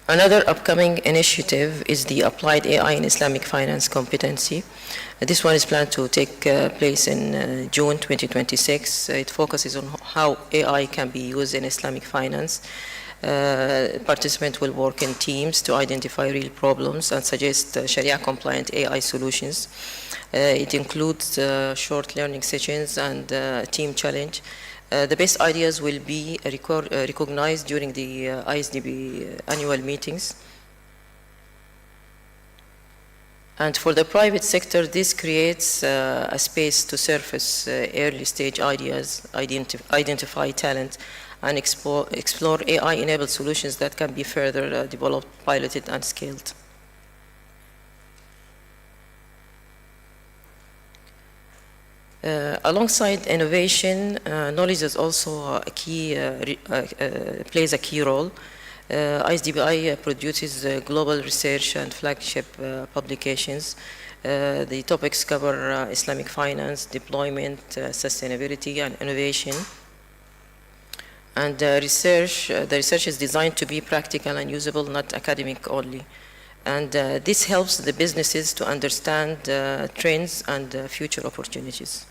Another upcoming initiative is the Applied AI in Islamic Finance Competency. This one is planned to take place in June 2026. It focuses on how AI can be used in Islamic finance. Participants will work in teams to identify real problems and suggest Sharia-compliant AI solutions. It includes short learning sessions and team challenge. The best ideas will be recognized during the ISDB annual meetings. And for the private sector, this creates a space to surface early stage ideas, identify talent, and explore AI-enabled solutions that can be further developed, piloted, and scaled. Alongside innovation, knowledge is also a key, plays a key role. ISDBI produces global research and flagship publications. The topics cover Islamic finance, deployment, sustainability, and innovation. And the research is designed to be practical and usable, not academic only. And this helps the businesses to understand trends and future opportunities.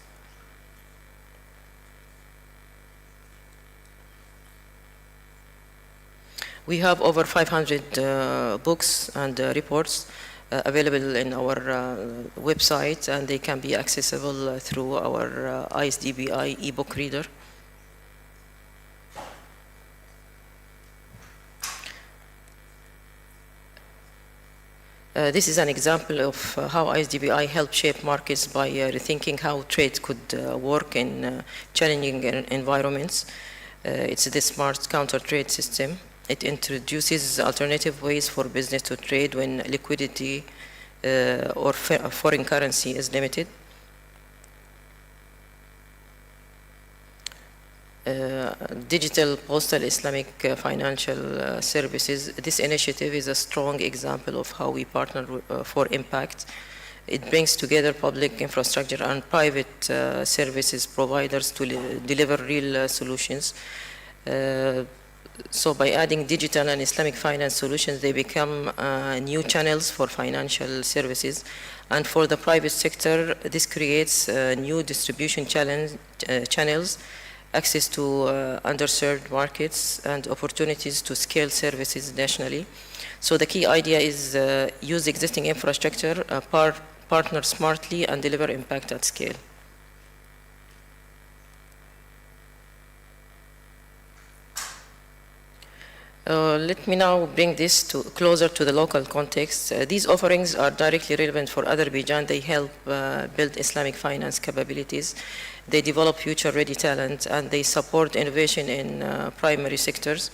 We have over 500 books and reports available in our website, and they can be accessible through our ISDBI ebook reader. This is an example of how ISDBI helped shape markets by rethinking how trade could work in challenging environments. It's the smart counter-trade system. It introduces alternative ways for business to trade when liquidity or foreign currency is limited. Digital Postal Islamic Financial Services. This initiative is a strong example of how we partner for impact. It brings together public infrastructure and private services providers to deliver real solutions. So by adding digital and Islamic finance solutions, they become new channels for financial services. And for the private sector, this creates new distribution channels, access to underserved markets, and opportunities to scale services nationally. So the key idea is use existing infrastructure, partner smartly, and deliver impact at scale. Let me now bring this closer to the local context. These offerings are directly relevant for Azerbaijan. They help build Islamic finance capabilities. They develop future-ready talent, and they support innovation in primary sectors.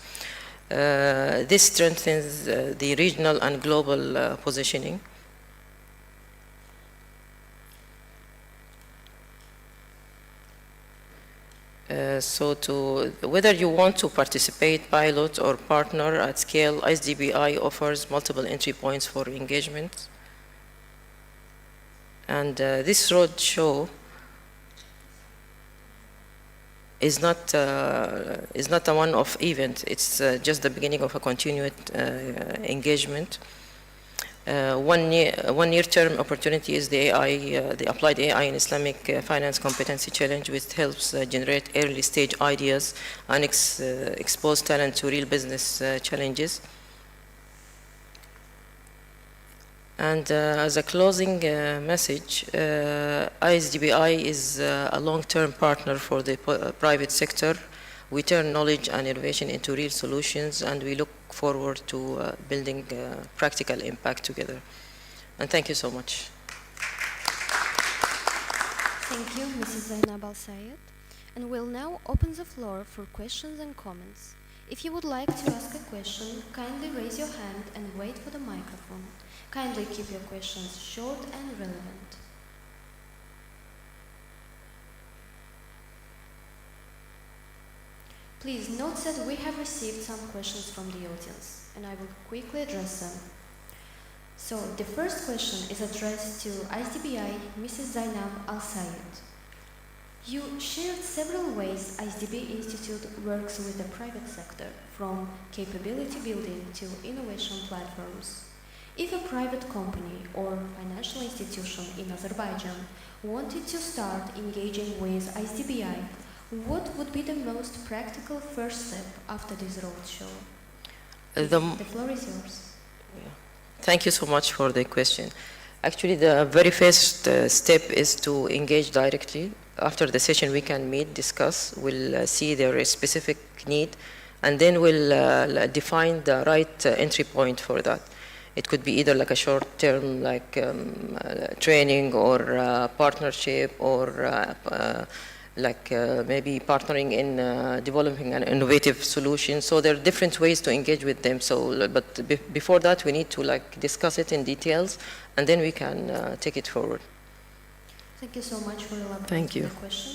This strengthens the regional and global positioning. Whether you want to participate, pilot, or partner at scale, ISDBI offers multiple entry points for engagement. And this roadshow is not a one-off event. It's just the beginning of a continued engagement. One near-term opportunity is the Applied AI in Islamic Finance Competency Challenge, which helps generate early-stage ideas and expose talent to real business challenges. And as a closing message, ISDBI is a long-term partner for the private sector. We turn knowledge and innovation into real solutions, and we look forward to building practical impact together. And thank you so much. Thank you, Mrs. Zainab Al-Sayed. And we'll now open the floor for questions and comments. If you would like to ask a question, kindly raise your hand and wait for the microphone. Kindly keep your questions short and relevant. Please note that we have received some questions from the audience, and I will quickly address them. So, the first question is addressed to ISDBI, Mrs. Zainab Al-Sayed. You shared several ways ISDB Institute works with the private sector, from capability building to innovation platforms. If a private company or financial institution in Azerbaijan wanted to start engaging with ISDBI, what would be the most practical first step after this roadshow? The floor is yours. Yeah. Thank you so much for the question. Actually, the very first step is to engage directly. After the session, we can meet, discuss, we'll see their specific need, and then we'll define the right entry point for that. It could be either like a short-term like training or partnership or maybe partnering in developing an innovative solution. So there are different ways to engage with them. So, but before that, we need to like discuss it in details, and then we can take it forward. Thank you so much for elaborating the question.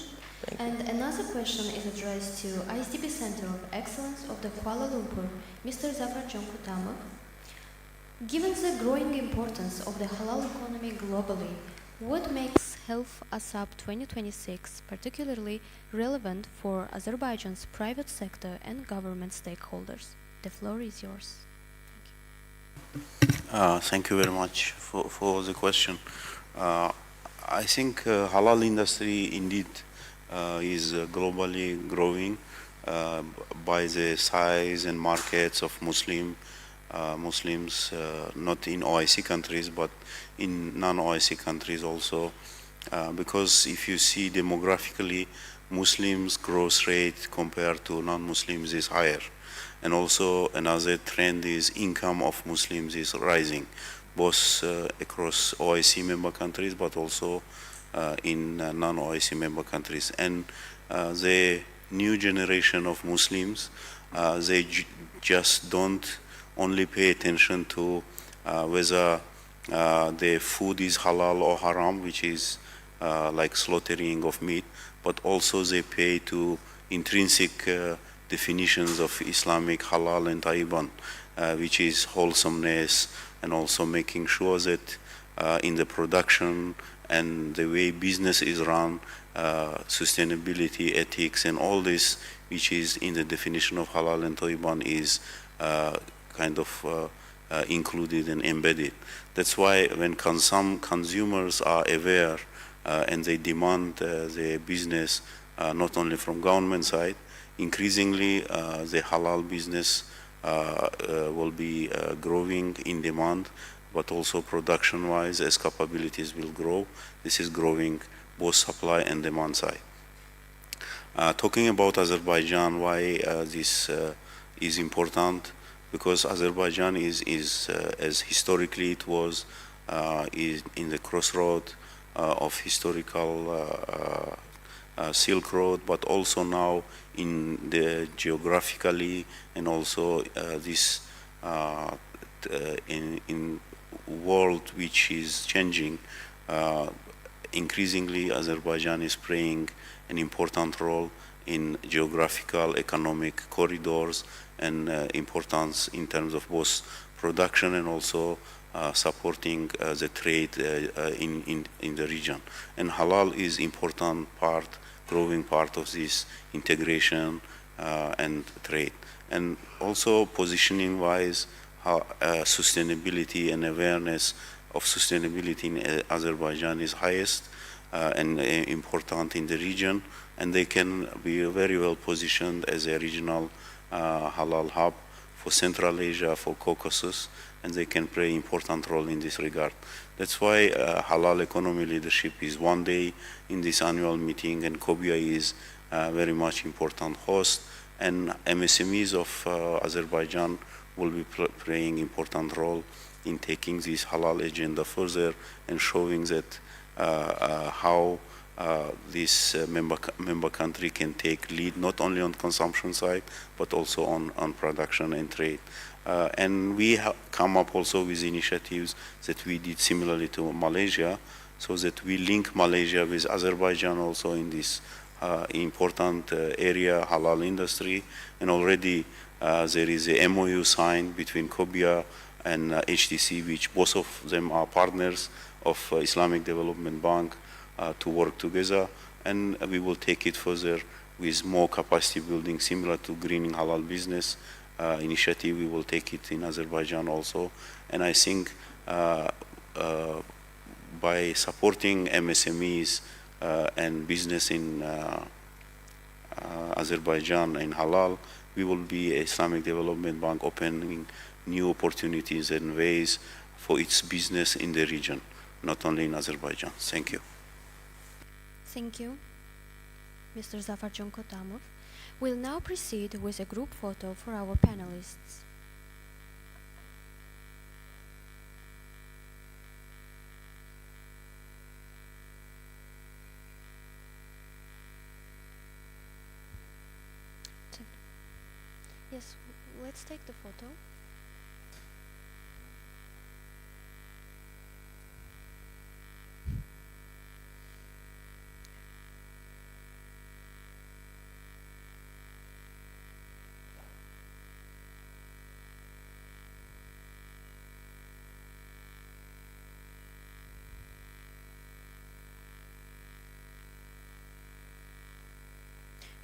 And another question is addressed to ISDB Center of Excellence of the Kuala Lumpur, Mr. Zafar Kutamov. Given the growing importance of the halal economy globally, what makes Health ASAP 2026 particularly relevant for Azerbaijan's private sector and government stakeholders? The floor is yours. Thank you very much for the question. I think halal industry indeed is globally growing by the size and markets of Muslims, not in OIC countries, but in non-OIC countries also. Because if you see demographically, Muslims' growth rate compared to non-Muslims is higher. And also another trend is income of Muslims is rising, both across OIC member countries, but also in non-OIC member countries. And the new generation of Muslims, they just don't only pay attention to whether the food is halal or haram, which is like slaughtering of meat, but also they pay to intrinsic definitions of Islamic halal and tayyiban, which is wholesomeness, and also making sure that in the production and the way business is run, sustainability, ethics, and all this, which is in the definition of halal and tayyiban, is kind of included and embedded. That's why when some consumers are aware and they demand the business not only from government side, increasingly the halal business will be growing in demand, but also production-wise, as capabilities will grow, this is growing both supply and demand side. Talking about Azerbaijan, why this is important, because Azerbaijan is as historically it was in the crossroad of historical Silk Road, but also now in the geographically, and also this in world which is changing. Increasingly, Azerbaijan is playing an important role in geographical, economic corridors, and importance in terms of both production and also supporting the trade in the region. And halal is important part, growing part of this integration and trade. And also positioning-wise, sustainability and awareness of sustainability in Azerbaijan is highest and important in the region, and they can be very well positioned as a regional halal hub for Central Asia, for Caucasus, and they can play an important role in this regard. That's why halal economy leadership is one day in this annual meeting, and Kobia is very much important host, and MSMEs of Azerbaijan will be playing important role in taking this halal agenda further and showing that how this member country can take lead not only on consumption side but also on production and trade. And we have come up also with initiatives that we did similarly to Malaysia, so that we link Malaysia with Azerbaijan also in this important area, halal industry. And already there is a MOU signed between Kobia and HTC, which both of them are partners of Islamic Development Bank to work together, and we will take it further with more capacity building similar to Greening Halal Business initiative. We will take it in Azerbaijan also, and I think by supporting MSMEs and business in Azerbaijan in halal, we will be Islamic Development Bank opening new opportunities and ways for its business in the region, not only in Azerbaijan. Thank you. Thank you, Mr. Zafar Kotamov. We'll now proceed with a group photo for our panelists. Yes, let's take the photo.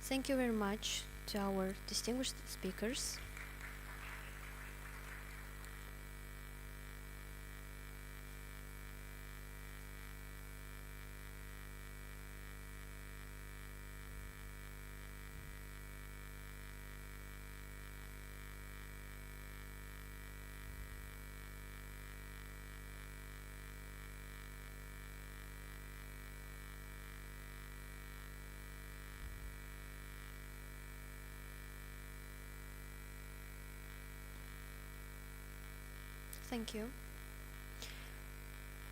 Thank you very much to our distinguished speakers. Thank you.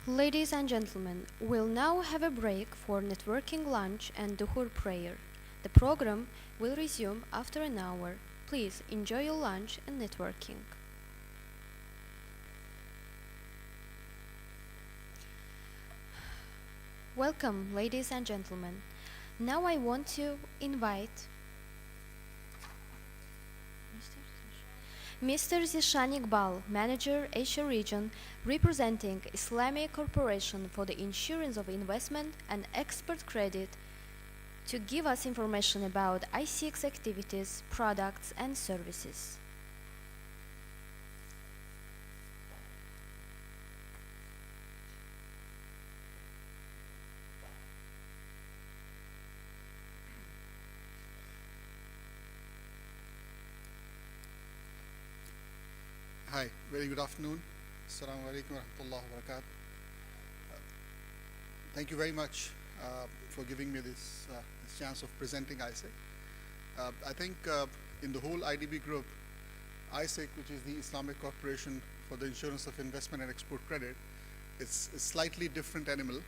Ladies and gentlemen, we'll now have a break for networking lunch and duhur prayer. The program will resume after an hour. Please enjoy your lunch and networking. Welcome, ladies and gentlemen. Now I want to invite Mr. Zishan Iqbal, Manager, Asia Region, representing Islamic Corporation for the Insurance of Investment and Export Credit, to give us information about ICIEC activities, products and services. Hi, very good afternoon. Assalamu alaikum wa rahmatullahi wa barakatuh. Thank you very much for giving me this chance of presenting ISIEC. I think in the whole IDB group, ISIEC, which is the Islamic Corporation for the Insurance of Investment and Export Credit, it's a slightly different animal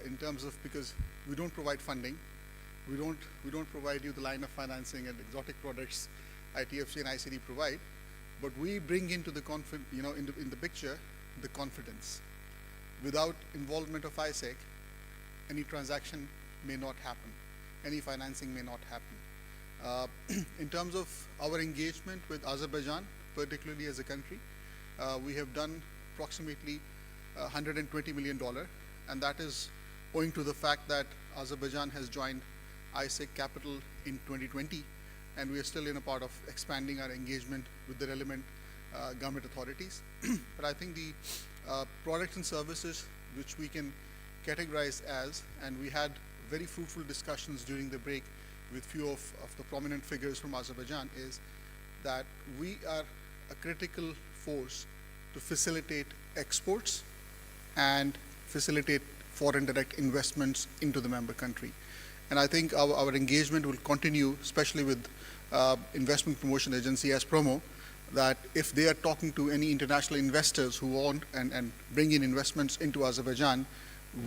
in terms of, because we don't provide funding, we don't provide you the line of financing and exotic products ITFC and ICD provide. But we bring into the in the picture the confidence. Without involvement of ISIEC, any transaction may not happen, any financing may not happen. In terms of our engagement with Azerbaijan, particularly as a country, we have done approximately $120 million, and that is owing to the fact that Azerbaijan has joined ISIEC Capital in 2020. And we are still in a part of expanding our engagement with the relevant government authorities. But I think the products and services which we can categorize as, and we had very fruitful discussions during the break with few of the prominent figures from Azerbaijan, is that we are a critical force to facilitate exports and facilitate foreign direct investments into the member country. And I think our engagement will continue, especially with Investment Promotion Agency as Promo, that if they are talking to any international investors who want and bring in investments into Azerbaijan,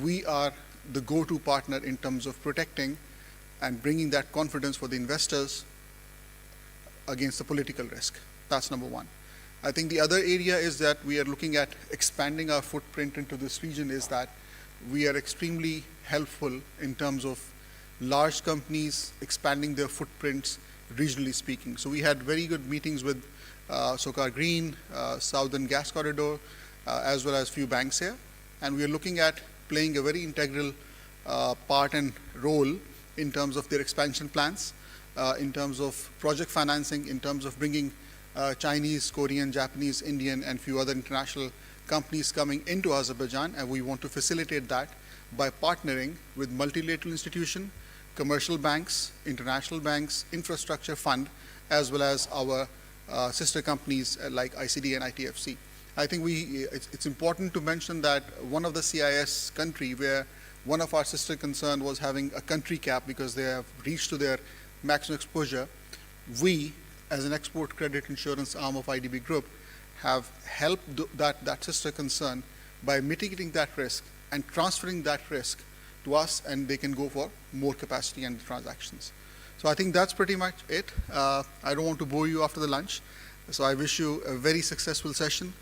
we are the go-to partner in terms of protecting and bringing that confidence for the investors against the political risk. That's number one. I think the other area is that we are looking at expanding our footprint into this region, is that we are extremely helpful in terms of large companies expanding their footprints regionally speaking. So we had very good meetings with Sokar Green, Southern Gas Corridor, as well as few banks here. And we are looking at playing a very integral part and role in terms of their expansion plans, in terms of project financing, in terms of bringing Chinese, Korean, Japanese, Indian, and few other international companies coming into Azerbaijan. And we want to facilitate that by partnering with multilateral institutions, commercial banks, international banks, infrastructure fund, as well as our sister companies like ICD and ITFC. I think it's important to mention that one of the CIS country where one of our sister concern was having a country cap because they have reached to their maximum exposure, we, as an export credit insurance arm of IDB Group, have helped that sister concern by mitigating that risk and transferring that risk to us, and they can go for more capacity and transactions. So I think that's pretty much it. I don't want to bore you after the lunch. So I wish you a very successful session.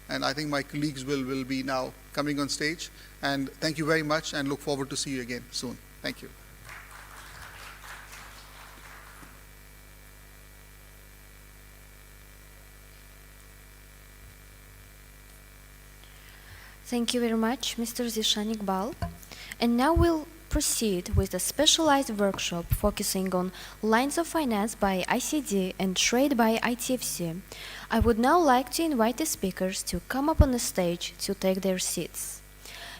And I think my colleagues will be now coming on stage. And thank you very much and look forward to see you again soon. Thank you. Thank you very much, Mr. Zishan Iqbal. And now we'll proceed with a specialized workshop focusing on lines of finance by ICD and trade by ITFC. I would now like to invite the speakers to come up on the stage to take their seats.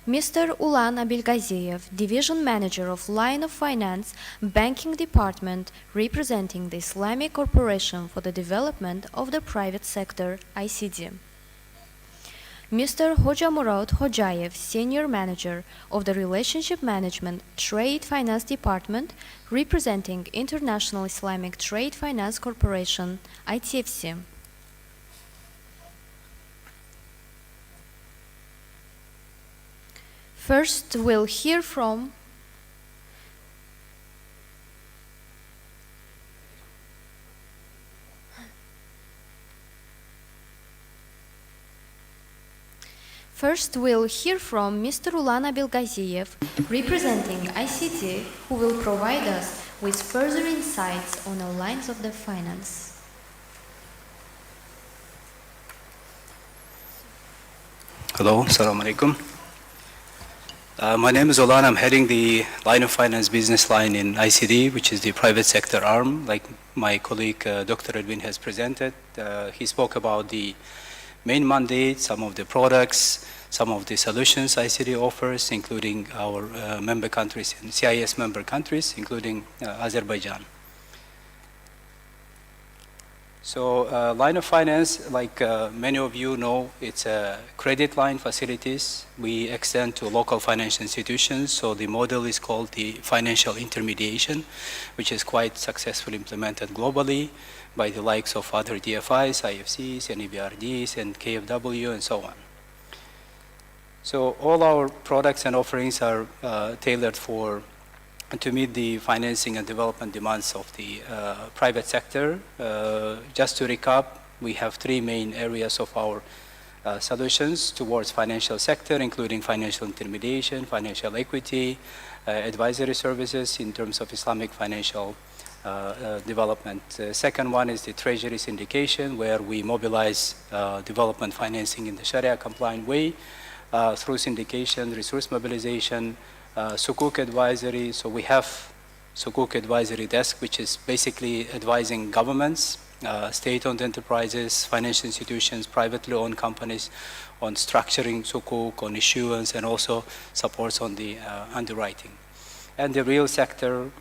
Mr. Ulan Abilgaziyev, Division Manager of Line of Finance, Banking Department, representing the Islamic Corporation for the Development of the Private Sector, ICD. Mr. Hoja Murad Hojayev, Senior Manager of the Relationship Management Trade Finance Department, representing International Islamic Trade Finance Corporation, ITFC. First, we'll hear from Mr. Ulan Abilgaziyev, representing ICT, who will provide us with further insights on the lines of the finance. Hello, Assalamu alaikum. My name is Ulan. I'm heading the line of finance business line in ICD, which is the private sector arm, like my colleague Dr. Edwin has presented. He spoke about the main mandate, some of the products, some of the solutions ICD offers, including our member countries and CIS member countries, including Azerbaijan. So line of finance, like many of you know, it's a credit line facilities. We extend to local financial institutions. So the model is called the financial intermediation, which is quite successfully implemented globally by the likes of other DFIs, IFCs, and EBRDs, and KFW, and so on. So all our products and offerings are tailored to meet the financing and development demands of the private sector. Just to recap, we have three main areas of our solutions towards financial sector, including financial intermediation, financial equity, advisory services in terms of Islamic financial development. Second one is the treasury syndication, where we mobilize development financing in the Sharia compliant way through syndication, resource mobilization, Sukuk advisory. So we have Sukuk advisory desk, which is basically advising governments, state-owned enterprises, financial institutions, privately owned companies on structuring Sukuk, on issuance, and also supports on the underwriting. And the real sector,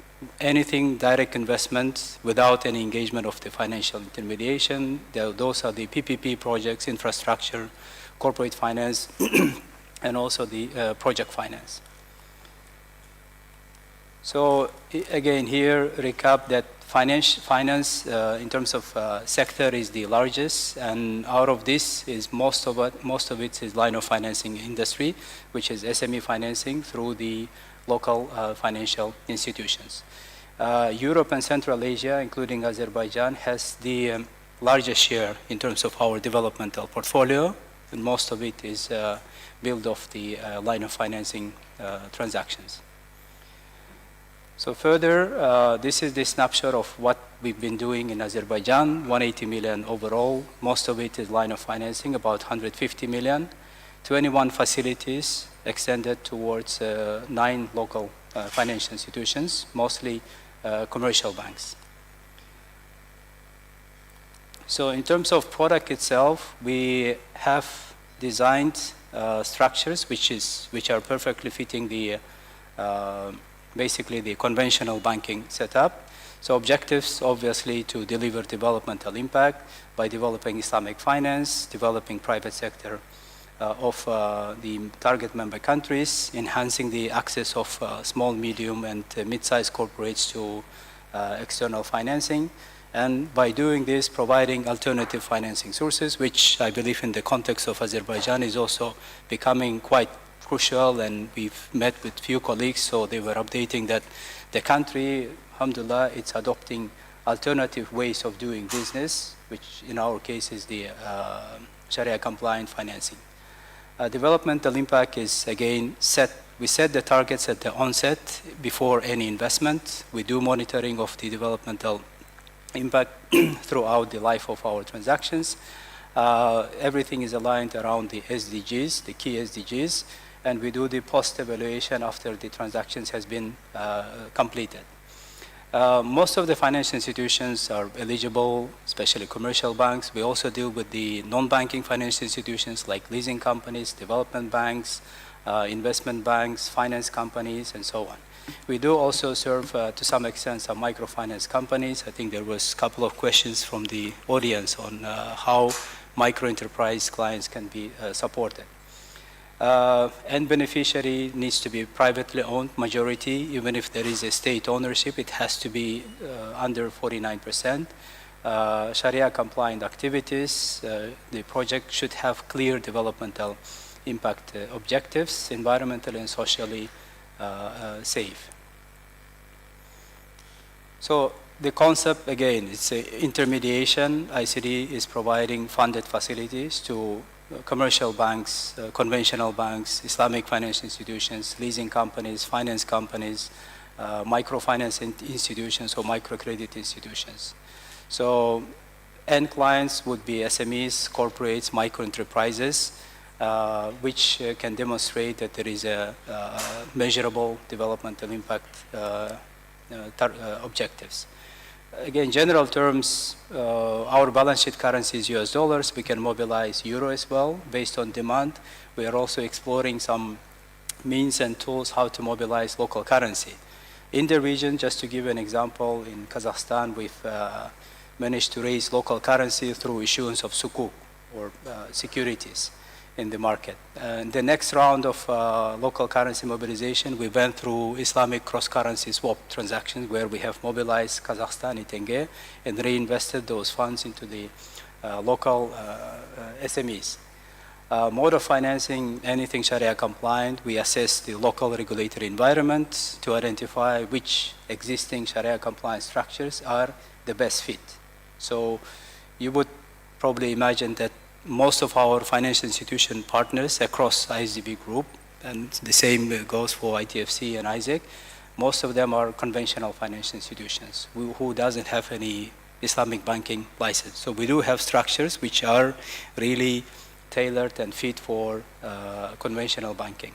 anything direct investment without any engagement of the financial intermediation. Those are the PPP projects, infrastructure, corporate finance, and also the project finance. So again, here recap that finance in terms of sector is the largest, and out of this is most of it is line of financing industry, which is SME financing through the local financial institutions. Europe and Central Asia, including Azerbaijan, has the largest share in terms of our developmental portfolio, and most of it is built off the line of financing transactions. So further, this is the snapshot of what we've been doing in Azerbaijan, 180 million overall. Most of it is line of financing, about 150 million. 21 facilities extended towards 9 local financial institutions, mostly commercial banks. So in terms of product itself, we have designed structures which are perfectly fitting the basically the conventional banking setup. So objectives, obviously, to deliver developmental impact by developing Islamic finance, developing private sector of the target member countries, enhancing the access of small, medium, and mid-sized corporates to external financing, and by doing this, providing alternative financing sources, which I believe in the context of Azerbaijan is also becoming quite crucial, and we've met with few colleagues, so they were updating that the country, alhamdulillah, it's adopting alternative ways of doing business, which in our case is the Sharia compliant financing. Developmental impact is again set. We set the targets at the onset before any investment. We do monitoring of the developmental impact throughout the life of our transactions. Everything is aligned around the SDGs, the key SDGs, and we do the post-evaluation after the transactions has been completed. Most of the financial institutions are eligible, especially commercial banks. We also deal with the non-banking financial institutions like leasing companies, development banks, investment banks, finance companies, and so on. We do also serve, to some extent, some microfinance companies. I think there was a couple of questions from the audience on how micro-enterprise clients can be supported. And beneficiary needs to be privately owned majority. Even if there is a state ownership, it has to be under 49%. Sharia compliant activities, the project should have clear developmental impact objectives, environmentally and socially safe. So the concept, again, it's intermediation. ICD is providing funded facilities to commercial banks, conventional banks, Islamic financial institutions, leasing companies, finance companies, microfinance institutions or microcredit institutions. So end clients would be SMEs, corporates, microenterprises, which can demonstrate that there is a measurable developmental impact objectives. Again, general terms, our balance sheet currency is US dollars. We can mobilize euro as well based on demand. We are also exploring some means and tools how to mobilize local currency. In the region, just to give an example, in Kazakhstan, we've managed to raise local currency through issuance of sukuk or securities in the market. The next round of local currency mobilization, we went through Islamic cross-currency swap transactions where we have mobilized Kazakhstani tenge and reinvested those funds into the local SMEs. Mode of financing, anything Sharia compliant, we assess the local regulatory environment to identify which existing Sharia compliant structures are the best fit. So you would probably imagine that most of our financial institution partners across ISDB group, and the same goes for ITFC and ICIEC, most of them are conventional financial institutions who doesn't have any Islamic banking license. So we do have structures which are really tailored and fit for conventional banking.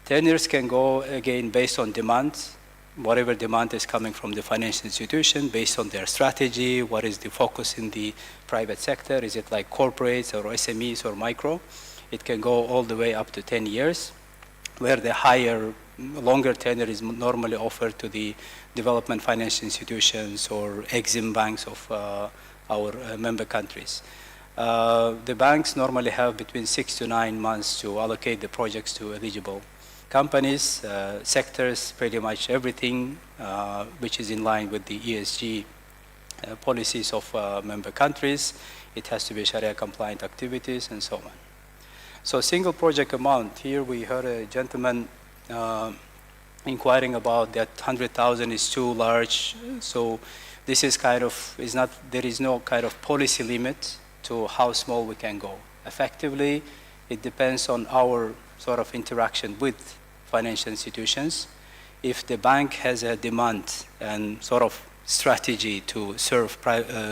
Tenures can go, again, based on demand, whatever demand is coming from the financial institution, based on their strategy, what is the focus in the private sector, is it like corporates or SMEs or micro? It can go all the way up to 10 years, where the higher, longer tenure is normally offered to the development financial institutions or Exim banks of our member countries. The banks normally have between 6 to 9 months to allocate the projects to eligible companies, sectors, pretty much everything which is in line with the ESG policies of member countries. It has to be Sharia compliant activities and so on. So single project amount, here we heard a gentleman inquiring about that 100,000 is too large. So this is kind of, there is no kind of policy limit to how small we can go. Effectively, it depends on our sort of interaction with financial institutions. If the bank has a demand and sort of strategy to serve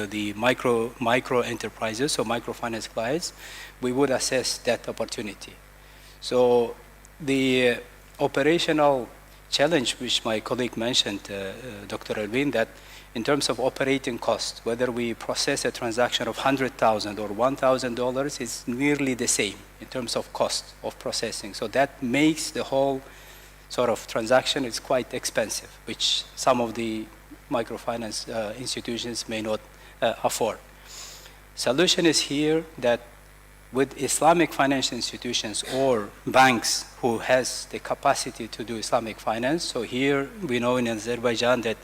the micro enterprises or microfinance clients, we would assess that opportunity. So the operational challenge, which my colleague mentioned, Dr. Elvin, that in terms of operating cost, whether we process a transaction of $100,000 or $1,000 is nearly the same in terms of cost of processing. So that makes the whole sort of transaction is quite expensive, which some of the microfinance institutions may not afford. Solution is here that with Islamic financial institutions or banks who has the capacity to do Islamic finance. So here we know in Azerbaijan that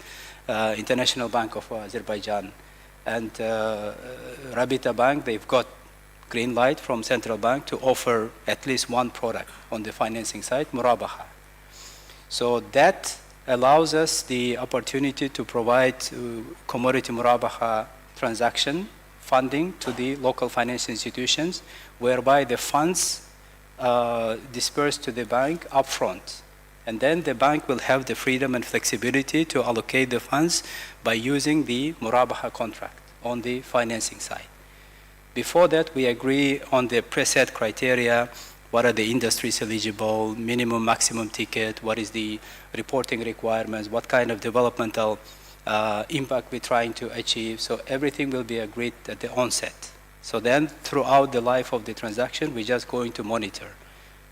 International Bank of Azerbaijan and Rabita Bank, they've got green light from central bank to offer at least one product on the financing side, Murabaha. So that allows us the opportunity to provide commodity Murabaha transaction funding to the local financial institutions, whereby the funds dispersed to the bank upfront. And then the bank will have the freedom and flexibility to allocate the funds by using the Murabaha contract on the financing side. Before that, we agree on the preset criteria. What are the industries eligible, minimum, maximum ticket, what is the reporting requirements, what kind of developmental impact we're trying to achieve. So everything will be agreed at the onset. So then throughout the life of the transaction, we're just going to monitor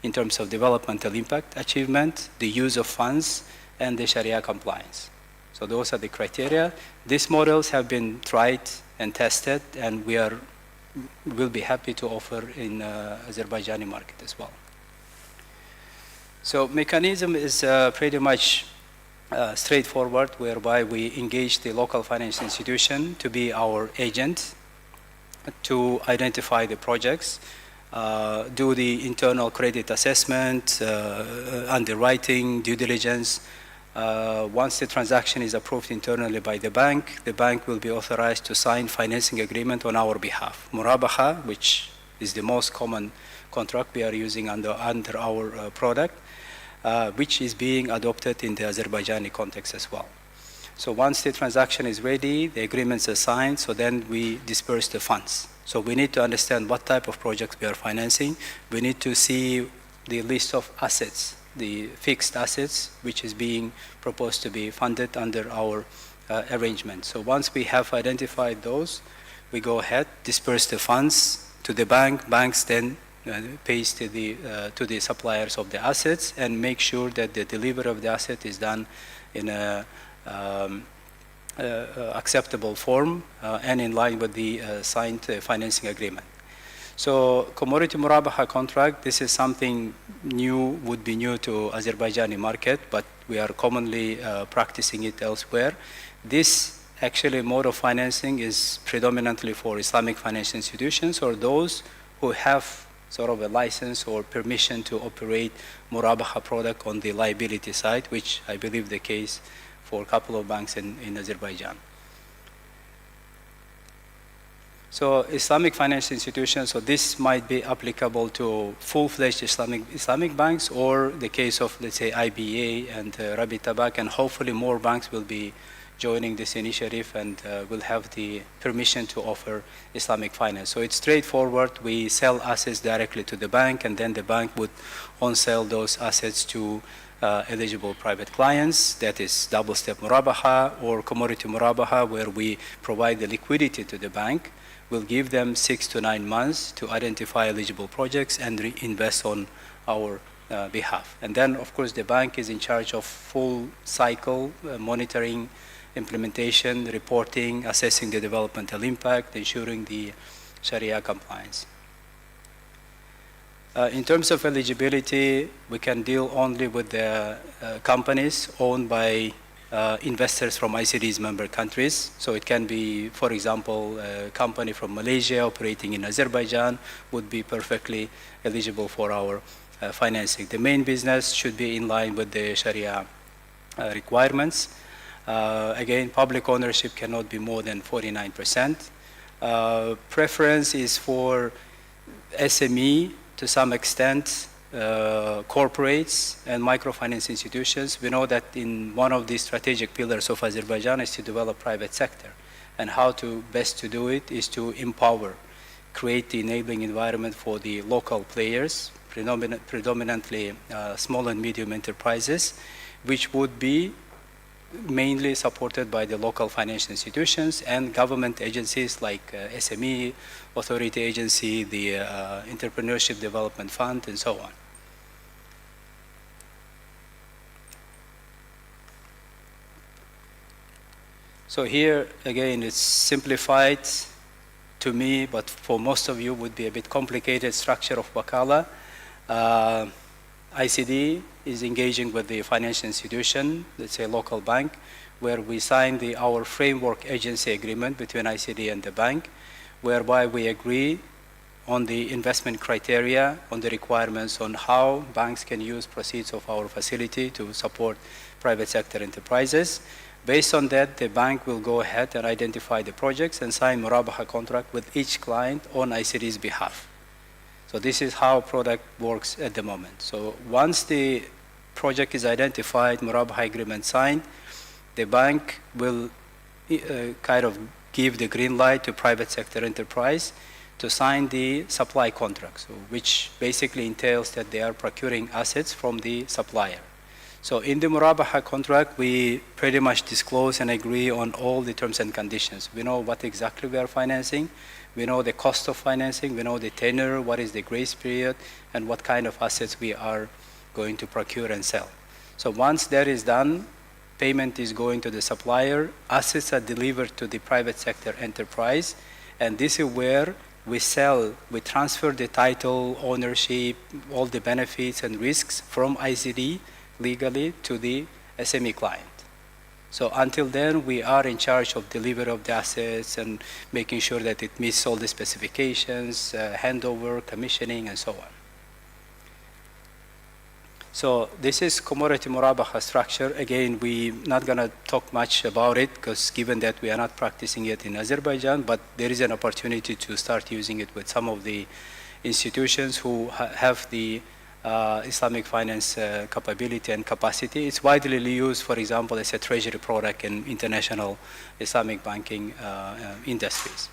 in terms of developmental impact achievement, the use of funds, and the Sharia compliance. So those are the criteria. These models have been tried and tested, and we'll be happy to offer in Azerbaijani market as well. So mechanism is pretty much straightforward, whereby we engage the local financial institution to be our agent to identify the projects, do the internal credit assessment, underwriting, due diligence. Once the transaction is approved internally by the bank will be authorized to sign financing agreement on our behalf. Murabaha, which is the most common contract we are using under our product, which is being adopted in the Azerbaijani context as well. So once the transaction is ready, the agreements are signed, so then we disperse the funds. So we need to understand what type of projects we are financing. We need to see the list of assets, the fixed assets, which is being proposed to be funded under our arrangement. So once we have identified those, we go ahead, disperse the funds to the bank. Banks then pays to the suppliers of the assets and make sure that the delivery of the asset is done in a acceptable form and in line with the signed financing agreement. So commodity Murabaha contract, this is something new, would be new to Azerbaijani market, but we are commonly practicing it elsewhere. This actually mode of financing is predominantly for Islamic financial institutions or those who have sort of a license or permission to operate Murabaha product on the liability side, which I believe the case for a couple of banks in Azerbaijan. So Islamic financial institutions, so this might be applicable to full-fledged Islamic banks, or the case of, let's say, IBA and Rabita Bank, and hopefully more banks will be joining this initiative and will have the permission to offer Islamic finance. So it's straightforward. We sell assets directly to the bank, and then the bank would on-sell those assets to eligible private clients. That is double-step Murabaha or commodity Murabaha, where we provide the liquidity to the bank. We'll give them 6 to 9 months to identify eligible projects and reinvest on our behalf. And then, of course, the bank is in charge of full cycle monitoring, implementation, reporting, assessing the developmental impact, ensuring the Sharia compliance. In terms of eligibility, we can deal only with the companies owned by investors from ICD's member countries. So it can be, for example, a company from Malaysia operating in Azerbaijan would be perfectly eligible for our financing. The main business should be in line with the Sharia requirements. Again, public ownership cannot be more than 49%. Preference is for SME, to some extent, corporates and microfinance institutions. We know that in one of the strategic pillars of Azerbaijan is to develop private sector. And how to best to do it is to empower, create the enabling environment for the local players, predominantly small and medium enterprises, which would be mainly supported by the local financial institutions and government agencies like SME, Authority Agency, the Entrepreneurship Development Fund, and so on. So here, again, it's simplified to me, but for most of you would be a bit complicated structure of Wakala. ICD is engaging with the financial institution, let's say local bank, where we sign our framework agency agreement between ICD and the bank, whereby we agree on the investment criteria, on the requirements on how banks can use proceeds of our facility to support private sector enterprises. Based on that, the bank will go ahead and identify the projects and sign Murabaha contract with each client on ICD's behalf. So this is how product works at the moment. So once the project is identified, Murabaha agreement signed, the bank will kind of give the green light to private sector enterprise to sign the supply contract, so which basically entails that they are procuring assets from the supplier. So in the Murabaha contract, we pretty much disclose and agree on all the terms and conditions. We know what exactly we are financing. We know the cost of financing. We know the tenure, what is the grace period, and what kind of assets we are going to procure and sell. So once that is done, payment is going to the supplier, assets are delivered to the private sector enterprise, and this is where we transfer the title, ownership, all the benefits and risks from ICD legally to the SME client. So until then, we are in charge of delivery of the assets and making sure that it meets all the specifications, handover, commissioning, and so on. So this is commodity Murabaha structure. Again, we're not going to talk much about it because given that we are not practicing it in Azerbaijan, but there is an opportunity to start using it with some of the institutions who have the Islamic finance capability and capacity. It's widely used, for example, as a treasury product in international Islamic banking industries.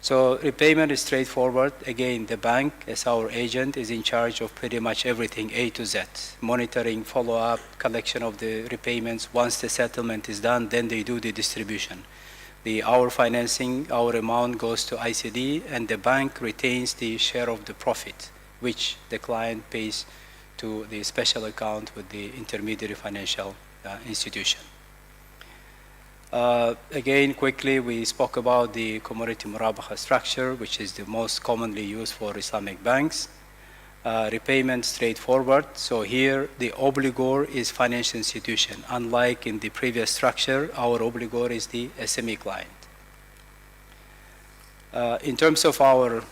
So repayment is straightforward. Again, the bank, as our agent, is in charge of pretty much everything A to Z. Monitoring, follow-up, collection of the repayments. Once the settlement is done, then they do the distribution. Our financing, our amount goes to ICD, and the bank retains the share of the profit, which the client pays to the special account with the intermediary financial institution. Again, quickly, we spoke about the commodity Murabaha structure, which is the most commonly used for Islamic banks. Repayment straightforward. So here, the obligor is financial institution. Unlike in the previous structure, our obligor is the SME client. In terms of our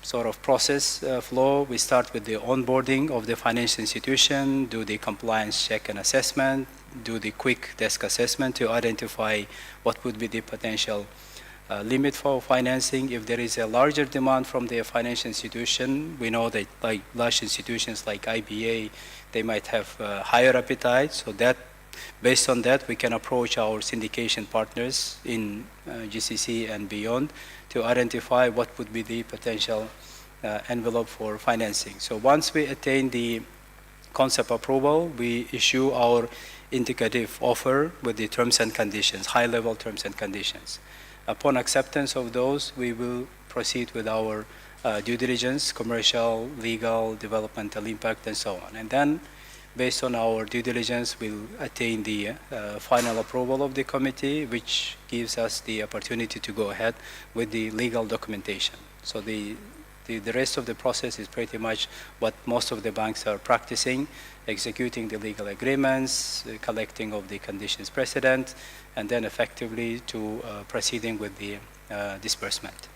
sort of process flow, we start with the onboarding of the financial institution, do the compliance check and assessment, do the quick desk assessment to identify what would be the potential limit for financing. If there is a larger demand from the financial institution, we know that like large institutions like IBA, they might have higher appetite. So that, based on that, we can approach our syndication partners in GCC and beyond to identify what would be the potential envelope for financing. So once we attain the concept approval, we issue our indicative offer with the terms and conditions, high-level terms and conditions. Upon acceptance of those, we will proceed with our due diligence, commercial, legal, developmental impact, and so on. And then, based on our due diligence, we'll attain the final approval of the committee, which gives us the opportunity to go ahead with the legal documentation. So the rest of the process is pretty much what most of the banks are practicing, executing the legal agreements, collecting of the conditions precedent, and then effectively to proceeding with the disbursement.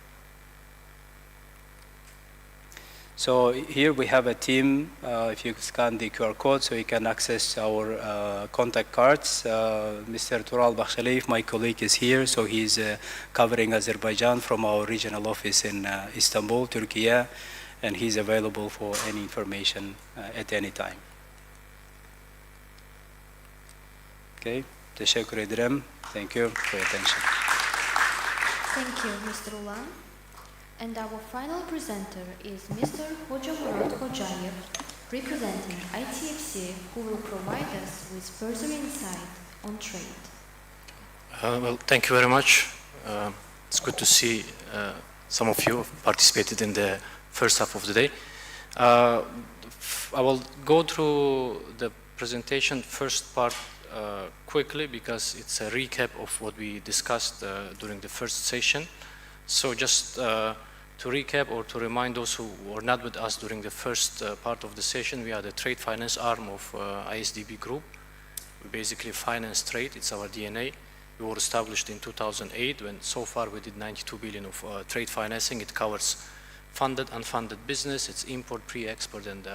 So here we have a team. If you scan the QR code, so you can access our contact cards. Mr. Tural Bakhshalif, my colleague, is here. So he's covering Azerbaijan from our regional office in Istanbul, Turkey, and he's available for any information at any time. Okay, teşekkür ederim. Thank you for your attention. Thank you, Mr. Ulan. And our final presenter is Mr. Hoca Murat Hocayev, representing ITFC, who will provide us with further insight on trade. Well, thank you very much. It's good to see some of you participated in the first half of the day. I will go through the presentation first part quickly because it's a recap of what we discussed during the first session. So just to recap or to remind those who were not with us during the first part of the session, we are the trade finance arm of ISDB group. We basically finance trade, it's our DNA. We were established in 2008, when so far we did 92 billion of trade financing. It covers funded, unfunded business, it's import, pre-export, and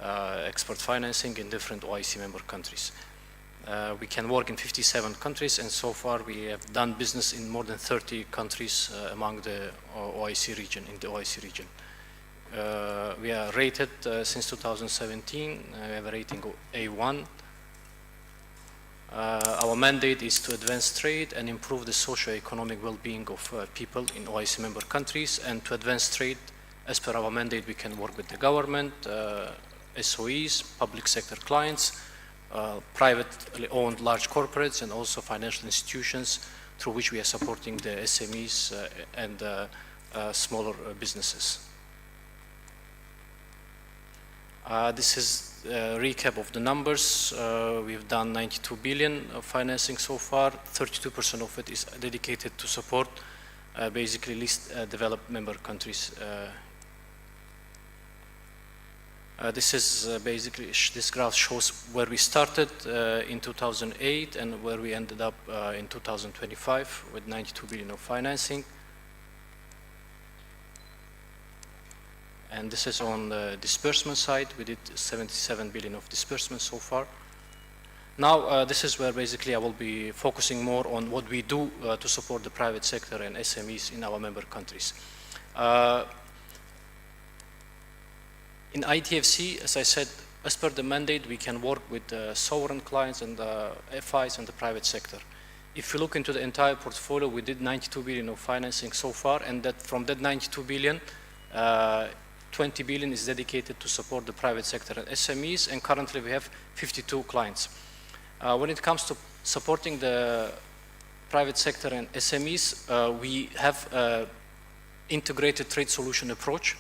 export financing in different OIC member countries. We can work in 57 countries, and so far we have done business in more than 30 countries among the OIC region, in the OIC region. We are rated since 2017, we have a rating of A1. Our mandate is to advance trade and improve the socio-economic well-being of people in OIC member countries. And to advance trade, as per our mandate, we can work with the government, SOEs, public sector clients, privately owned large corporates, and also financial institutions through which we are supporting the SMEs and smaller businesses. This is a recap of the numbers. We've done 92 billion of financing so far. 32% of it is dedicated to support basically least developed member countries. This is basically, this graph shows where we started in 2008 and where we ended up in 2025 with 92 billion of financing. And this is on the disbursement side. We did 77 billion of disbursement so far. Now, this is where basically I will be focusing more on what we do to support the private sector and SMEs in our member countries. In ITFC, as I said, as per the mandate, we can work with sovereign clients and FIs and the private sector. If you look into the entire portfolio, we did 92 billion of financing so far, and that from that 92 billion, 20 billion is dedicated to support the private sector and SMEs, and currently we have 52 clients. When it comes to supporting the private sector and SMEs, we have an integrated trade solution approach,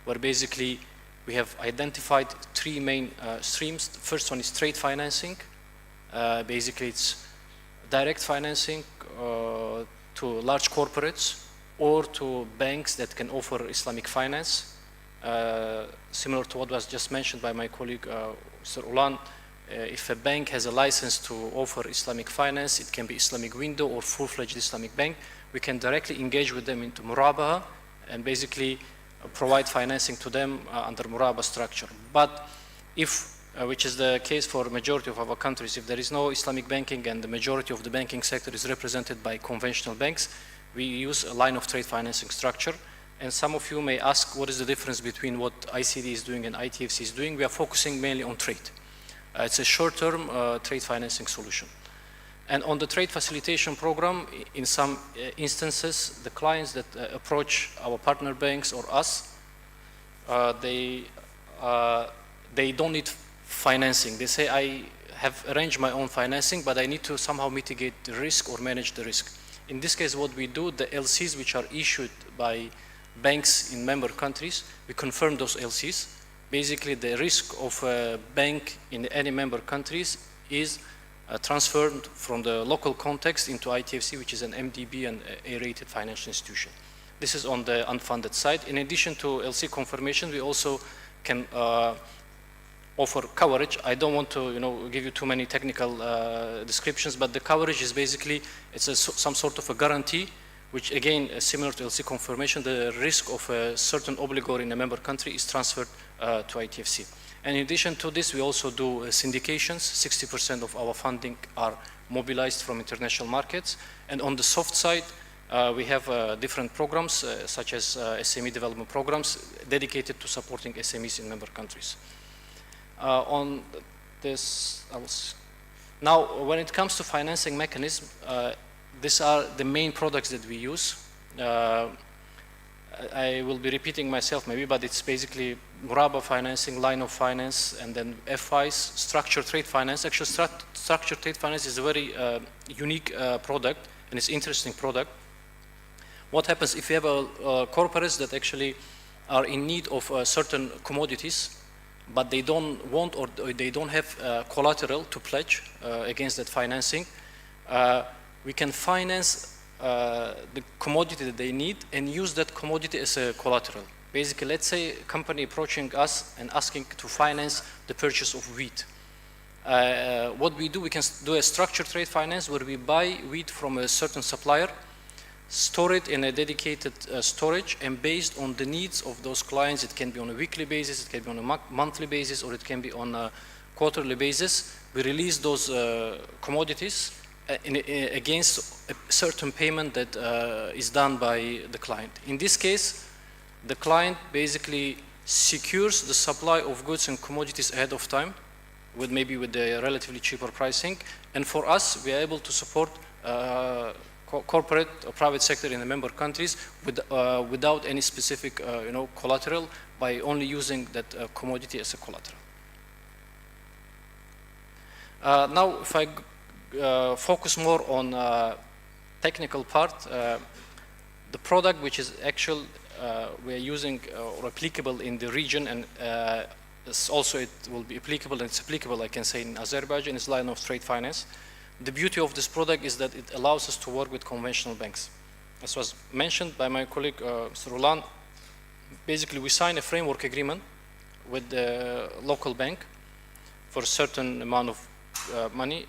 where basically we have identified three main streams. The first one is trade financing. Basically it's direct financing to large corporates or to banks that can offer Islamic finance. Similar to what was just mentioned by my colleague, Mr. Ulan, if a bank has a license to offer Islamic finance, it can be Islamic window or full-fledged Islamic bank. We can directly engage with them into Murabaha and basically provide financing to them under Murabaha structure. But if, which is the case for majority of our countries, if there is no Islamic banking and the majority of the banking sector is represented by conventional banks, we use a line of trade financing structure. And some of you may ask, what is the difference between what ICD is doing and ITFC is doing? We are focusing mainly on trade. It's a short-term trade financing solution. And on the trade facilitation program, in some instances, the clients that approach our partner banks or us, they don't need financing. They say, I have arranged my own financing, but I need to somehow mitigate the risk or manage the risk. In this case, what we do, the LCs which are issued by banks in member countries, we confirm those LCs. Basically, the risk of a bank in any member countries is transferred from the local context into ITFC, which is an MDB and A-rated financial institution. This is on the unfunded side. In addition to LC confirmation, we also can offer coverage. I don't want to give you too many technical descriptions, but the coverage is basically, it's some sort of a guarantee, which again, similar to LC confirmation, the risk of a certain obligor in a member country is transferred to ITFC. And in addition to this, we also do syndications. 60% of our funding are mobilized from international markets. And on the soft side, we have different programs, such as SME development programs, dedicated to supporting SMEs in member countries. On this, now, when it comes to financing mechanism, these are the main products that we use. I will be repeating myself maybe, but it's basically Murabaha financing, line of finance, and then FIs, structured trade finance. Actually, structured trade finance is a very unique product, and it's an interesting product. What happens if you have corporates that actually are in need of certain commodities, but they don't want or they don't have collateral to pledge against that financing? We can finance the commodity that they need and use that commodity as a collateral. Basically, let's say a company approaching us and asking to finance the purchase of wheat. what we do, we can do a structured trade finance where we buy wheat from a certain supplier, store it in a dedicated storage, and based on the needs of those clients, it can be on a weekly basis, it can be on a monthly basis, or it can be on a quarterly basis, we release those commodities against a certain payment that is done by the client. In this case, the client basically secures the supply of goods and commodities ahead of time, maybe with a relatively cheaper pricing, and for us, we are able to support corporate or private sector in the member countries without any specific collateral, by only using that commodity as a collateral. Now, if I focus more on technical part, the product which is actual we are using or applicable in the region, and also it will be applicable, and it's applicable, I can say, in Azerbaijan, is line of trade finance. The beauty of this product is that it allows us to work with conventional banks. As was mentioned by my colleague, Mr. Roland, basically we sign a framework agreement with the local bank for a certain amount of money,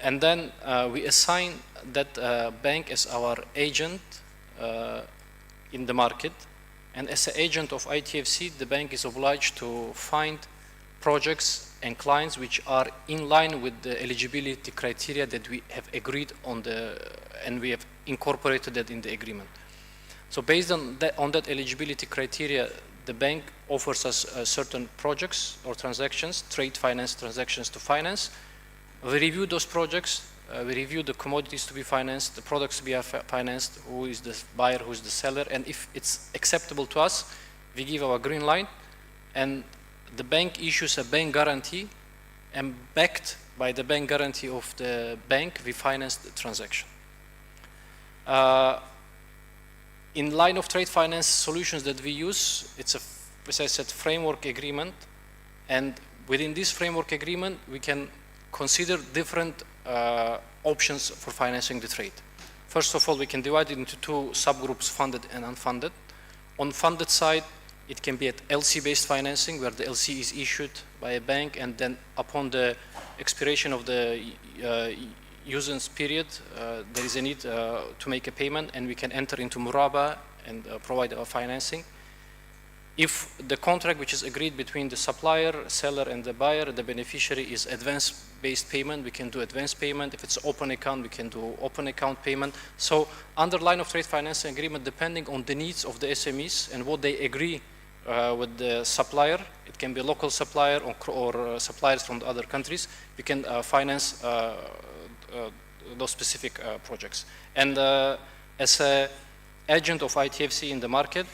and then we assign that bank as our agent in the market, and as an agent of ITFC, the bank is obliged to find projects and clients which are in line with the eligibility criteria that we have agreed on, and we have incorporated that in the agreement. So based on that eligibility criteria, the bank offers us certain projects or transactions, trade finance transactions to finance. We review those projects, we review the commodities to be financed, the products to be financed, who is the buyer, who is the seller, and if it's acceptable to us, we give our green light, and the bank issues a bank guarantee, and backed by the bank guarantee of the bank, we finance the transaction. In line of trade finance solutions that we use, it's a, as I said, framework agreement, and within this framework agreement, we can consider different options for financing the trade. First of all, we can divide it into two subgroups, funded and unfunded. On funded side, it can be at LC-based financing, where the LC is issued by a bank, and then upon the expiration of the usance period, there is a need to make a payment, and we can enter into Muraba and provide our financing. If the contract which is agreed between the supplier, seller, and the buyer, the beneficiary is advance-based payment, we can do advance payment. If it's open account, we can do open account payment. So under line of trade financing agreement, depending on the needs of the SMEs and what they agree with the supplier, it can be a local supplier or suppliers from the other countries, we can finance those specific projects. And as a agent of ITFC in the market,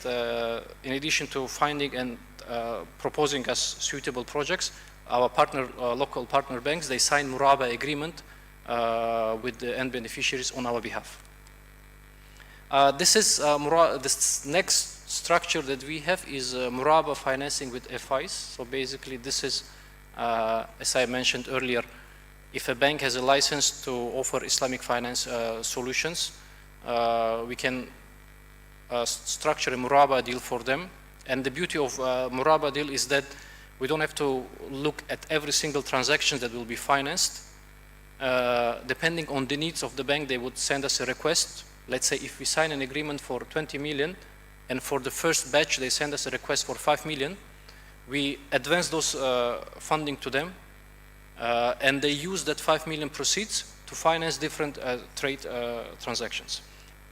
in addition to finding and proposing us suitable projects, our partner, local partner banks, they sign Muraba agreement with the end beneficiaries on our behalf. This next structure that we have is Muraba financing with FIs. So basically this is, as I mentioned earlier, if a bank has a license to offer Islamic finance solutions, we can structure a Muraba deal for them. And the beauty of Muraba deal is that we don't have to look at every single transaction that will be financed. Depending on the needs of the bank, they would send us a request. Let's say if we sign an agreement for 20 million, and for the first batch they send us a request for 5 million, we advance those funding to them, and they use that 5 million proceeds to finance different trade transactions.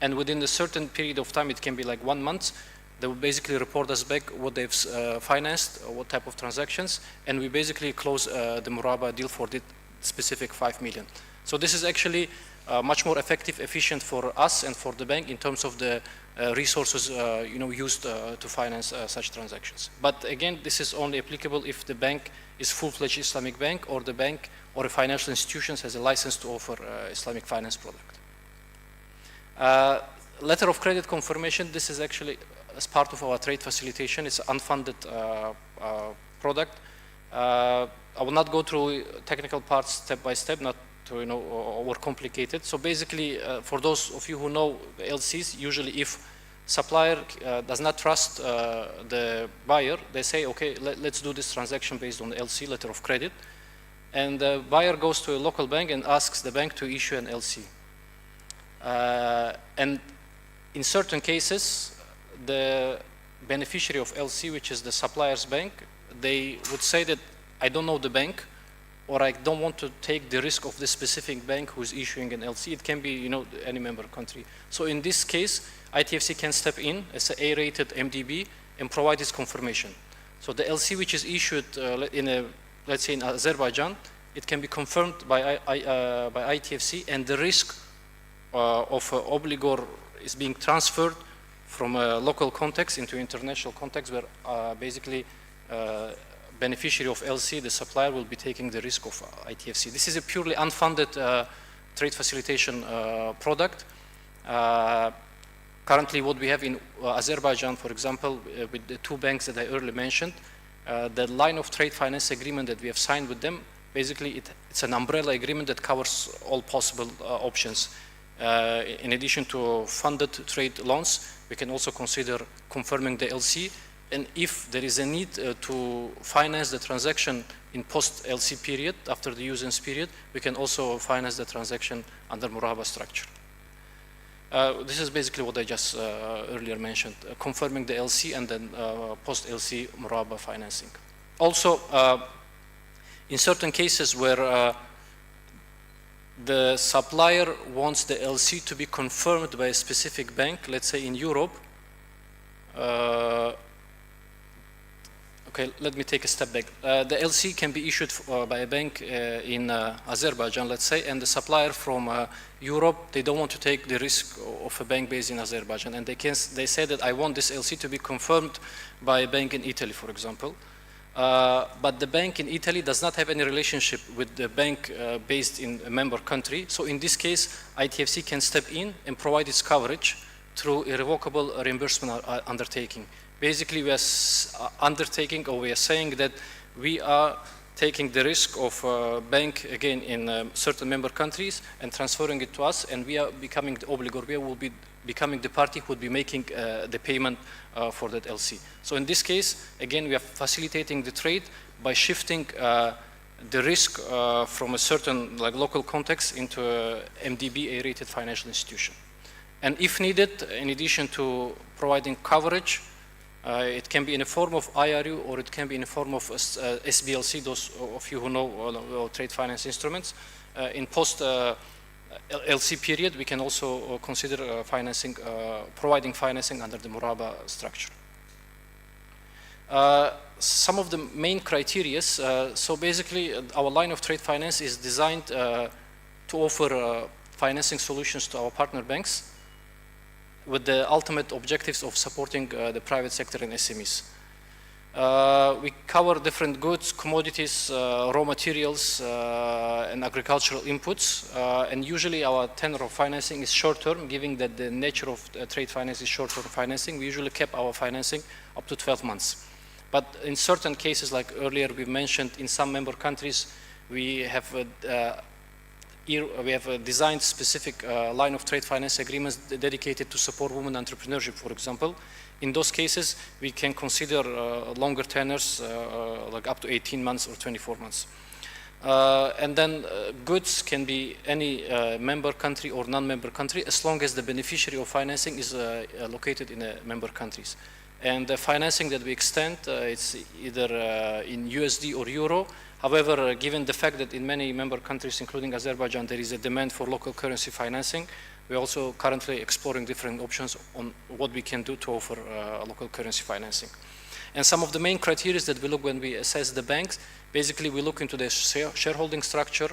And within a certain period of time, it can be like 1 month, they will basically report us back what they've financed, what type of transactions, and we basically close the Muraba deal for the specific 5 million. So this is actually much more effective, efficient for us and for the bank in terms of the resources used to finance such transactions. But again, this is only applicable if the bank is full-fledged Islamic bank, or the bank or a financial institution has a license to offer Islamic finance product. Letter of credit confirmation, this is actually as part of our trade facilitation. It's an unfunded product. I will not go through technical parts step by step, not to overcomplicate it. So basically, for those of you who know LCs, usually if supplier does not trust the buyer, they say, okay, let's do this transaction based on LC, letter of credit. and the buyer goes to a local bank and asks the bank to issue an LC. And in certain cases, the beneficiary of LC, which is the supplier's bank, they would say that I don't know the bank, or I don't want to take the risk of the specific bank who's issuing an LC. It can be, you know, any member country. So in this case, ITFC can step in as an A-rated MDB and provide its confirmation. So the LC which is issued let's say in Azerbaijan, it can be confirmed by ITFC, and the risk of obligor is being transferred from a local context into international context, where basically beneficiary of LC, the supplier, will be taking the risk of ITFC. This is a purely unfunded trade facilitation product. Currently, what we have in Azerbaijan, for example, with the two banks that I earlier mentioned, the line of trade finance agreement that we have signed with them, basically it's an umbrella agreement that covers all possible options. In addition to funded trade loans, we can also consider confirming the LC, and if there is a need to finance the transaction in post-LC period, after the usance period, we can also finance the transaction under Muraba structure. This is basically what I just earlier mentioned, confirming the LC and then post-LC Muraba financing. Also, in certain cases where the supplier wants the LC to be confirmed by a specific bank, let's say in Europe. Okay, let me take a step back. The LC can be issued by a bank in Azerbaijan, let's say, and the supplier from Europe, they don't want to take the risk of a bank based in Azerbaijan, and they say that I want this LC to be confirmed by a bank in Italy, for example. But the bank in Italy does not have any relationship with the bank based in a member country. So in this case, ITFC can step in and provide its coverage through irrevocable reimbursement undertaking. Basically, we are undertaking, or we are saying that we are taking the risk of a bank, again, in certain member countries and transferring it to us, and we are becoming the obligor. We will be becoming the party who would be making the payment for that LC. So in this case, again, we are facilitating the trade by shifting the risk from a certain local context into a MDB A-rated financial institution. And if needed, in addition to providing coverage, it can be in a form of IRU, or it can be in a form of SBLC, those of you who know trade finance instruments. In post-LC period, we can also consider providing financing under the Muraba structure. Some of the main criteria, so basically our line of trade finance is designed to offer financing solutions to our partner banks, with the ultimate objectives of supporting the private sector and SMEs. We cover different goods, commodities, raw materials, and agricultural inputs, and usually our tenor of financing is short-term, given that the nature of trade finance is short-term financing. We usually cap our financing up to 12 months. But in certain cases, like earlier we mentioned, in some member countries, we have designed specific line of trade finance agreements dedicated to support women entrepreneurship, for example. In those cases, we can consider longer tenors, like up to 18 months or 24 months. And then goods can be any member country or non-member country, as long as the beneficiary of financing is located in member countries. And the financing that we extend, it's either in USD or Euro. However, given the fact that in many member countries, including Azerbaijan, there is a demand for local currency financing, we're also currently exploring different options on what we can do to offer local currency financing. And some of the main criteria that we look when we assess the banks, basically we look into their shareholding structure,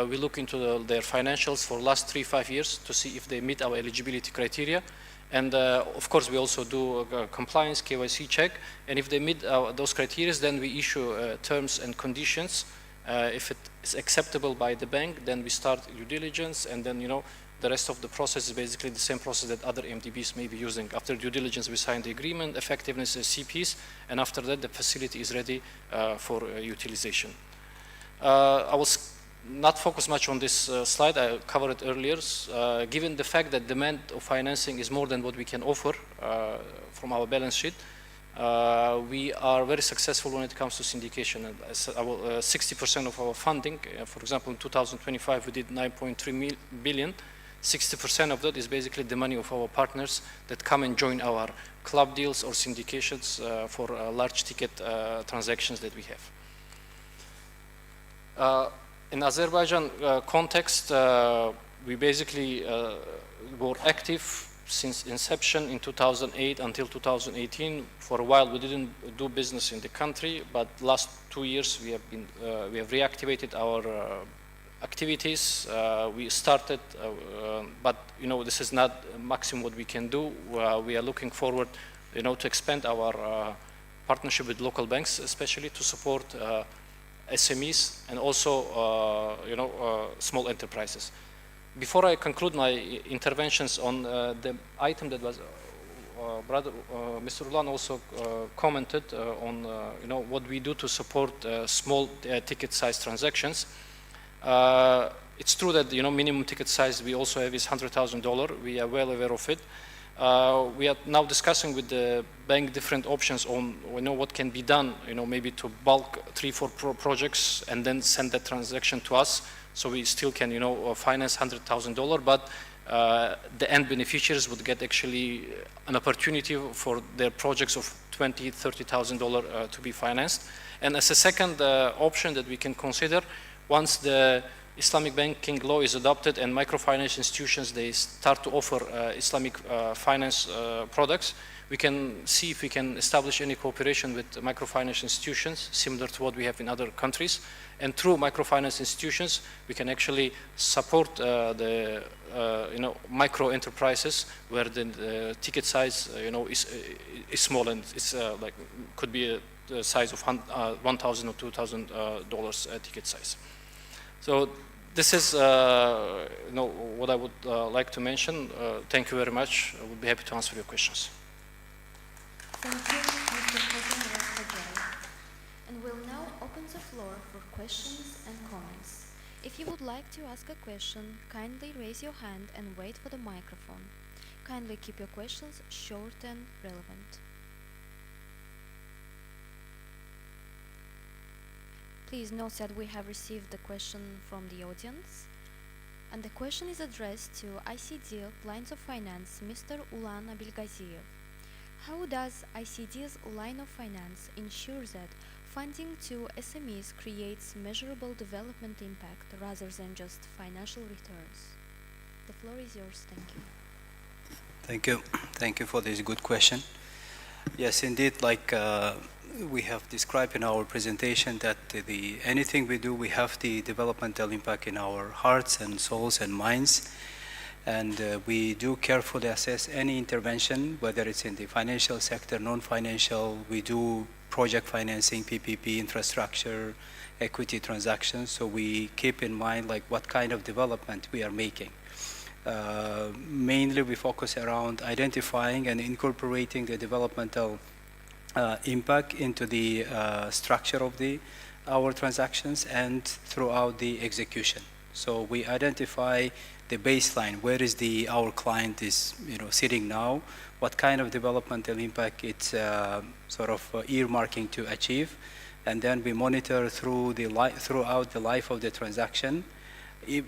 we look into their financials for the last 3-5 years to see if they meet our eligibility criteria. And of course, we also do compliance, KYC check, and if they meet those criteria, then we issue terms and conditions. If it is acceptable by the bank, then we start due diligence, and then the rest of the process is basically the same process that other MDBs may be using. After due diligence, we sign the agreement, effectiveness is CPs, and after that, the facility is ready for utilization. I will not focus much on this slide, I covered it earlier. Given the fact that demand of financing is more than what we can offer from our balance sheet, We are very successful when it comes to syndication. And 60% of our funding, for example, in 2025 we did 9.3 billion. 60% of that is basically the money of our partners that come and join our club deals or syndications for large ticket transactions that we have. In Azerbaijan context, we basically were active since inception in 2008 until 2018. For a while we didn't do business in the country, but last 2 years we have reactivated our activities. We started, but this is not maximum what we can do. We are looking forward, to expand our partnership with local banks, especially to support SMEs and also, small enterprises. Before I conclude my interventions on the item that was, Mr. Ulan also commented on, what we do to support small ticket size transactions. It's true that, minimum ticket size we also have is $100,000. We are well aware of it. We are now discussing with the bank different options on, what can be done, maybe to bulk 3-4 projects and then send that transaction to us. So we still can, finance $100,000, but the end beneficiaries would get actually an opportunity for their projects of $20,000, $30,000 to be financed. And as a second option that we can consider, once the Islamic banking law is adopted and microfinance institutions, they start to offer Islamic finance products, we can see if we can establish any cooperation with microfinance institutions similar to what we have in other countries. And through microfinance institutions, we can actually support the micro enterprises where the ticket size is small and it's could be the size of $1,000 or $2,000 ticket size. So this is what I would like to mention. Thank you very much. I would be happy to answer your questions. Thank you, Mr. President. And we'll now open the floor for questions and comments. If you would like to ask a question, kindly raise your hand and wait for the microphone. Kindly keep your questions short and relevant. Please note that we have received a question from the audience, and the question is addressed to ICD Lines of Finance, Mr. Ulan Abilgaziev. How does ICD's line of finance ensure that funding to SMEs creates measurable development impact rather than just financial returns? The floor is yours. Thank you. Thank you. Thank you for this good question. Yes, indeed, like we have described in our presentation that anything we do, we have the developmental impact in our hearts and souls and minds. And we do carefully assess any intervention, whether it's in the financial sector, non-financial. We do project financing, PPP, infrastructure, equity transactions. So we keep in mind what kind of development we are making. Mainly we focus around identifying and incorporating the developmental impact into the structure of our transactions and throughout the execution. So we identify the baseline, where is our client is sitting now, what kind of developmental impact it's sort of earmarking to achieve, and then we monitor throughout the life of the transaction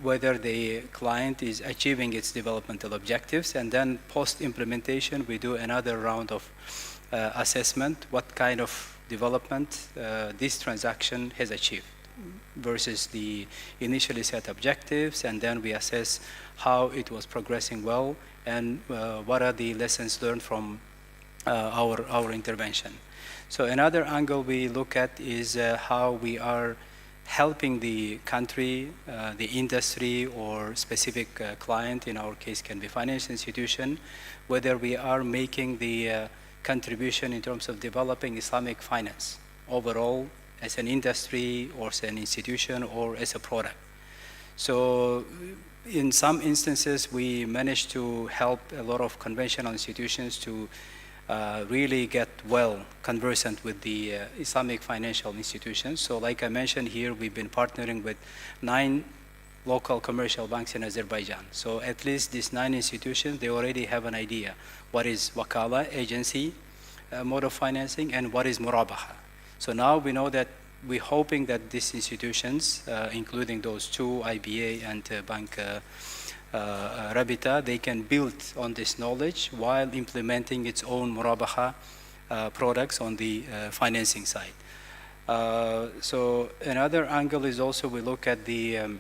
whether the client is achieving its developmental objectives, and then post-implementation we do another round of assessment, what kind of development this transaction has achieved versus the initially set objectives, and then we assess how it was progressing well and what are the lessons learned from our intervention. So another angle we look at is how we are helping the country, the industry, or specific client, in our case can be financial institution, whether we are making the contribution in terms of developing Islamic finance overall as an industry or as an institution or as a product. So in some instances we managed to help a lot of conventional institutions to really get well conversant with the Islamic financial institutions. So like I mentioned here, we've been partnering with 9 local commercial banks in Azerbaijan. So at least these 9 institutions, they already have an idea what is wakala, agency, mode of financing and what is murabaha. So now we know that we're hoping that these institutions, including those two, IBA and Bank Rabita, they can build on this knowledge while implementing its own murabaha products on the financing side. So another angle is also we look at the,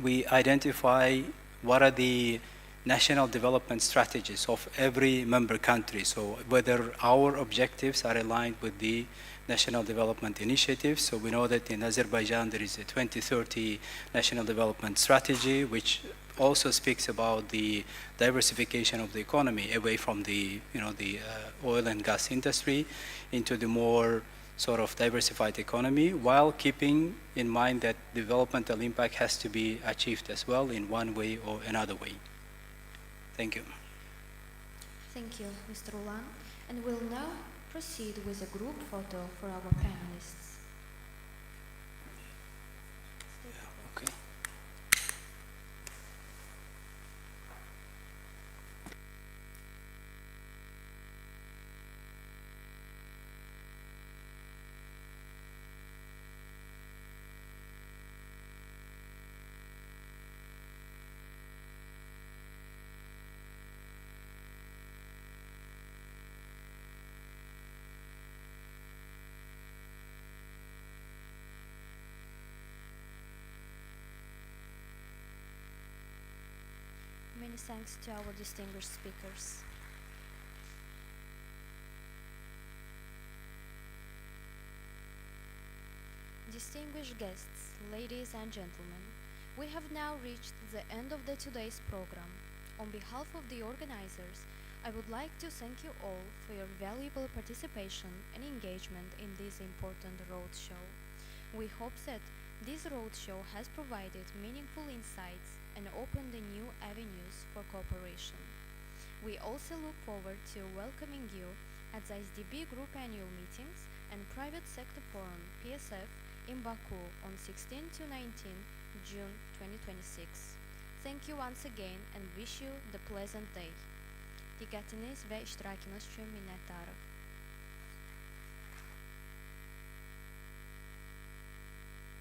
we identify what are the national development strategies of every member country. So whether our objectives are aligned with the national development initiatives. So we know that in Azerbaijan there is a 2030 national development strategy, which also speaks about the diversification of the economy away from the, the oil and gas industry into the more sort of diversified economy, while keeping in mind that developmental impact has to be achieved as well in one way or another way. Thank you. Thank you, Mr. Ulan. And we'll now proceed with a group photo for our panelists. Okay. Many thanks to our distinguished speakers. Distinguished guests, ladies and gentlemen, we have now reached the end of today's program. On behalf of the organizers, I would like to thank you all for your valuable participation and engagement in this important roadshow. We hope that this roadshow has provided meaningful insights and opened new avenues for cooperation. We also look forward to welcoming you at the ISDB Group Annual Meetings and Private Sector Forum PSF in Baku on 16 to 19 June 2026. Thank you once again and wish you the pleasant day. Dikkatiniz ve iştirakiniz için minnettarım.